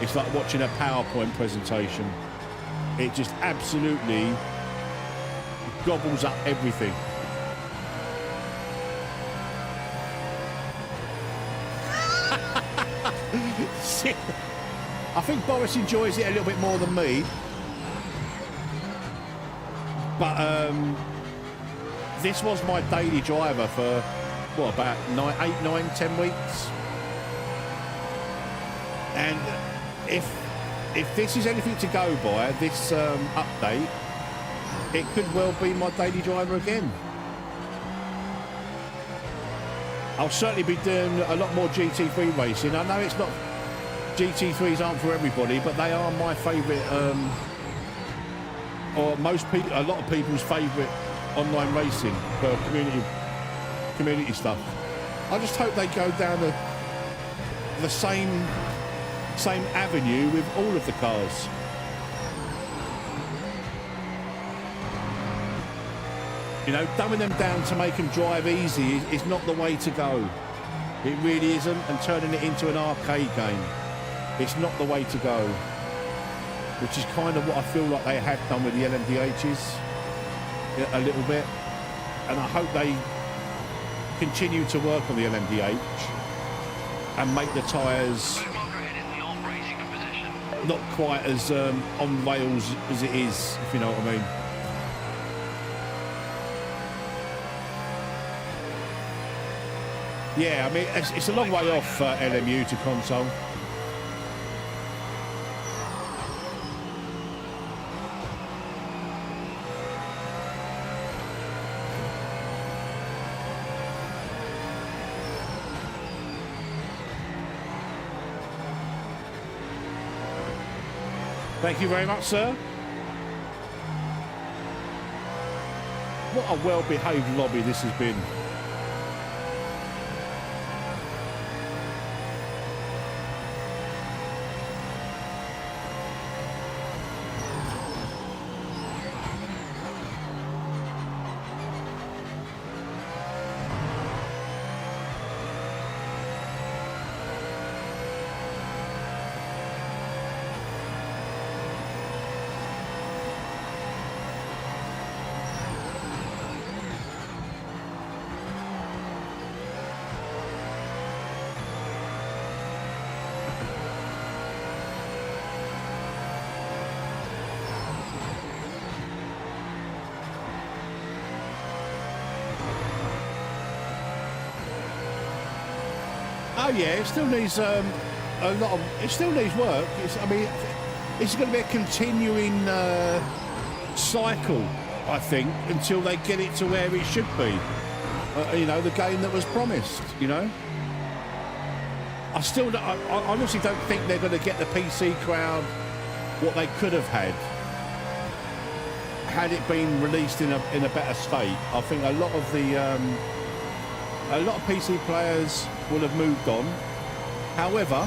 it's like watching a PowerPoint presentation. It just absolutely gobbles up everything. I think Boris enjoys it a little bit more than me. But this was my daily driver for, what, about 8, 9, 10 weeks? And if this is anything to go by, this update, it could well be my daily driver again. I'll certainly be doing a lot more GT3 racing. I know it's not, GT3s aren't for everybody, but they are my favourite, or most people, a lot of people's favourite online racing for community stuff. I just hope they go down the same avenue with all of the cars. You know, dumbing them down to make them drive easy is not the way to go. It really isn't, and turning it into an arcade game, it's not the way to go. Which is kind of what I feel like they have done with the LMDHs a little bit. And I hope they continue to work on the LMDH and make the tyres not quite as on rails as it is, if you know what I mean. Yeah, I mean, it's a long way off LMU to console. Thank you very much, sir. What a well-behaved lobby this has been. Oh yeah, it still needs a lot of. It still needs work. I mean, it's going to be a continuing cycle, I think, until they get it to where it should be. You know, the game that was promised. You know, I honestly don't think they're going to get the PC crowd what they could have had it been released in a better state. I think a lot of PC players will have moved on. However,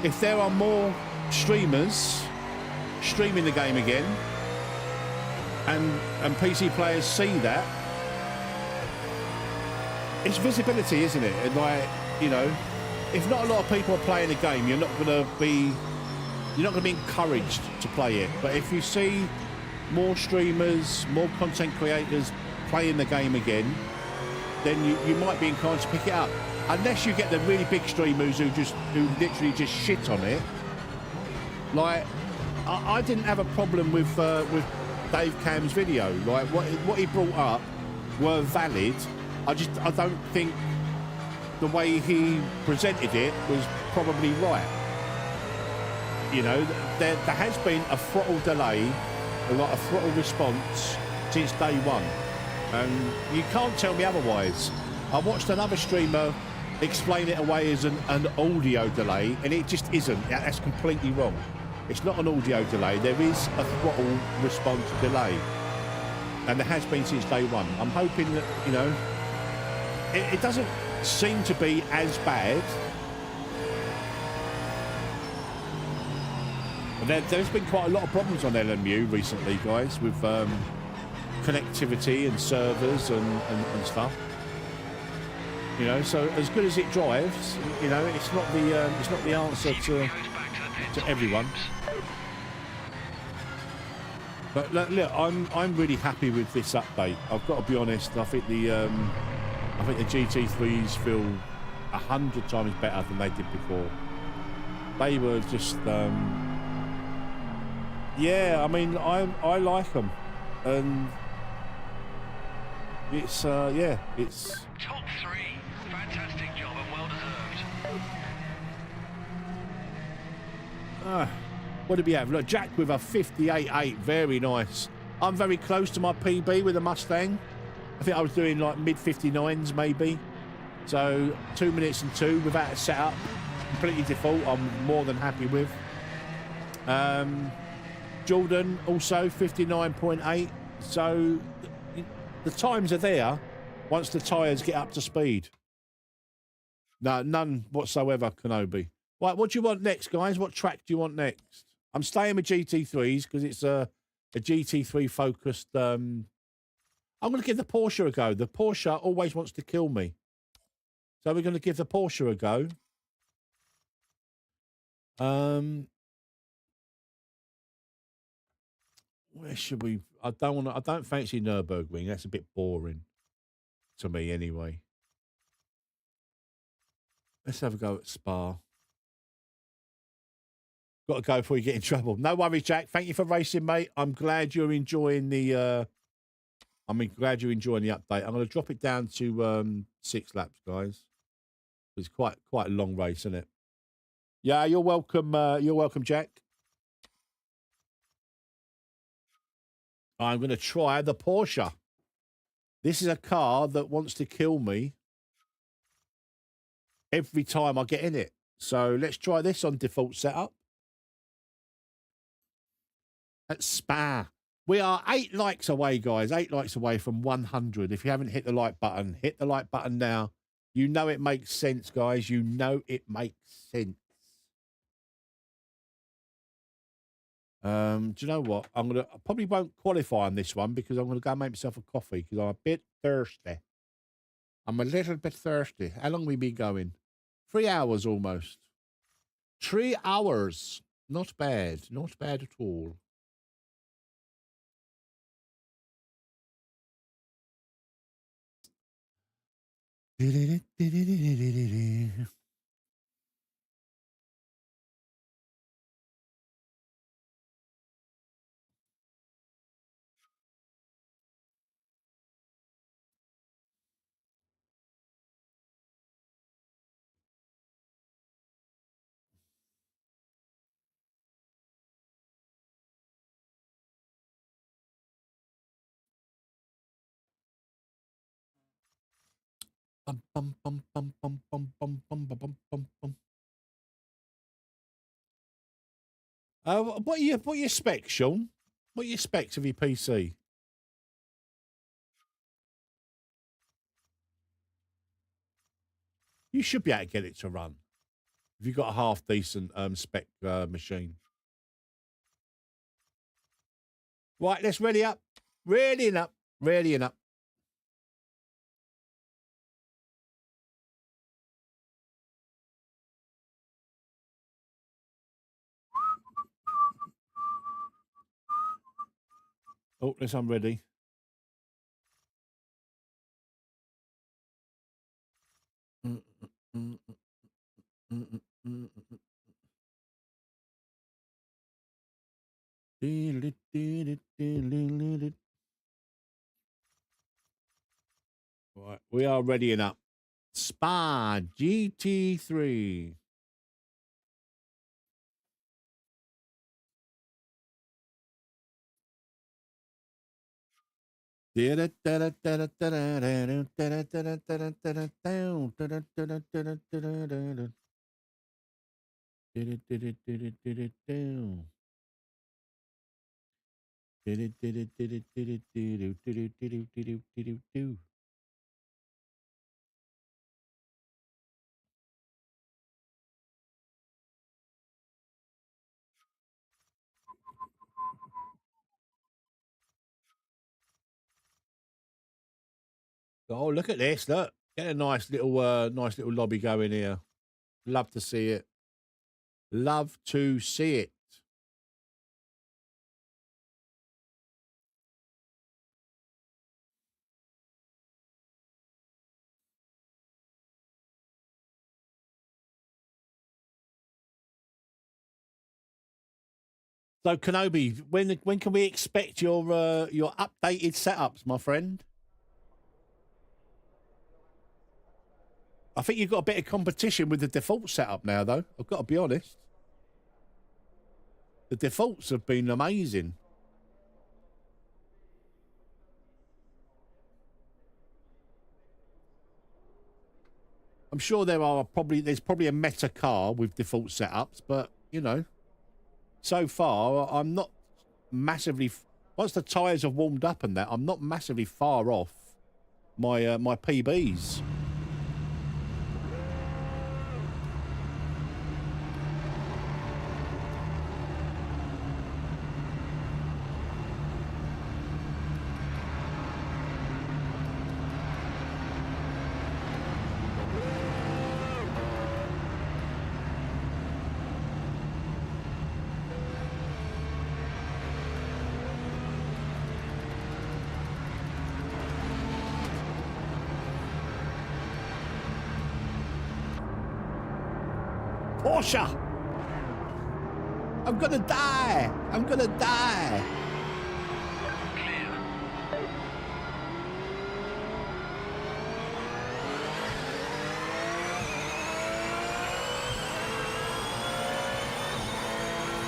if there are more streamers streaming the game again, and PC players see that, it's visibility, isn't it? And like, you know, if not a lot of people are playing the game, you're not going to be encouraged to play it. But if you see more streamers, more content creators playing the game again, then you might be encouraged to pick it up. Unless you get the really big streamers who literally just shit on it. Like, I didn't have a problem with Dave Cam's video. Like, what he brought up were valid. I don't think the way he presented it was probably right. You know, there has been a throttle delay, a throttle response since day one. And you can't tell me otherwise. I watched another streamer explain it away as an audio delay, and it just isn't. That's completely wrong. It's not an audio delay. There is a throttle response delay. And there has been since day one. I'm hoping that, you know, it doesn't seem to be as bad. But there's been quite a lot of problems on LMU recently, guys, with connectivity and servers and stuff. You know, so as good as it drives, you know, it's not the answer to everyone. But look, I'm really happy with this update. I've got to be honest. I think the GT3s feel 100 times better than they did before. They were just, yeah. I mean, I like them, and it's yeah, it's Top 3. Fantastic job and well deserved. What did we have? Look, Jack with a 58.8, very nice. I'm very close to my PB with a Mustang. I think I was doing like mid 59s maybe. So 2 minutes and 2 without a setup, completely default. I'm more than happy with. Jordan also 59.8. So the times are there once the tyres get up to speed. No, none whatsoever, Kenobi. Right, what do you want next, guys? What track do you want next? I'm staying with GT3s because it's a GT3 focused. I'm going to give the Porsche a go. The Porsche always wants to kill me. So we're going to give the Porsche a go. Where should we? I don't fancy Nürburgring. That's a bit boring to me anyway. Let's have a go at Spa. Got to go before you get in trouble. No worries, Jack. Thank you for racing, mate. I'm glad you're enjoying the. Glad you're enjoying the update. I'm going to drop it down to 6 laps, guys. It's quite a long race, isn't it? Yeah, you're welcome. You're welcome, Jack. I'm going to try the Porsche. This is a car that wants to kill me every time I get in it. So let's try this on default setup. At Spa. We are 8 likes away, guys. 8 likes away from 100. If you haven't hit the like button, hit the like button now. You know it makes sense, guys. You know it makes sense. Do you know what? I probably won't qualify on this one because I'm going to go make myself a coffee because I'm a bit thirsty. I'm a little bit thirsty. How long have we been going? 3 hours almost. 3 hours. Not bad. Not bad at all. Bum, bum, bum, bum, bum, bum, bum, bum, bum, bum, bum. What are your specs, Sean? What are your specs of your PC? You should be able to get it to run. If you've got a half decent spec machine. Right, let's ready up. Readying up. Readying up. Oh, let's unready. Right, we are readying up. Spa GT3. Oh, look at this! Look, get a nice little lobby going here. Love to see it. Love to see it. So, Kenobi, when can we expect your updated setups, my friend? I think you've got a bit of competition with the default setup now, though. I've got to be honest. The defaults have been amazing. I'm sure there's probably a meta car with default setups, but you know, so far I'm not massively. Once the tyres have warmed up and that, I'm not massively far off my my PBs. Porsche! I'm gonna die! I'm gonna die!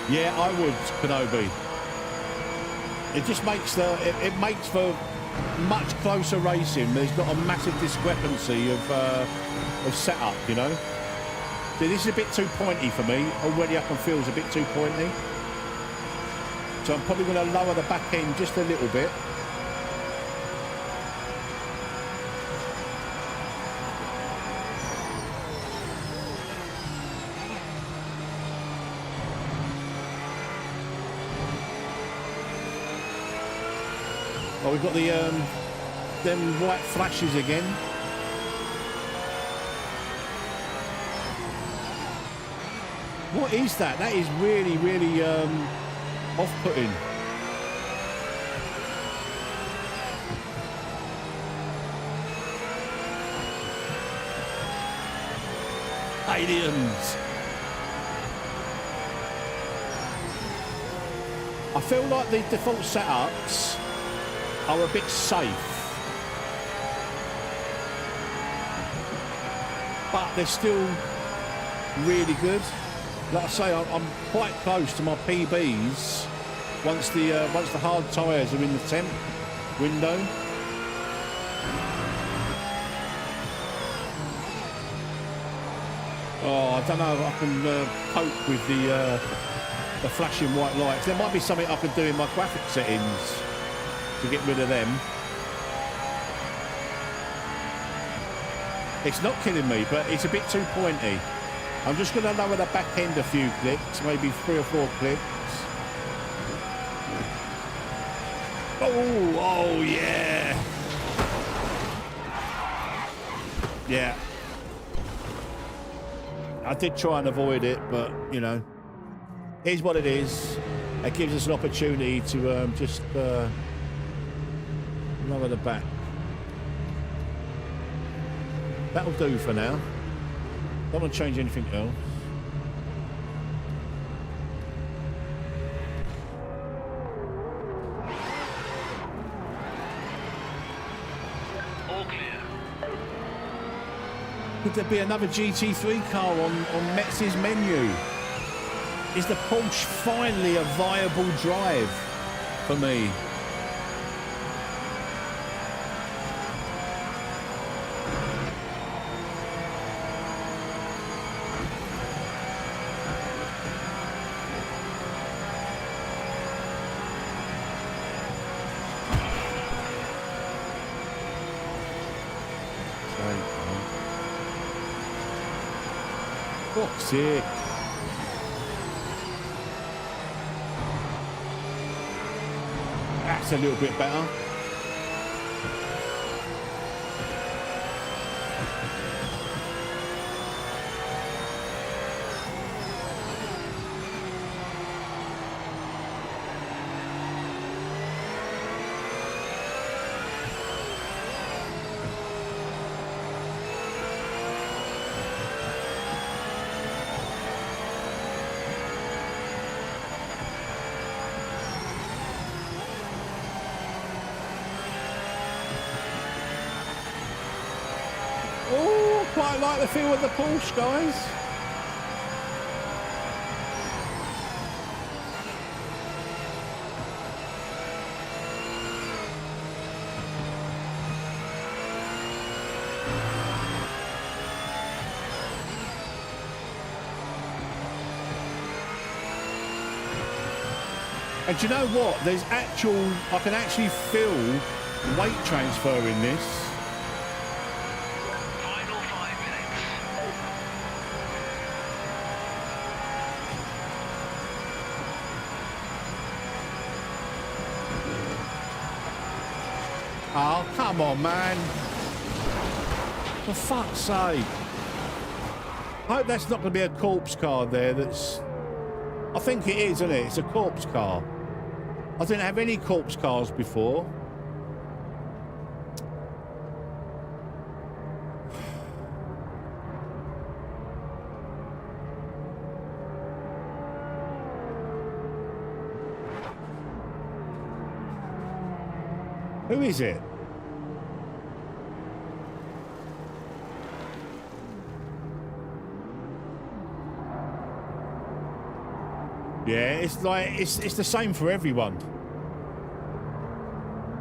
Yeah, I would, Kenobi. It just makes it makes for much closer racing. There's not a massive discrepancy of setup, you know. See, this is a bit too pointy for me. Already I can feel it's a bit too pointy. So I'm probably going to lower the back end just a little bit. Oh, we've got the them white flashes again. What is that? That is really, really off-putting. Aliens. I feel like the default setups are a bit safe, but they're still really good. Like I say, I'm quite close to my PBs once the hard tyres are in the temp window. Oh, I don't know if I can cope with the flashing white lights. There might be something I could do in my graphic settings to get rid of them. It's not killing me, but it's a bit too pointy. I'm just going to lower the back end a few clicks, maybe 3 or 4 clicks. Oh, yeah. Yeah. I did try and avoid it, but, you know, here's what it is. It gives us an opportunity to just lower the back. That'll do for now. Don't want to change anything else. All clear. Could there be another GT3 car on Metz's menu? Is the Porsche finally a viable drive for me? Sick. That's a little bit better. Quite like the feel of the Porsche, guys. And do you know what? I can actually feel weight transfer in this. Oh, come on, man. For fuck's sake. I hope that's not going to be a corpse car there. I think it is, isn't it? It's a corpse car. I didn't have any corpse cars before. Who is it? Yeah, it's like it's the same for everyone.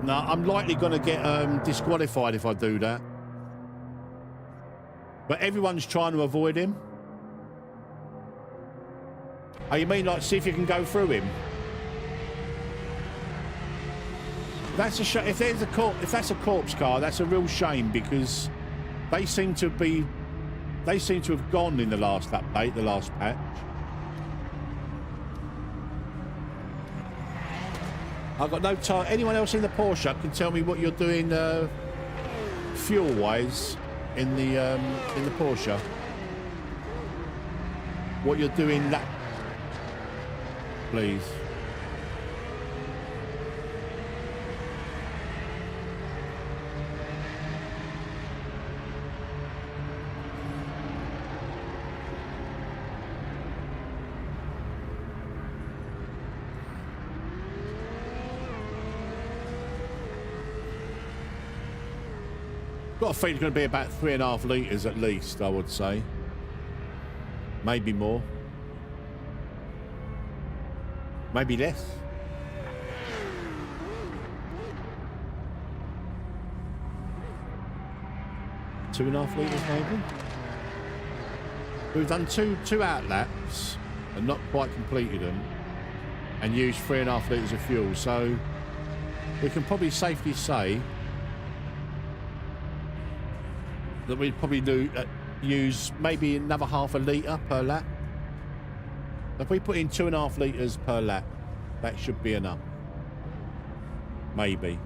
No, I'm likely going to get disqualified if I do that. But everyone's trying to avoid him. Oh, you mean like see if you can go through him? That's a shame. If that's a corpse car, that's a real shame because they seem to have gone in the last update, the last patch. I've got no time. Anyone else in the Porsche can tell me what you're doing fuel-wise in the Porsche? What you're doing that, please. Got a feeling it's going to be about 3.5 litres at least, I would say. Maybe more. Maybe less. Two and a half litres maybe. We've done two out laps and not quite completed them and used 3.5 litres of fuel, so we can probably safely say that we'd probably use maybe another half a litre per lap. If we put in 2.5 litres per lap, that should be enough. Maybe.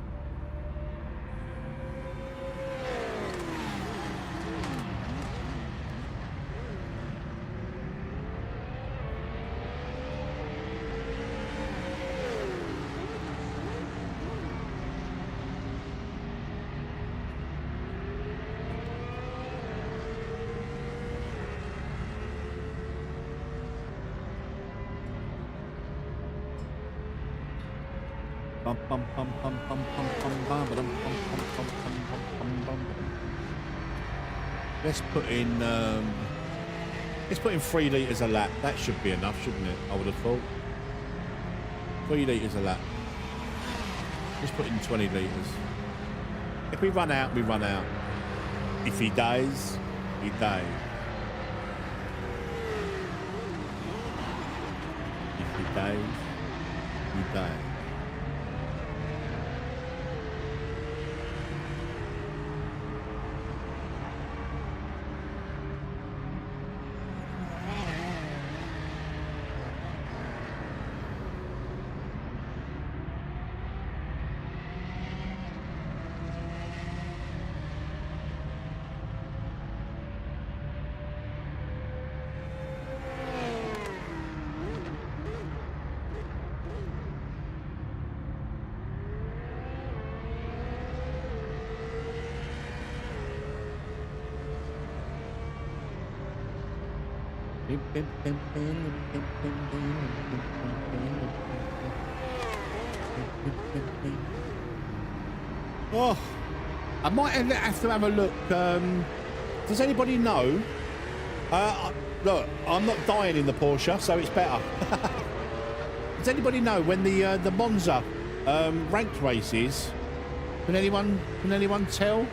Let's put in 3 litres a lap. That should be enough, shouldn't it? I would have thought. 3 litres a lap. Let's put in 20 litres. If we run out, we run out. If he dies, he dies. If he dies, he dies. Oh, I might have to have a look. Does anybody know? Look, I'm not dying in the Porsche, so it's better. Does anybody know when the Monza ranked races? Can anyone tell?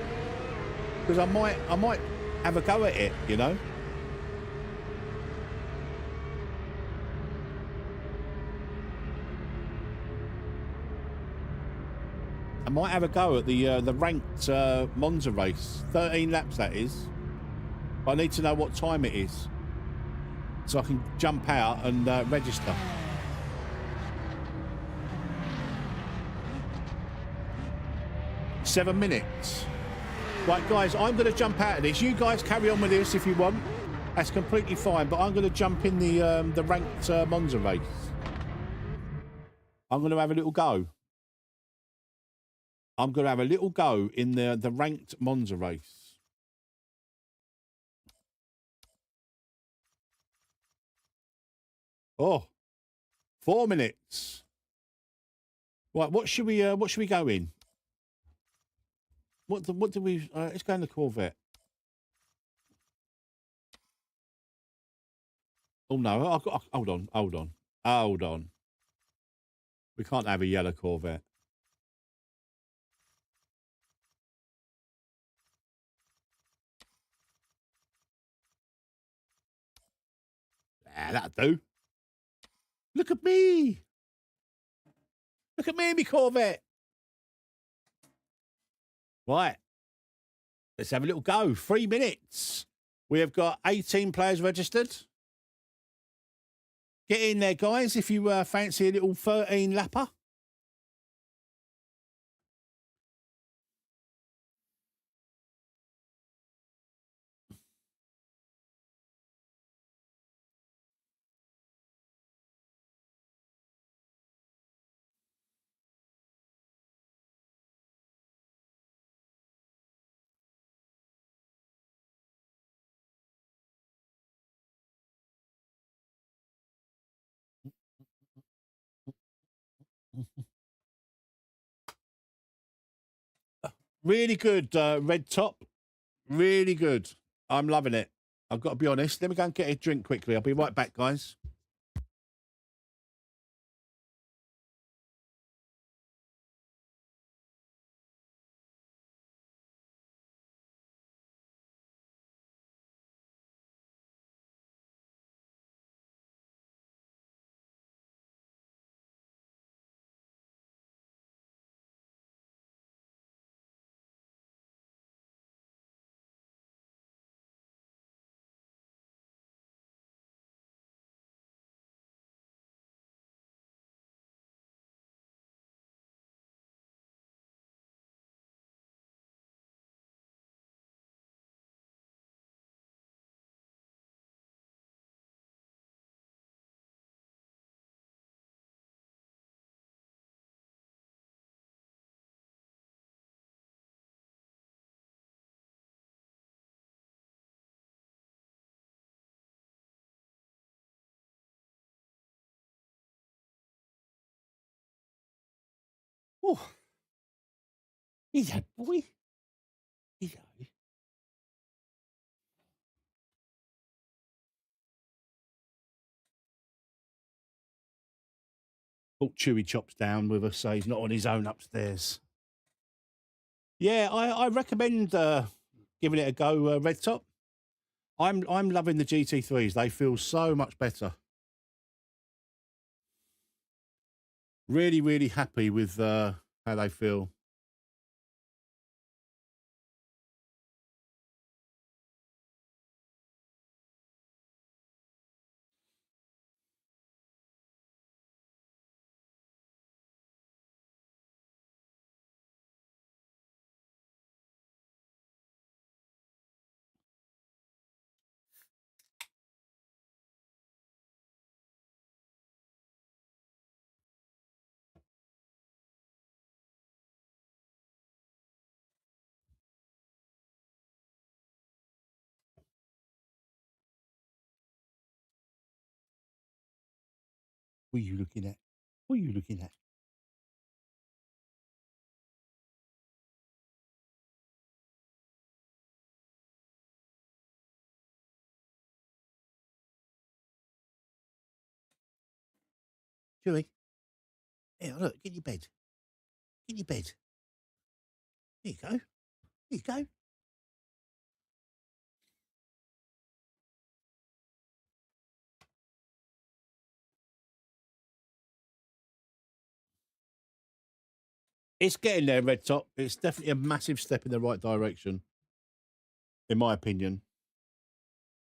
Because I might have a go at it, you know. I might have a go at the ranked Monza race. 13 laps, that is. But I need to know what time it is, so I can jump out and register. Seven minutes. Right, guys, I'm going to jump out of this. You guys carry on with this if you want. That's completely fine. But I'm going to jump in the ranked Monza race. I'm going to have a little go. I'm going to have a little go in the ranked Monza race. Oh, 4 minutes. Right, what should we go in? What do we? Let's go in the Corvette. Oh no! Hold on. We can't have a yellow Corvette. Ah, that'll do. Look at me. Look at me and me Corvette. Right. Let's have a little go. 3 minutes. We have got 18 players registered. Get in there, guys, if you fancy a little 13 lapper. Really good, red top. Really good. I'm loving it. I've got to be honest. Let me go and get a drink quickly. I'll be right back, guys. Oh, hello, boy. Hello. Brought Chewy Chops down with us, so he's not on his own upstairs. Yeah, I recommend giving it a go, Red Top. I'm loving the GT3s. They feel so much better. Really, really happy with how they feel. What are you looking at? What are you looking at? Chewy. Here, look, get in your bed. Get in your bed. There you go. There you go. It's getting there, Red Top. It's definitely a massive step in the right direction, in my opinion.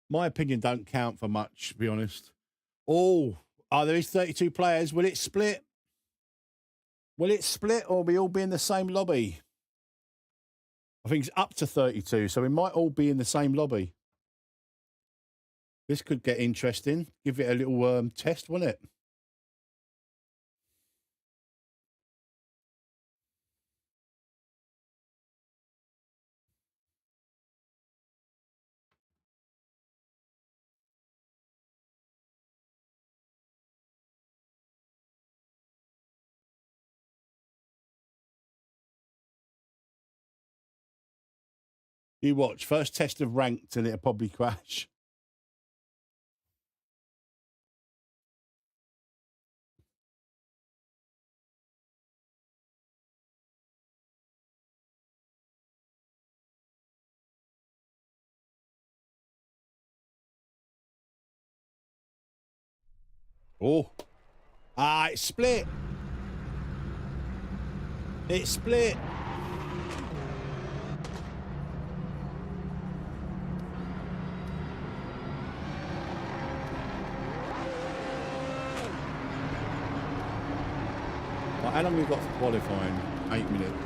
My opinion don't count for much, to be honest. Oh, there is 32 players. Will it split? Will it split, or we all be in the same lobby? I think it's up to 32, so we might all be in the same lobby. This could get interesting. Give it a little test, won't it? You watch. First test of ranked and it'll probably crash. Oh. It split. It split. Well, how long have we got for qualifying? 8 minutes.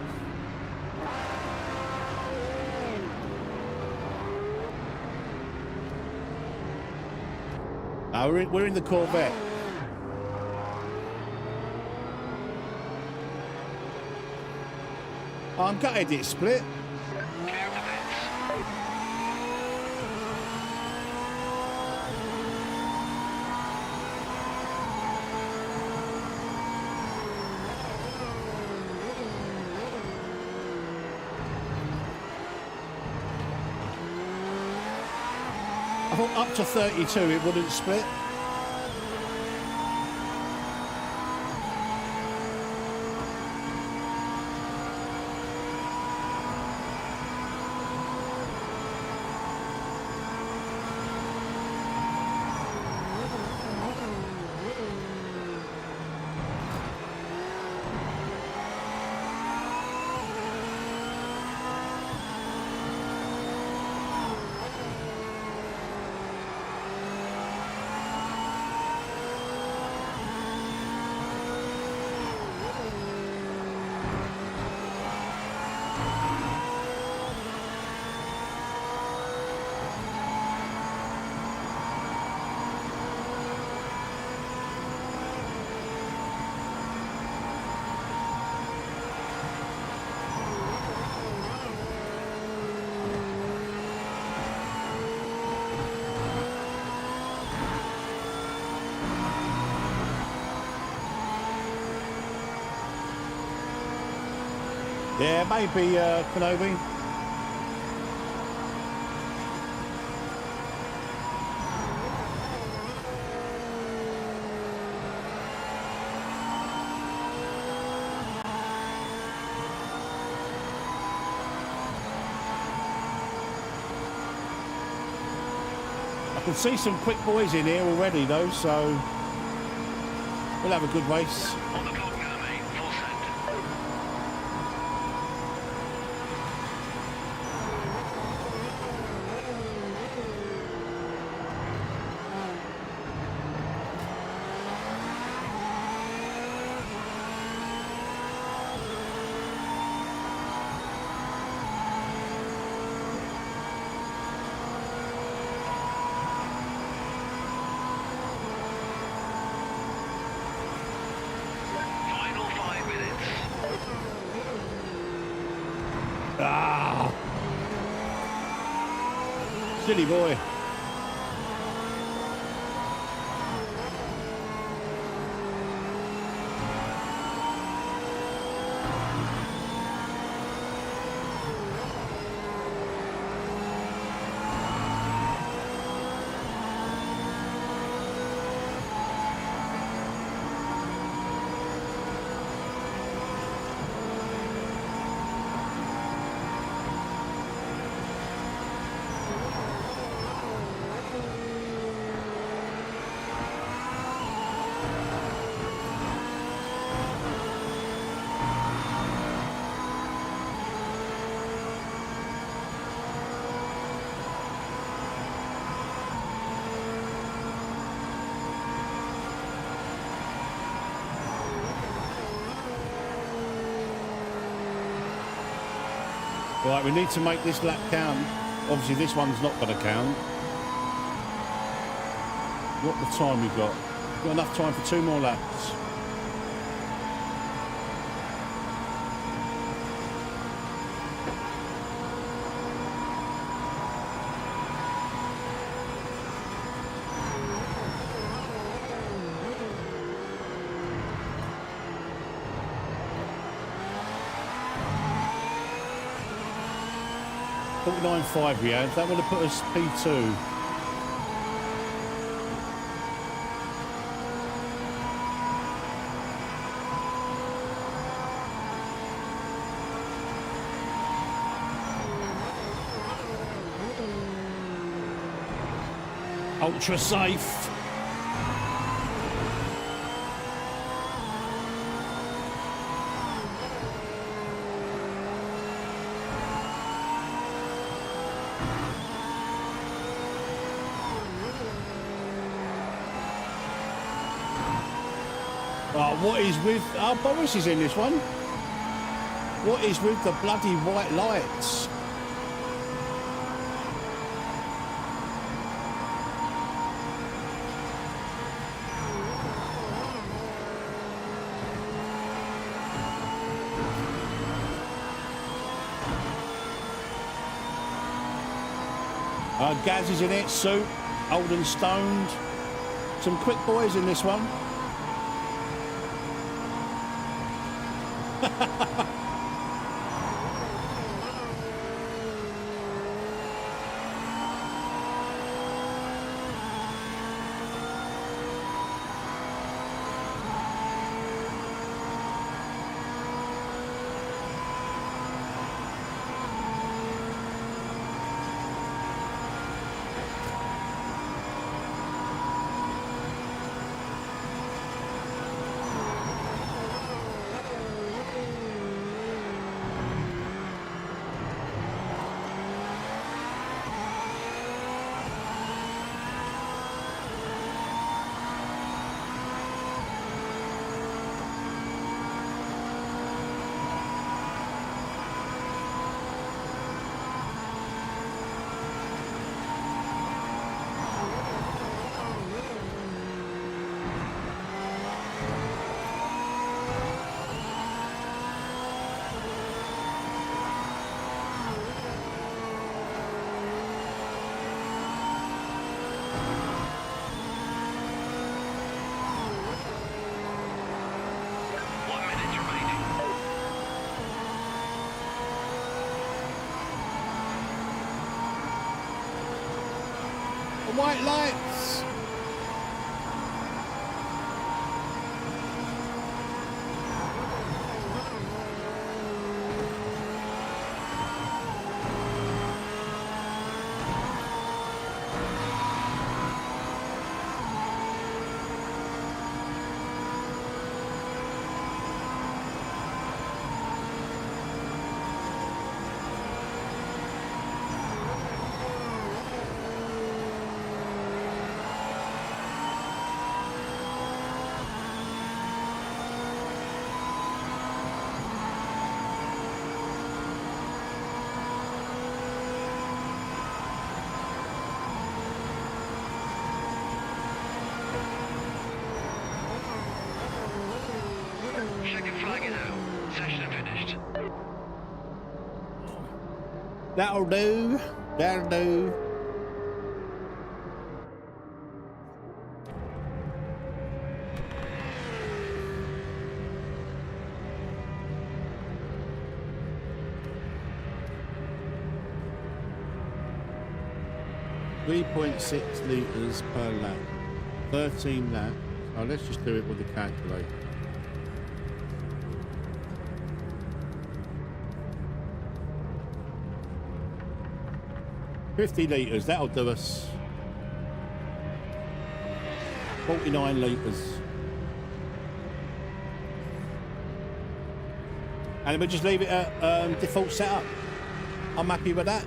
We're in the Corvette. I'm gutted it split. I thought up to 32 it wouldn't split. Yeah, maybe, Kenobi. I can see some quick boys in here already, though, so we'll have a good race. On the clock now, mate. Full send. Final 5 minutes. Ah! Silly boy. Right, we need to make this lap count. Obviously, this one's not going to count. What the time we got? Got enough time for 2 more laps. .9.5 we had. That would have put us P2. Ultra safe. What is with... Oh, Boris is in this one. What is with the bloody white lights? Gaz is in it, Soup, Old and Stoned. Some quick boys in this one. white lights. Second flag is out. Session finished. That'll do. That'll do. .6 litres per lap. 13 laps. Oh, let's just do it with the calculator. $50 litres, that'll do us. 49 litres. And then we'll just leave it at default setup. I'm happy with that.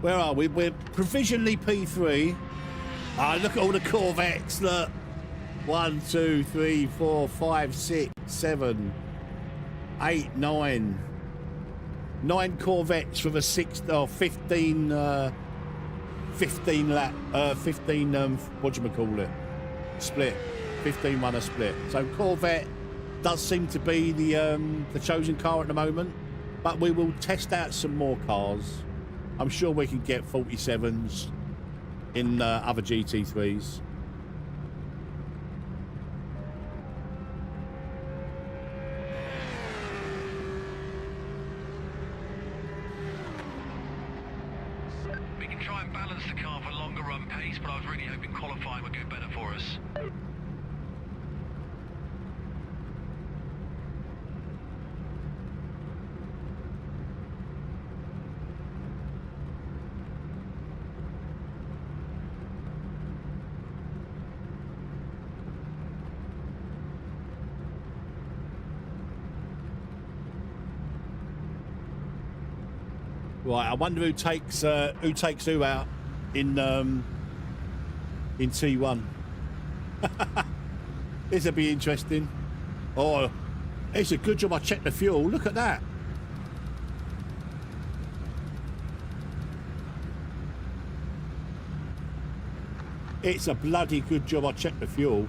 Where are we? We're provisionally P3. Ah, look at all the Corvettes, look. 1, 2, 3, 4, 5, 6, 7, 8, 9. 9 Corvettes with a 15 lap, 15, whatchamacallit, split. 15 runner split. So Corvette does seem to be the chosen car at the moment, but we will test out some more cars. I'm sure we can get 47s in other GT3s. We can try and balance the car for longer run pace, but I was really hoping qualifying would go better for us. Right, I wonder who takes who out in T1. This'll be interesting. Oh, it's a good job I checked the fuel. Look at that. It's a bloody good job I checked the fuel.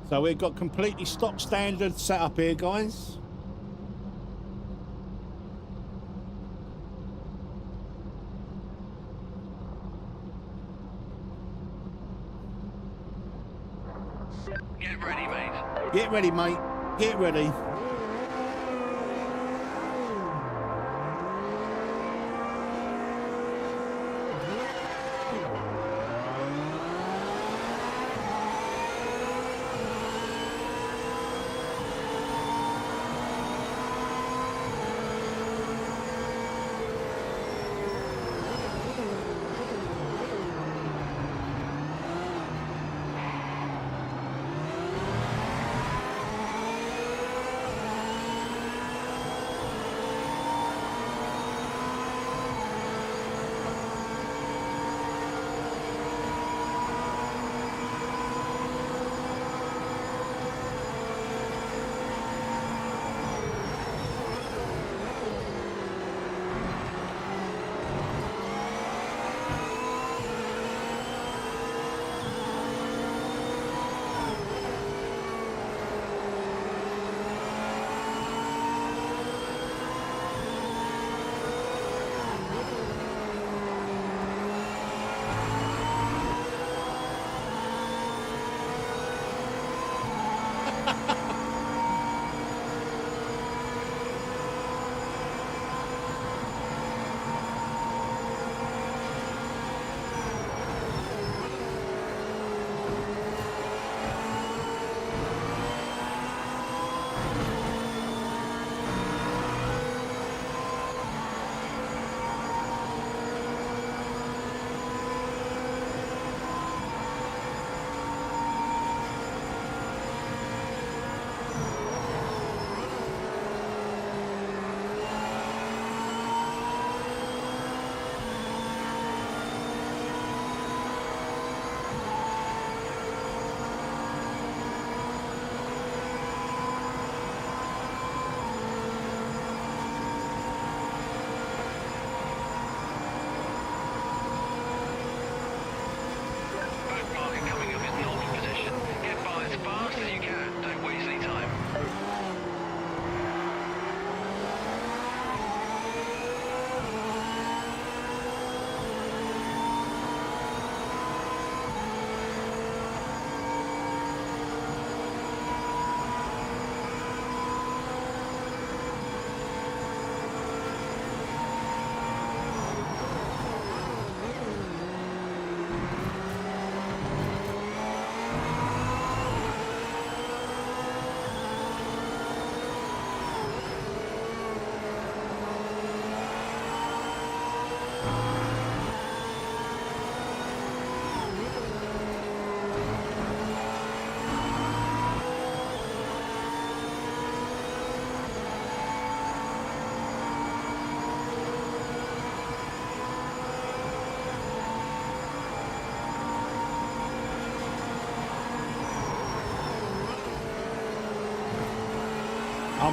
So we've got completely stock standard setup here, guys. Get ready, mate. Get ready, mate. Get ready.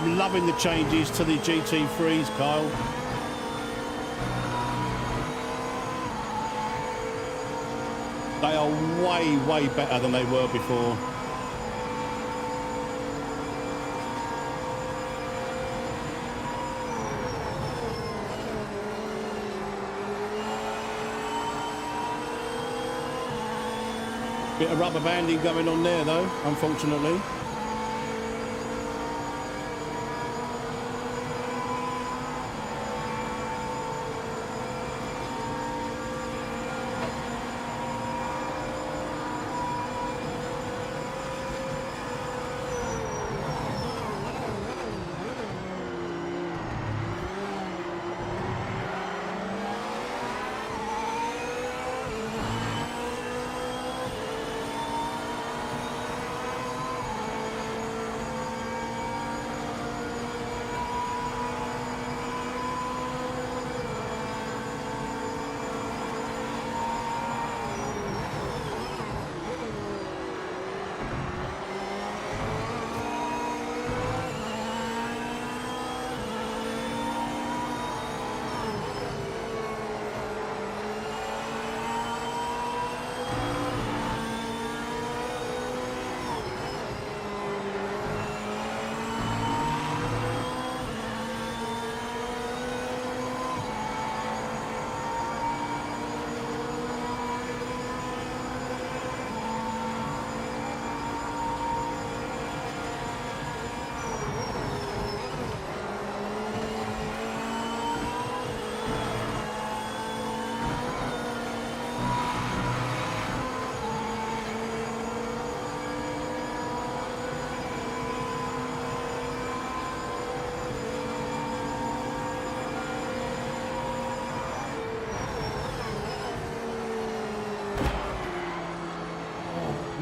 I'm loving the changes to the GT3s, Kyle. They are way, way better than they were before. Bit of rubber banding going on there, though, unfortunately.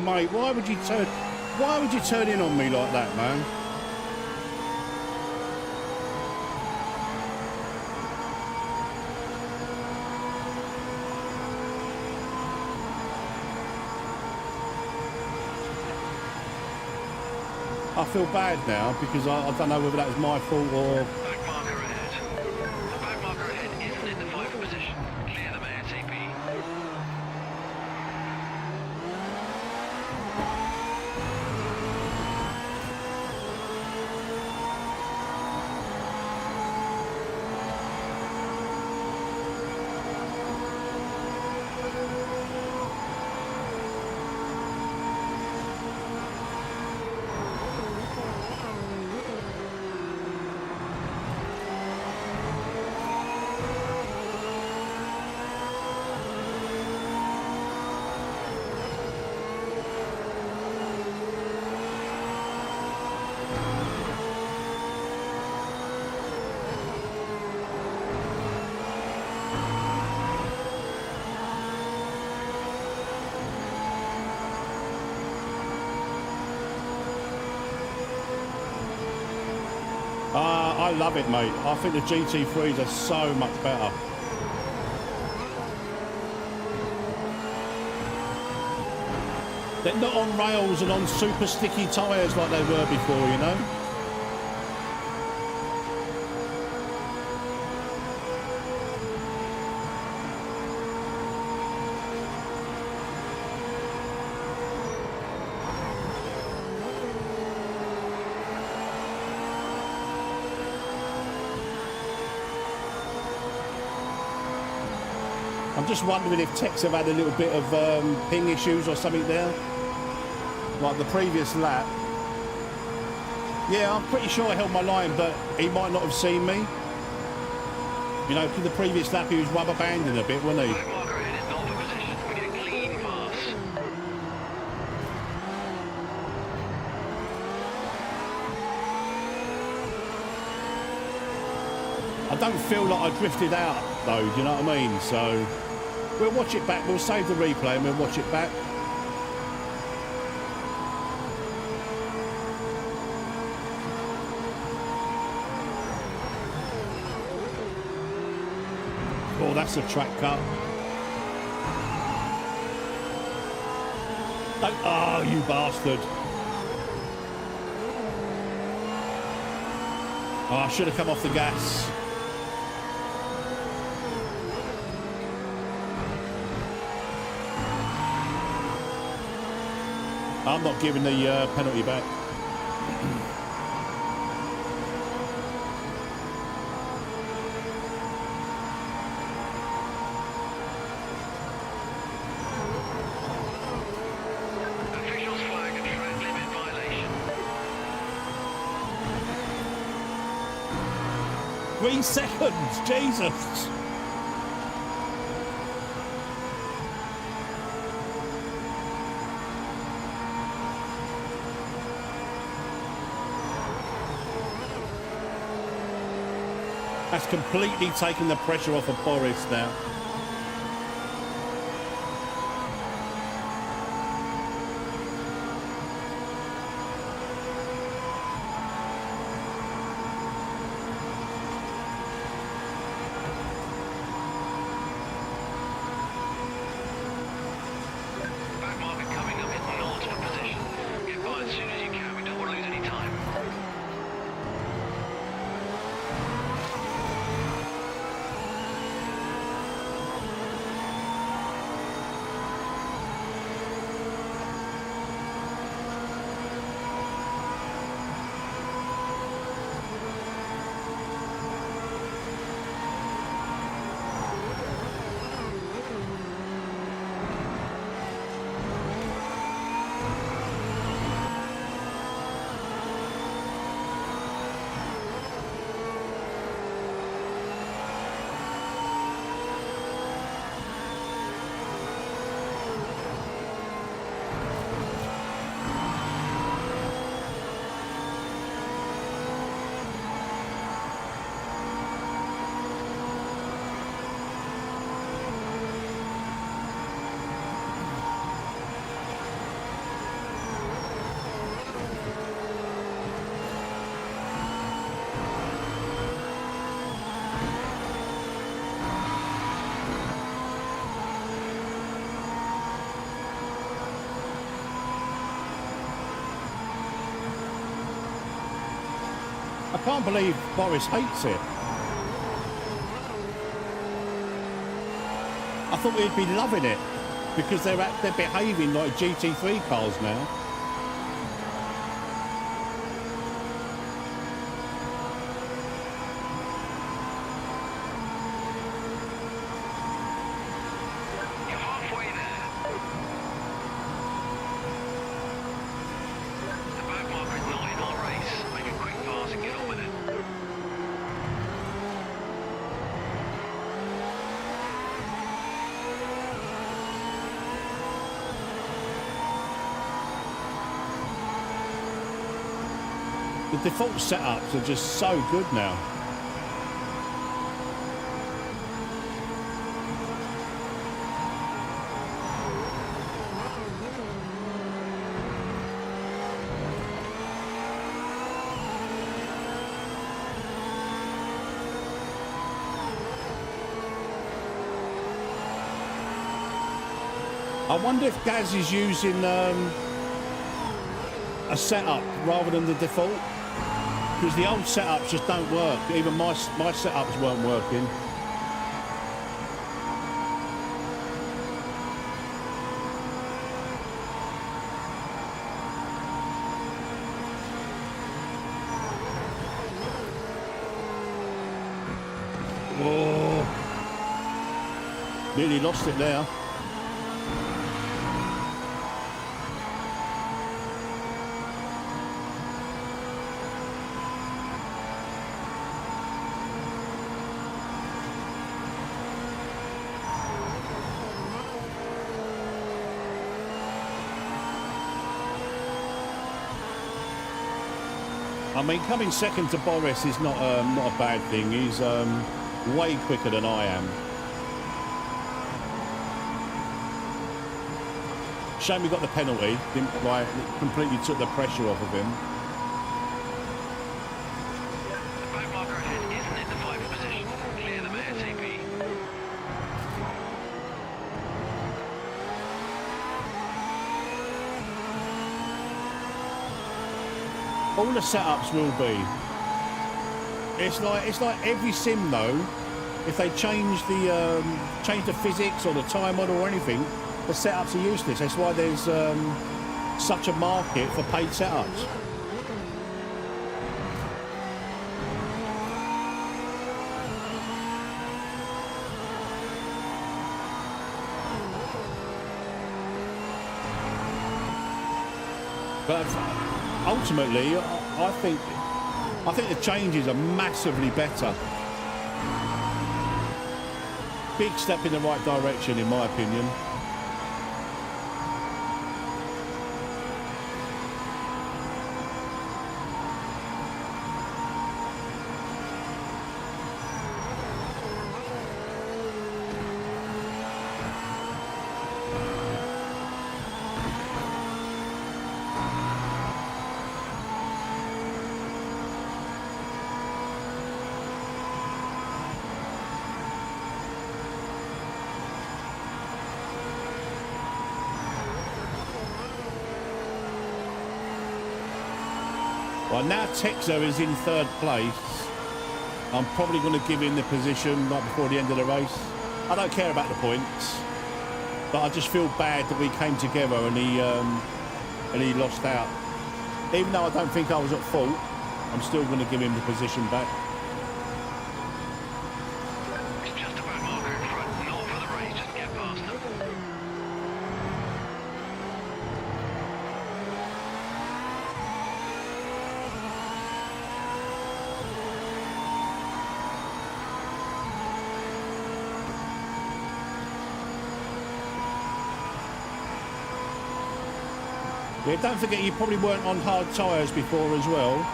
Mate, why would you turn in on me like that, man? I feel bad now because I don't know whether that was my fault or... Back marker ahead. The back marker ahead isn't in the 5th position. Clear them ASAP. I love it, mate. I think the GT3s are so much better. They're not on rails and on super sticky tyres like they were before, you know? I'm just wondering if techs have had a little bit of ping issues or something there. Like the previous lap. Yeah, I'm pretty sure I held my line, but he might not have seen me. You know, for the previous lap he was rubber banding a bit, wasn't he? Back marker ahead is not the position. We need a clean pass. I don't feel like I drifted out though, do you know what I mean? So we'll watch it back, we'll save the replay and we'll watch it back. Oh, that's a track cut. Oh, you bastard. Oh, I should have come off the gas. I'm not giving the penalty back. Officials flag a track limit violation. 3 seconds, Jesus. That's completely taken the pressure off of Boris now. Back market coming up in the ultimate position. Get by as soon as you can. We don't want to lose any time. I can't believe Boris hates it. I thought he'd be loving it because they're behaving like GT3 cars now. You're halfway there. The back marker is not in our race. Make a quick pass and get on with it. The default setups are just so good now. I wonder if Gaz is using a setup rather than the default, because the old setups just don't work. Even my setups weren't working. Oh, nearly lost it there. I mean, coming second to Boris is not a bad thing. He's way quicker than I am. Shame we got the penalty. Didn't, like, it completely took the pressure off of him. The back marker ahead isn't in the 5th position. Clear them ASAP. All the setups will be. It's like every sim though. If they change the physics or the tyre model or anything, the setups are useless. That's why there's such a market for paid setups. But ultimately, I think the changes are massively better. Big step in the right direction, in my opinion. Well, now Texo is in third place. I'm probably going to give him the position right before the end of the race. I don't care about the points, but I just feel bad that we came together and he lost out. Even though I don't think I was at fault, I'm still going to give him the position back. It's just about marker in front, not for the race, just get past them. Yeah, don't forget you probably weren't on hard tyres before as well.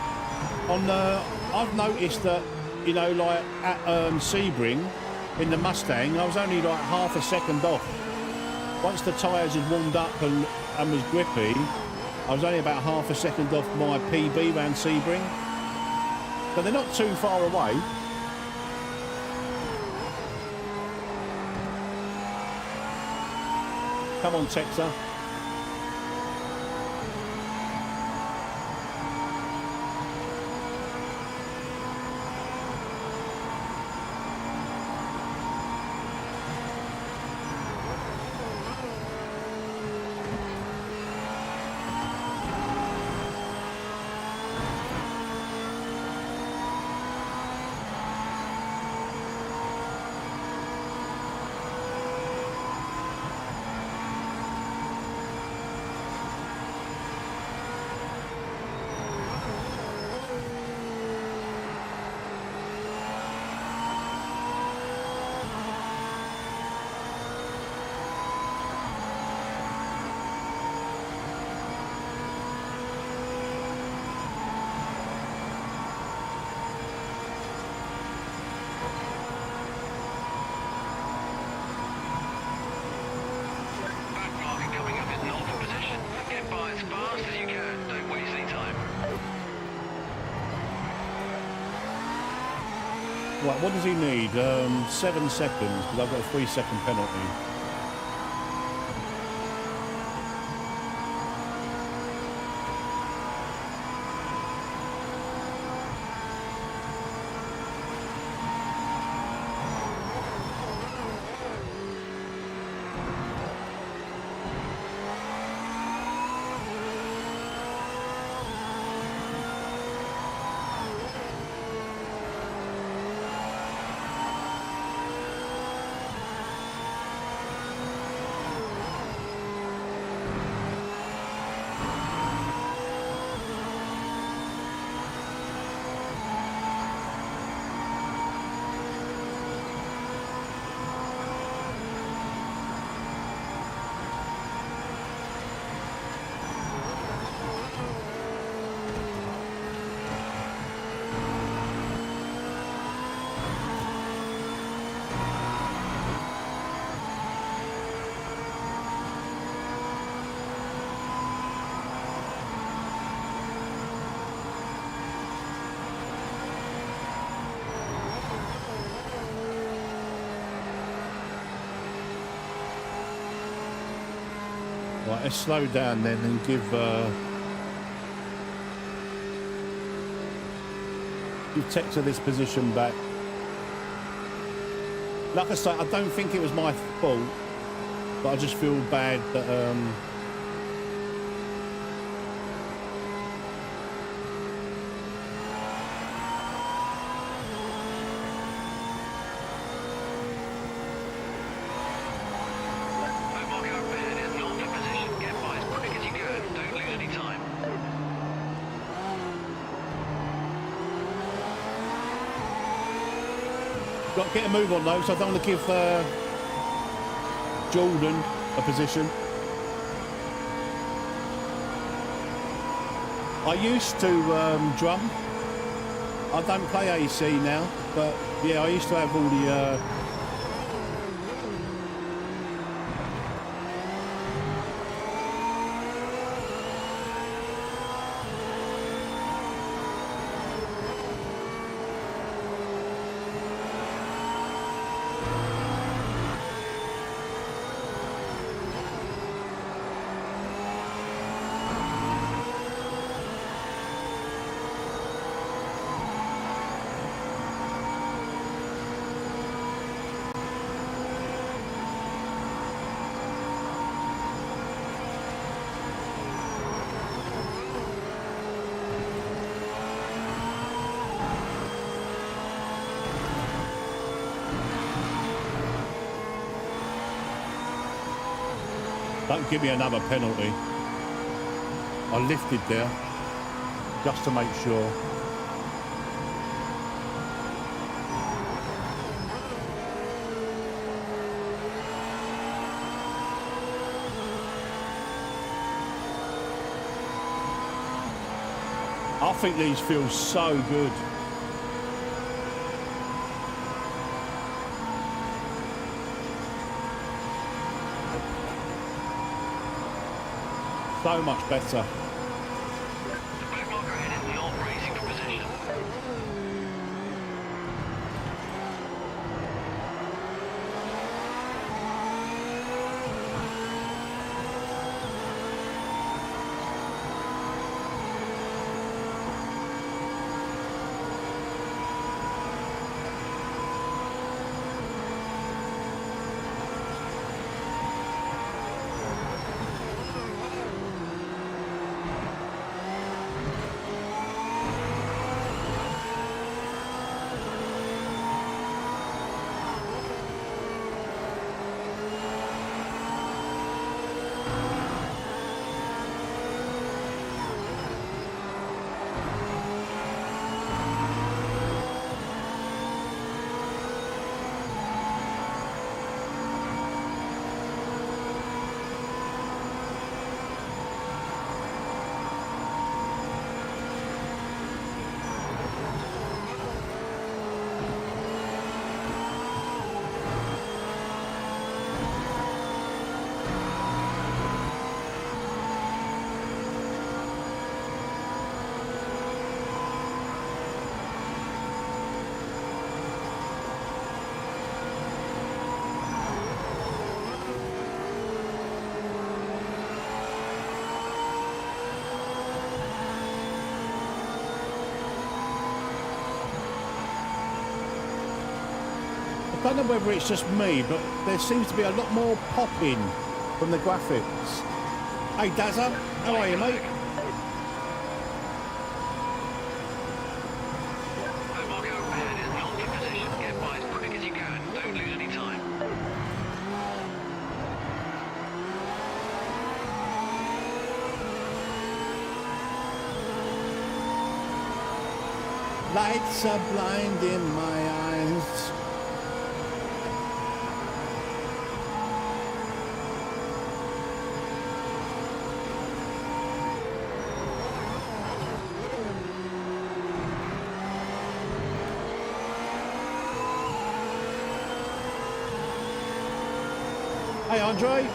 I've noticed that, you know, like at Sebring in the Mustang, I was only like half a second off. Once the tyres had warmed up and was grippy, I was only about half a second off my PB round Sebring. But they're not too far away. Come on, Texer. Right, what does he need? 7 seconds, because I've got a 3-second penalty. Right, let's slow down then and give Give Texas this position back. Like I say, I don't think it was my fault, but I just feel bad that got to get a move on though, so I don't want to give Jordan a position. I used to drum. I don't play AC now, but yeah, I used to have all the don't give me another penalty. I lifted there just to make sure. I think these feel so good. So much better. The black marker ahead is not racing for position. I don't know whether it's just me, but there seems to be a lot more pop-in from the graphics. Hey Dazza, how are you, mate? Black marker ahead is not in position. Get by as quick as you can. Don't lose any time. Lights are blinding my eyes. Hey, Andre.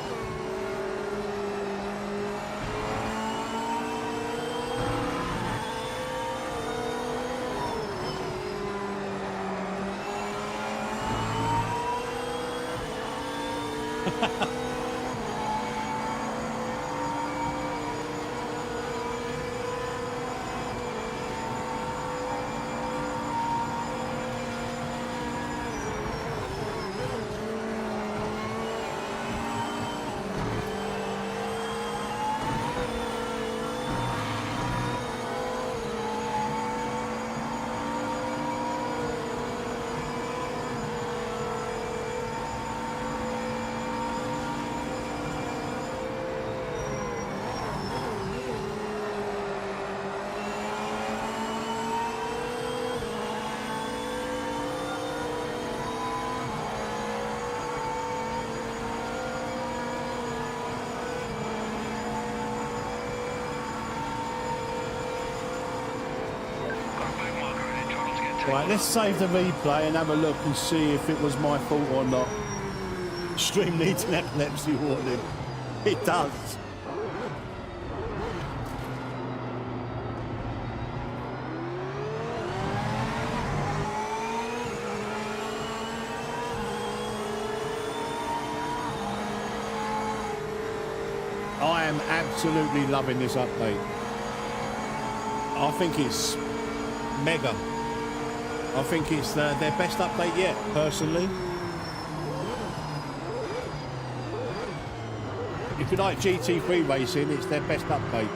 Right, let's save the replay and have a look and see if it was my fault or not. Stream needs an epilepsy warning. It does. I am absolutely loving this update. I think it's mega. I think it's their best update yet, personally. If you like GT3 racing, it's their best update.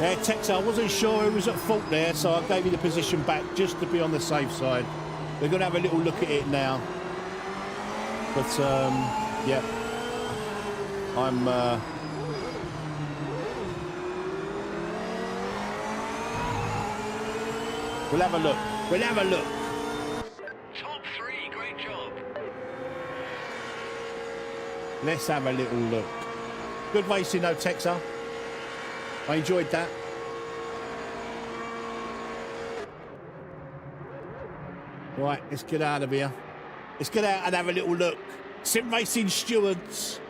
Yeah, Tex, I wasn't sure who was at fault there, so I gave you the position back just to be on the safe side. We're going to have a little look at it now. But, yeah. We'll have a look. We'll have a look. Top 3, great job. Let's have a little look. Good racing though, Texer. I enjoyed that. Right, let's get out of here. Let's get out and have a little look. Sim Racing Stewards.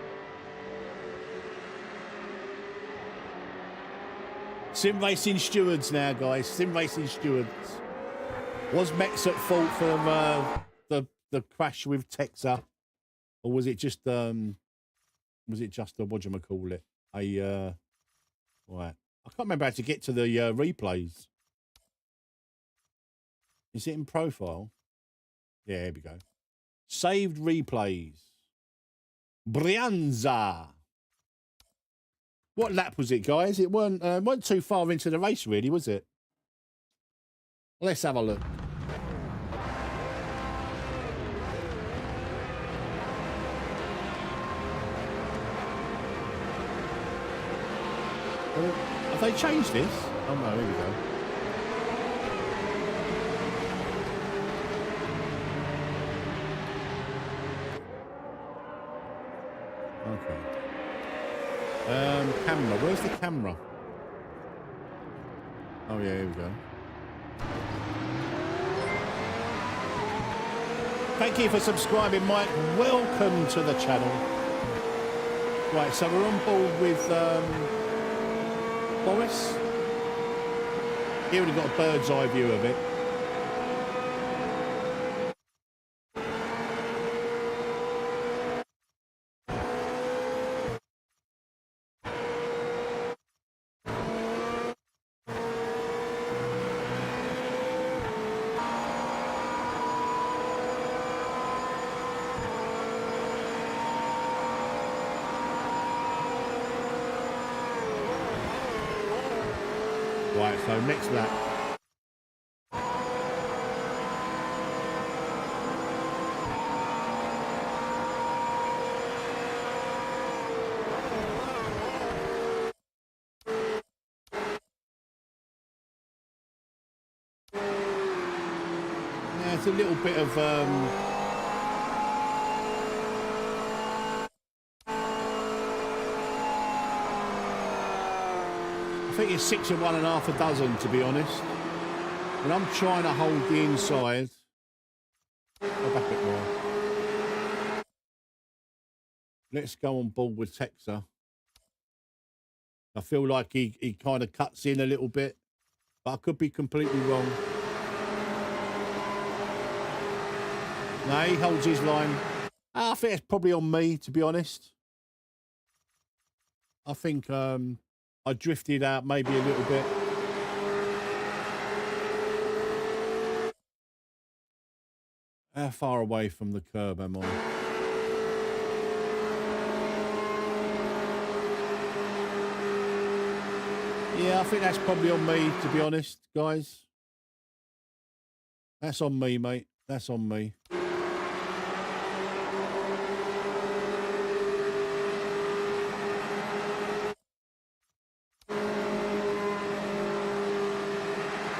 Sim Racing Stewards now, guys. Sim Racing Stewards. Was Metz at fault for the crash with Texer, or was it just a whatchamacallit? Right. I can't remember how to get to the replays. Is it in profile? Yeah, here we go. Saved replays. Brianza. What lap was it, guys? It weren't too far into the race, really, was it? Let's have a look. Have they changed this? Oh no, here we go. Okay. Camera. Where's the camera? Oh yeah, here we go. Thank you for subscribing, Mike. Welcome to the channel. Right, so we're on board with Boris. Here we've got a bird's eye view of it. Right, so next lap. Yeah, it's a little bit of I think it's 6 of 1 and half a dozen, to be honest. And I'm trying to hold the inside. Go back a bit more. Let's go on board with Texer. I feel like he kind of cuts in a little bit, but I could be completely wrong. No, he holds his line. I think it's probably on me, to be honest. I think I drifted out maybe a little bit. How far away from the curb am I? Yeah, I think that's probably on me, to be honest, guys. That's on me, mate. That's on me.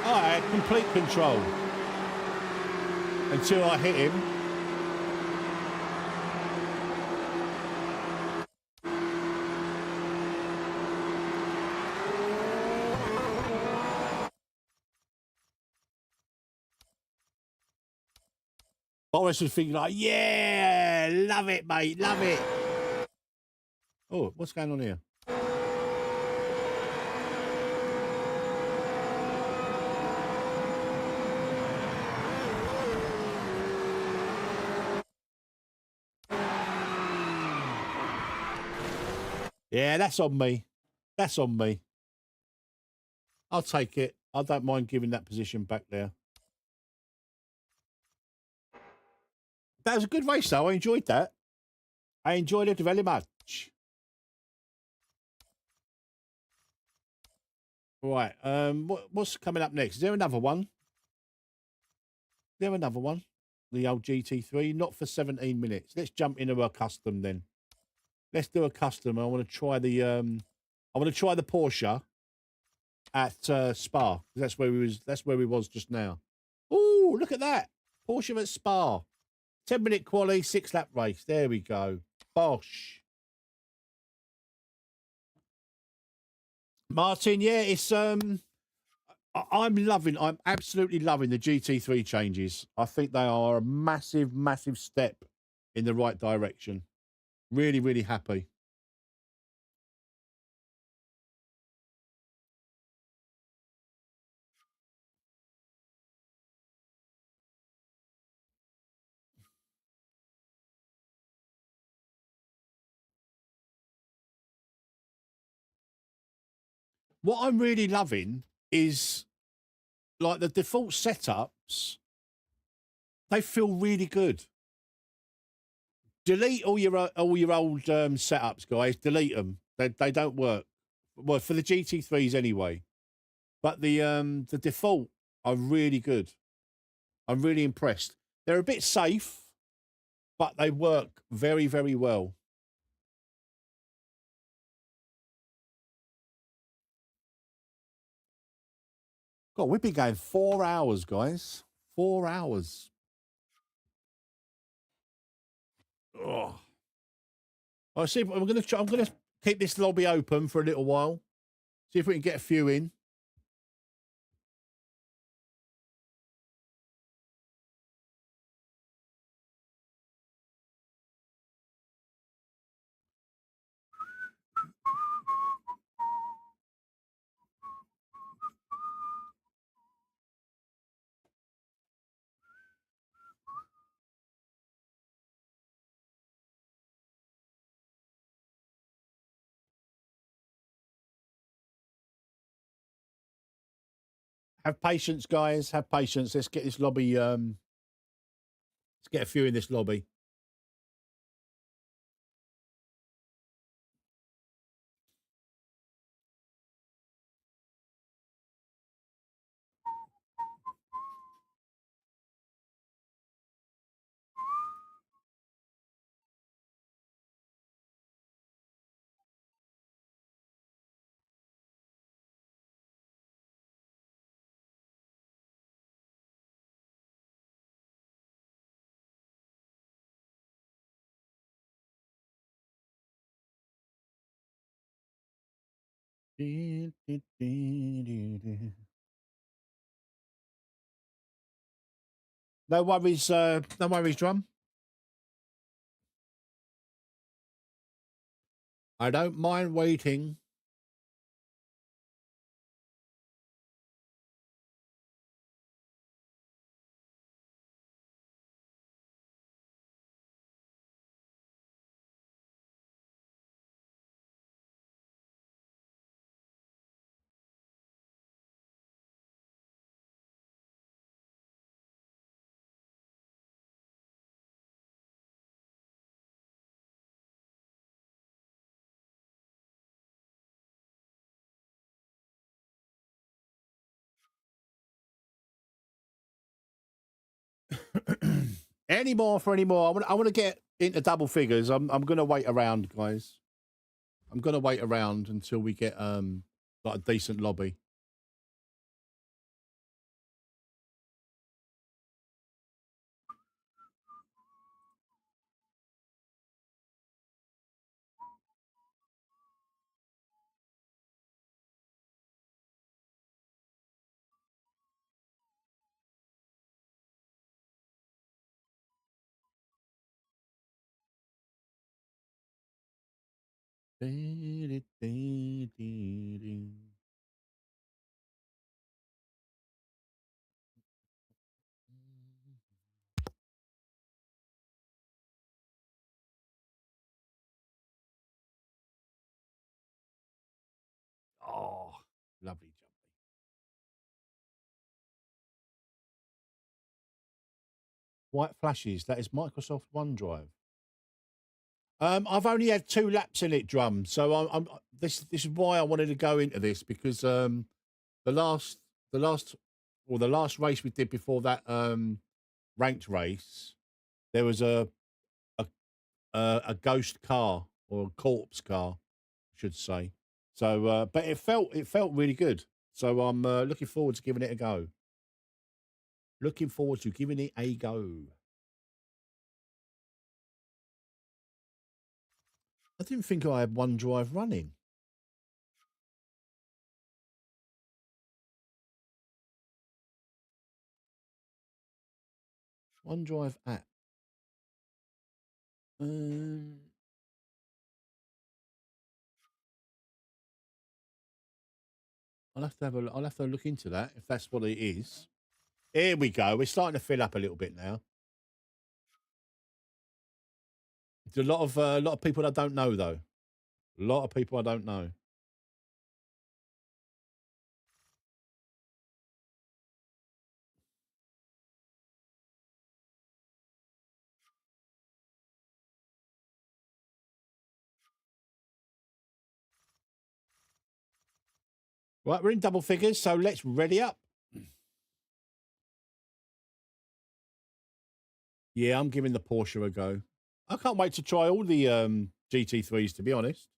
I had complete control until I hit him. Boris was thinking like, yeah, love it, mate, love it. Oh, what's going on here? Yeah, that's on me. That's on me. I'll take it. I don't mind giving that position back there. That was a good race, though. I enjoyed that. I enjoyed it very much. Right. What's coming up next? Is there another one? Is there another one? The old GT3, not for 17 minutes. Let's jump into a custom then. Let's do a custom. I want to try the Porsche at Spa. That's where we was just now. Oh, look at that. Porsche at Spa. 10-minute quali, 6-lap race. There we go. Bosh. Martin, yeah, it's I'm absolutely loving the GT3 changes. I think they are a massive, massive step in the right direction. Really, really happy. What I'm really loving is like the default setups. They feel really good. Delete all your old setups, guys. Delete them. They don't work. Well, for the GT3s anyway. But the default are really good. I'm really impressed. They're a bit safe, but they work very, very well. God, we've been going 4 hours, guys. 4 hours. Oh. I see. I'm gonna keep this lobby open for a little while. See if we can get a few in. Have patience, guys. Have patience. Let's get this lobby. Let's get a few in this lobby. No worries. No worries, drum. I don't mind waiting. Any more for any more? I want to get into double figures. I'm going to wait around, guys. I'm going to wait around until we get like a decent lobby. Oh, lovely jumpy. White flashes. That is Microsoft OneDrive. I've only had 2 laps in it, Drum. So this is why I wanted to go into this, because the last race we did before that ranked race, there was a ghost car, or a corpse car, I should say. So, but it felt really good. So I'm looking forward to giving it a go. Looking forward to giving it a go. I didn't think I had OneDrive running. OneDrive app. I'll have to look into that, if that's what it is. Here we go. We're starting to fill up a little bit now. There's a lot of people I don't know, though. A lot of people I don't know. Right, we're in double figures, so let's ready up. Yeah, I'm giving the Porsche a go. I can't wait to try all the GT3s, to be honest.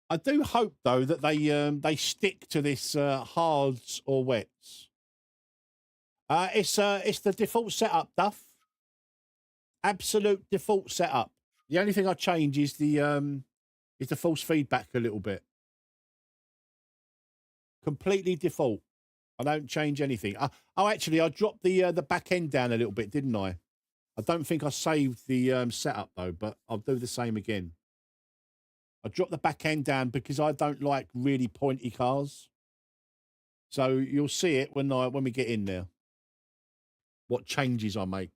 I do hope, though, that they stick to this hards or wets. It's the default setup, Duff. Absolute default setup. The only thing I change is the false feedback a little bit. Completely default. I don't change anything. Actually, I dropped the back end down a little bit, didn't I? I don't think I saved the setup, though, but I'll do the same again. I dropped the back end down because I don't like really pointy cars. So you'll see it when we get in there. What changes I make.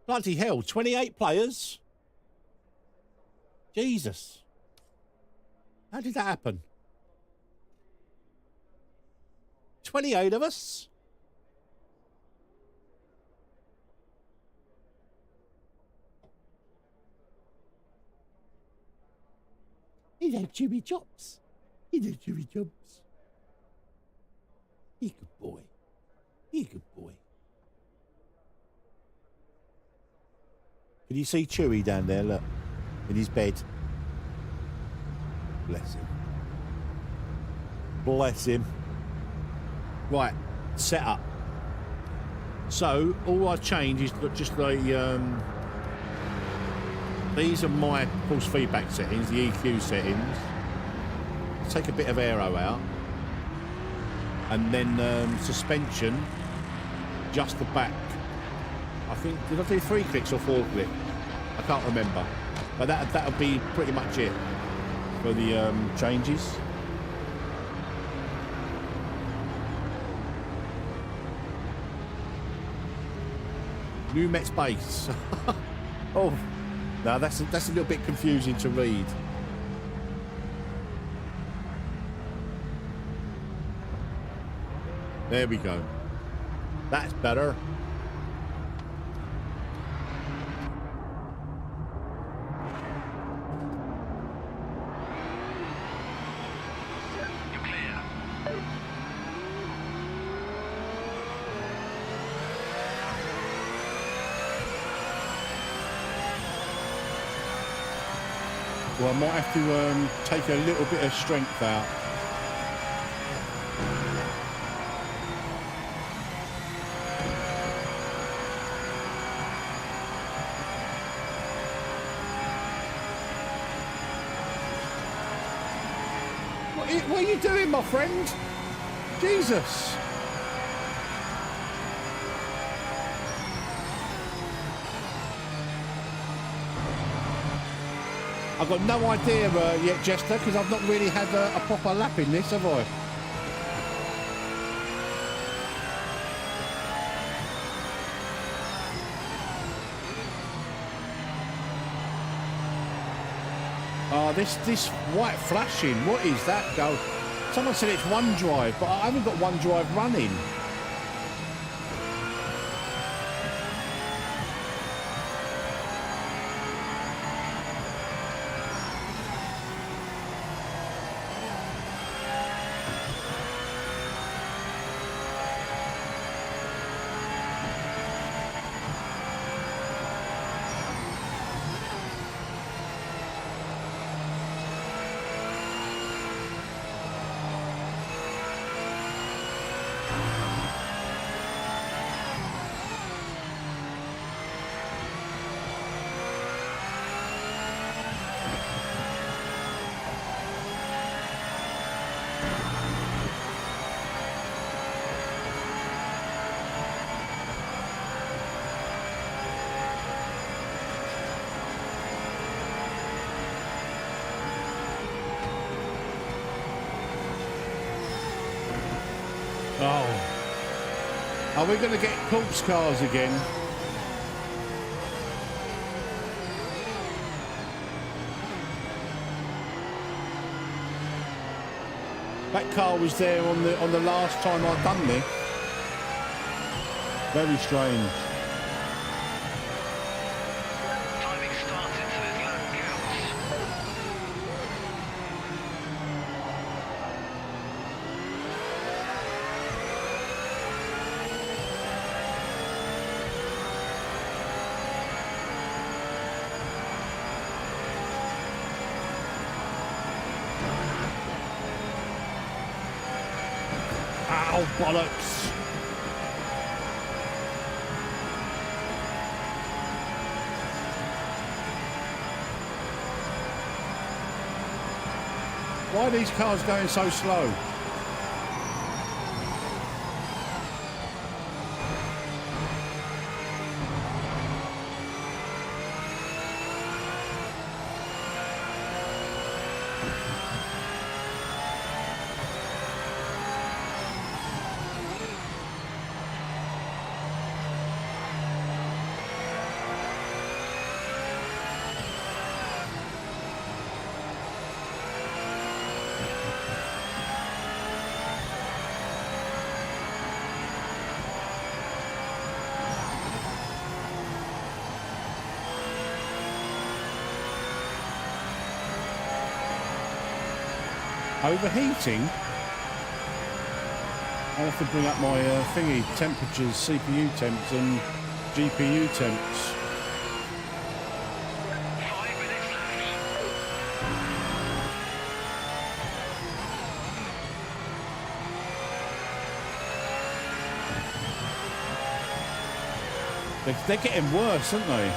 Bloody hell, 28 players? Jesus. How did that happen? 28 of us? He's had chewy chops. He's had chewy chops. He's a good boy. He's a good boy. Can you see Chewy down there? Look, in his bed. Bless him. Bless him. Right, set up. So all I change is just the these are my force feedback settings, the EQ settings. Take a bit of aero out, and then suspension, just the back. I think, did I do 3 clicks or 4 clicks? I can't remember. But that'll be pretty much it for the changes. New Metz base. Oh, no, that's a little bit confusing to read. There we go. That's better. Well, I might have to take a little bit of strength out. What are you doing, my friend? Jesus. I've got no idea yet, Jester, because I've not really had a proper lap in this, have I? Oh, this white flashing, what is that? Go. Someone said it's OneDrive, but I haven't got OneDrive running. Oh. Are we going to get corpse cars again? That car was there on the last time I'd done this. Very strange. Timing started, so his lap counts. Ow, bollocks. Why are these cars going so slow? Overheating? I'll have to bring up my thingy, temperatures, CPU temps and GPU temps. 5 minutes left. They're getting worse, aren't they?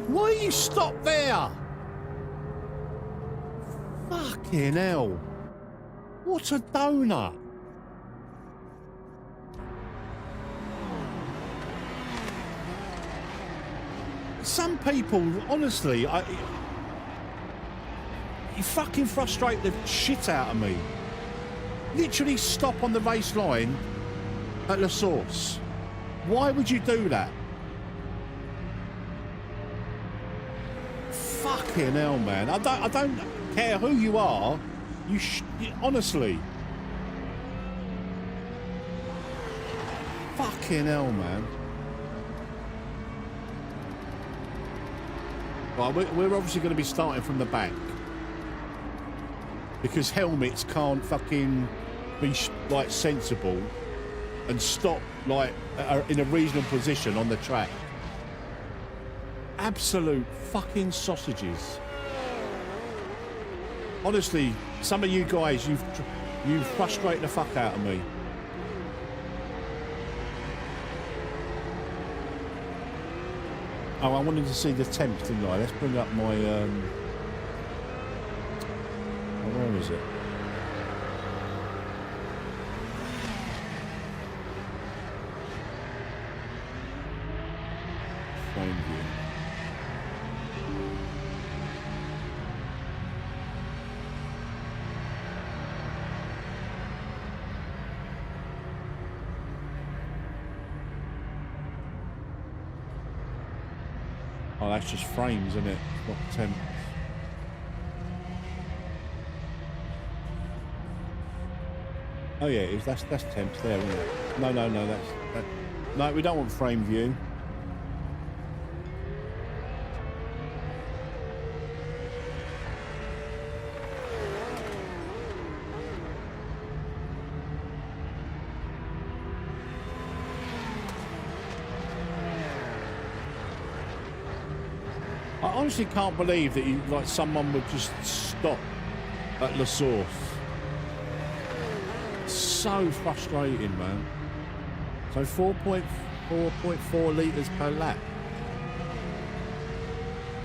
Why you stop there? Fucking hell. What a donut. Some people, honestly, You fucking frustrate the shit out of me. Literally stop on the race line at La Source. Why would you do that? Fucking hell, man. I don't care who you are. Honestly. Fucking hell, man. Right, we're obviously going to be starting from the back. Because helmets can't fucking be like sensible and stop like in a reasonable position on the track. Absolute fucking sausages. Honestly, some of you guys, you've frustrated the fuck out of me. Oh, I wanted to see the temps, didn't I? Let's bring up my where is it? Frame view. Oh, that's just frames, isn't it? It's not temps. Oh yeah, that's temps there, isn't it? No, no, we don't want frame view. I honestly can't believe that someone would just stop at La Source. So frustrating, man. So 4.4 litres per lap.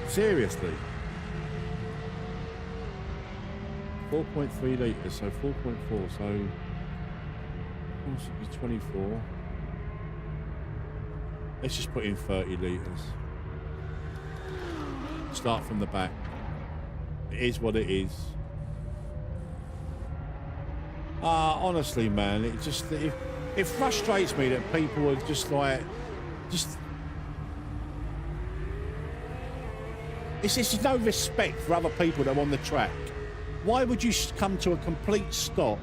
Seriously. 4.3 litres, so 4.4, so possibly 24. Let's just put in 30 litres. Start from the back. It is what it is. Honestly, man, it frustrates me that people are just it's just no respect for other people that are on the track. Why would you come to a complete stop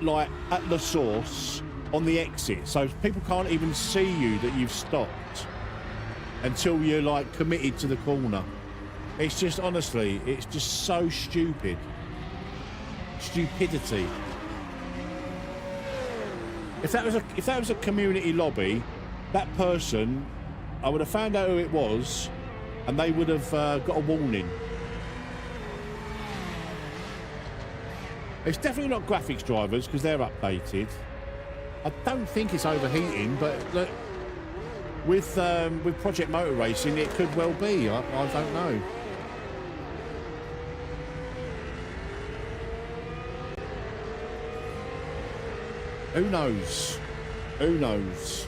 like at the source on the exit, so people can't even see you that you've stopped until you're like committed to the corner? It's just, honestly, it's just so stupid. Stupidity. If that was a community lobby, that person, I would have found out who it was, and they would have got a warning. It's definitely not graphics drivers because they're updated. I don't think it's overheating, but look, with Project Motor Racing, it could well be. I don't know. Who knows? Who knows?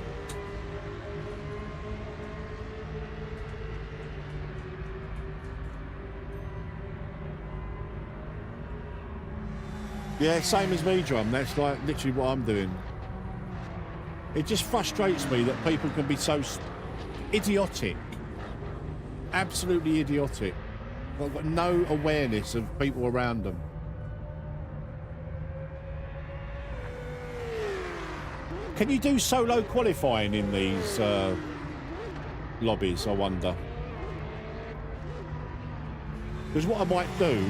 Yeah, same as me, Drum. That's like literally what I'm doing. It just frustrates me that people can be so idiotic. Absolutely idiotic. They've got no awareness of people around them. Can you do solo qualifying in these lobbies, I wonder? Because what I might do,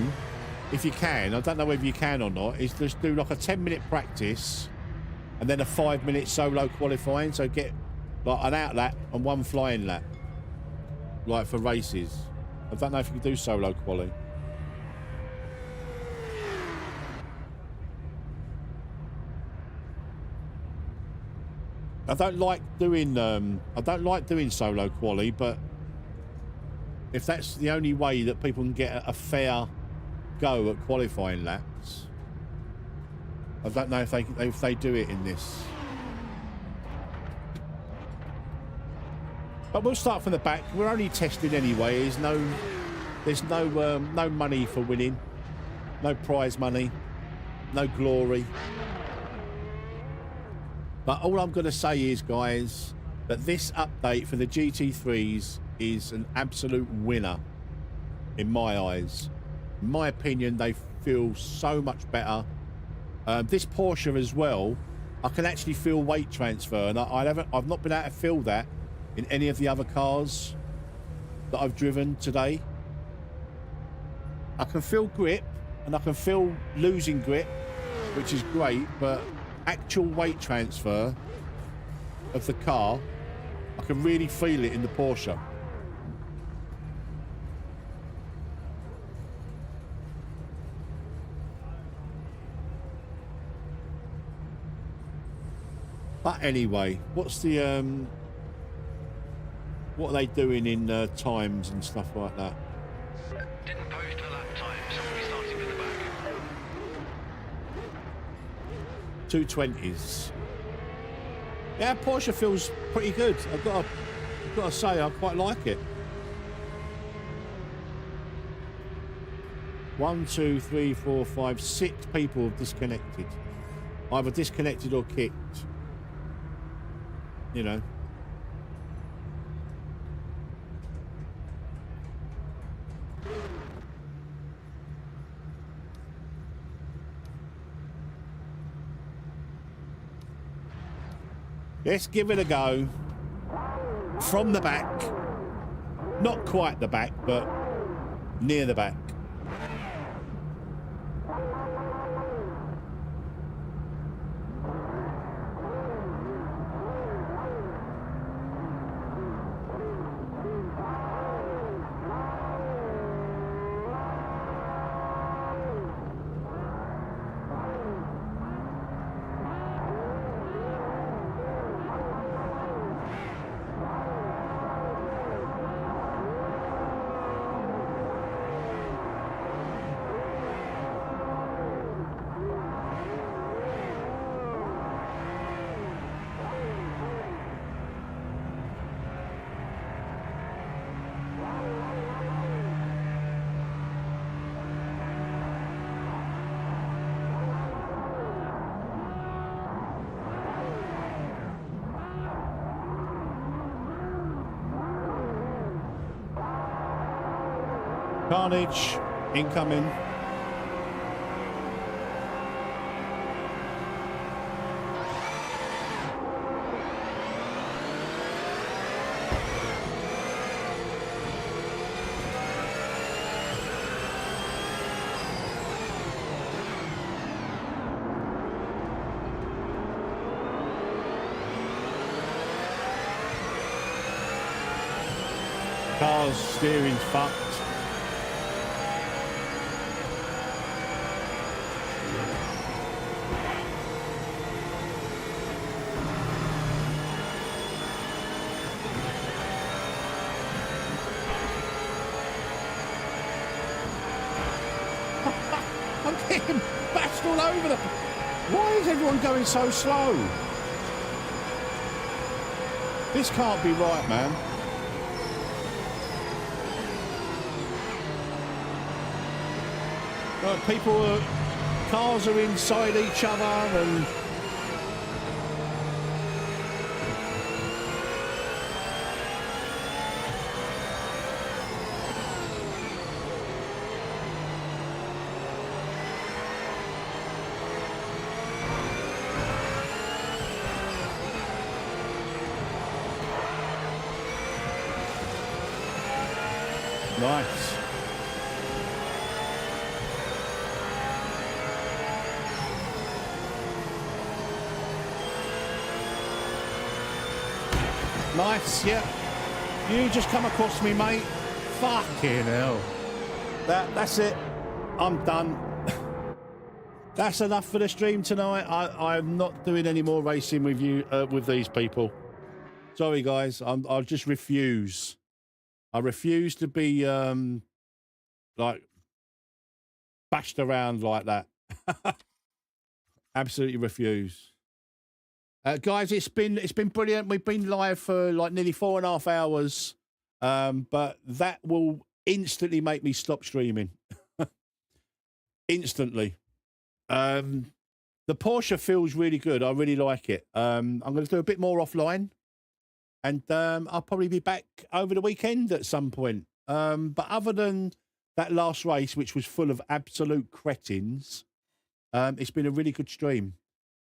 if you can, I don't know whether you can or not, is just do like a 10-minute practice and then a 5-minute solo qualifying, so get like an out lap and one flying lap, like for races. I don't know if you can do solo quali. I don't like doing solo quali, but if that's the only way that people can get a fair go at qualifying laps, I don't know if they do it in this. But we'll start from the back. We're only testing anyway. There's no money for winning, no prize money, no glory. But all I'm going to say is, guys, that this update for the GT3s is an absolute winner in my eyes. In my opinion, they feel so much better. This Porsche as well, I can actually feel weight transfer, and I've not been able to feel that in any of the other cars that I've driven today. I can feel grip, and I can feel losing grip, which is great, but actual weight transfer of the car, I can really feel it in the Porsche. But anyway, what's the what are they doing in times and stuff like that? Didn't post a lap time, so we'll be starting with the back. 220s. Yeah, Porsche feels pretty good. I've got to say, I quite like it. 1, 2, 3, 4, 5, 6 people have disconnected. Either disconnected or kicked. You know. Let's give it a go. From the back. Not quite the back, but near the back. Carnage incoming. Car's steering's fucked. I'm getting bashed all over the... Why is everyone going so slow? This can't be right, man. Cars are inside each other and... Nice. Nice, yeah. You just come across me, mate. Fucking hell. That's it. I'm done. That's enough for the stream tonight. I'm not doing any more racing with you, with these people. Sorry, guys. I'll just refuse. I refuse to be, like, bashed around like that. Absolutely refuse. Guys, it's been brilliant. We've been live for like nearly 4.5 hours, but that will instantly make me stop streaming. Instantly. The Porsche feels really good. I really like it. I'm going to do a bit more offline, and I'll probably be back over the weekend at some point. But other than that last race, which was full of absolute cretins, it's been a really good stream.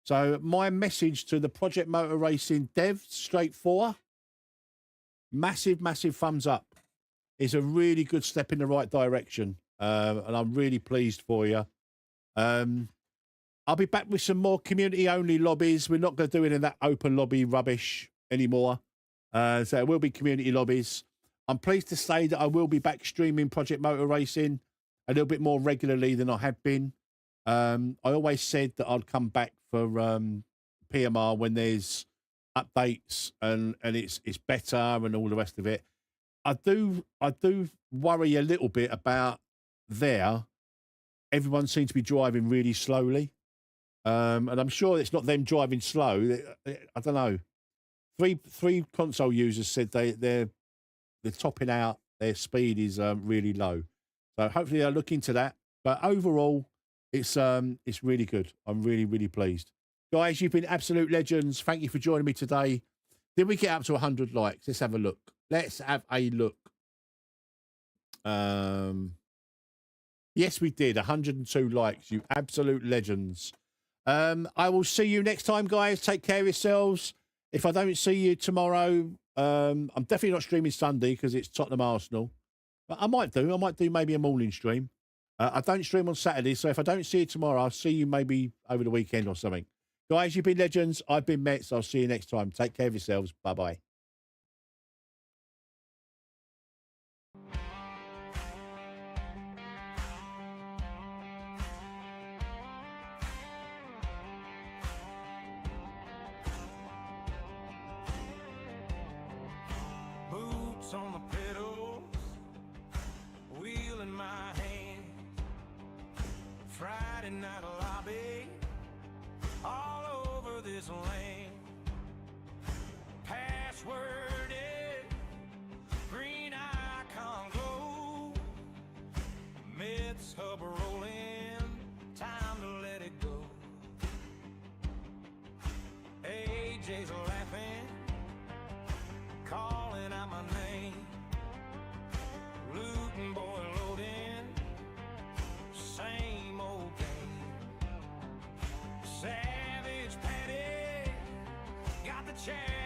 So my message to the Project Motor Racing devs, straight for, massive, massive thumbs up. It's a really good step in the right direction, and I'm really pleased for you. I'll be back with some more community-only lobbies. We're not going to do any of that open lobby rubbish anymore. So it will be community lobbies. I'm pleased to say that I will be back streaming Project Motor Racing a little bit more regularly than I have been. I always said that I'd come back for PMR when there's updates and it's better and all the rest of it. I do worry a little bit about everyone seems to be driving really slowly. And I'm sure it's not them driving slow. I don't know. Three console users said they're topping out. Their speed is really low. So hopefully they'll look into that. But overall, it's really good. I'm really, really pleased. Guys, you've been absolute legends. Thank you for joining me today. Did we get up to 100 likes? Let's have a look. Let's have a look. Yes, we did. 102 likes. You absolute legends. I will see you next time, guys. Take care of yourselves. If I don't see you tomorrow, I'm definitely not streaming Sunday because it's Tottenham Arsenal. But I might do. I might do maybe a morning stream. I don't stream on Saturday, so if I don't see you tomorrow, I'll see you maybe over the weekend or something. Guys, you've been legends. I've been Metz. I'll see you next time. Take care of yourselves. Bye-bye. Boots on the pedals, wheel in my hand. Friday night lobby, all over this land. Password is green icon glow. Metz hub rolling, time to let it go. AJ's laughing, calling out my name. Looting boy loading, same old game. Savage Patty got the chair.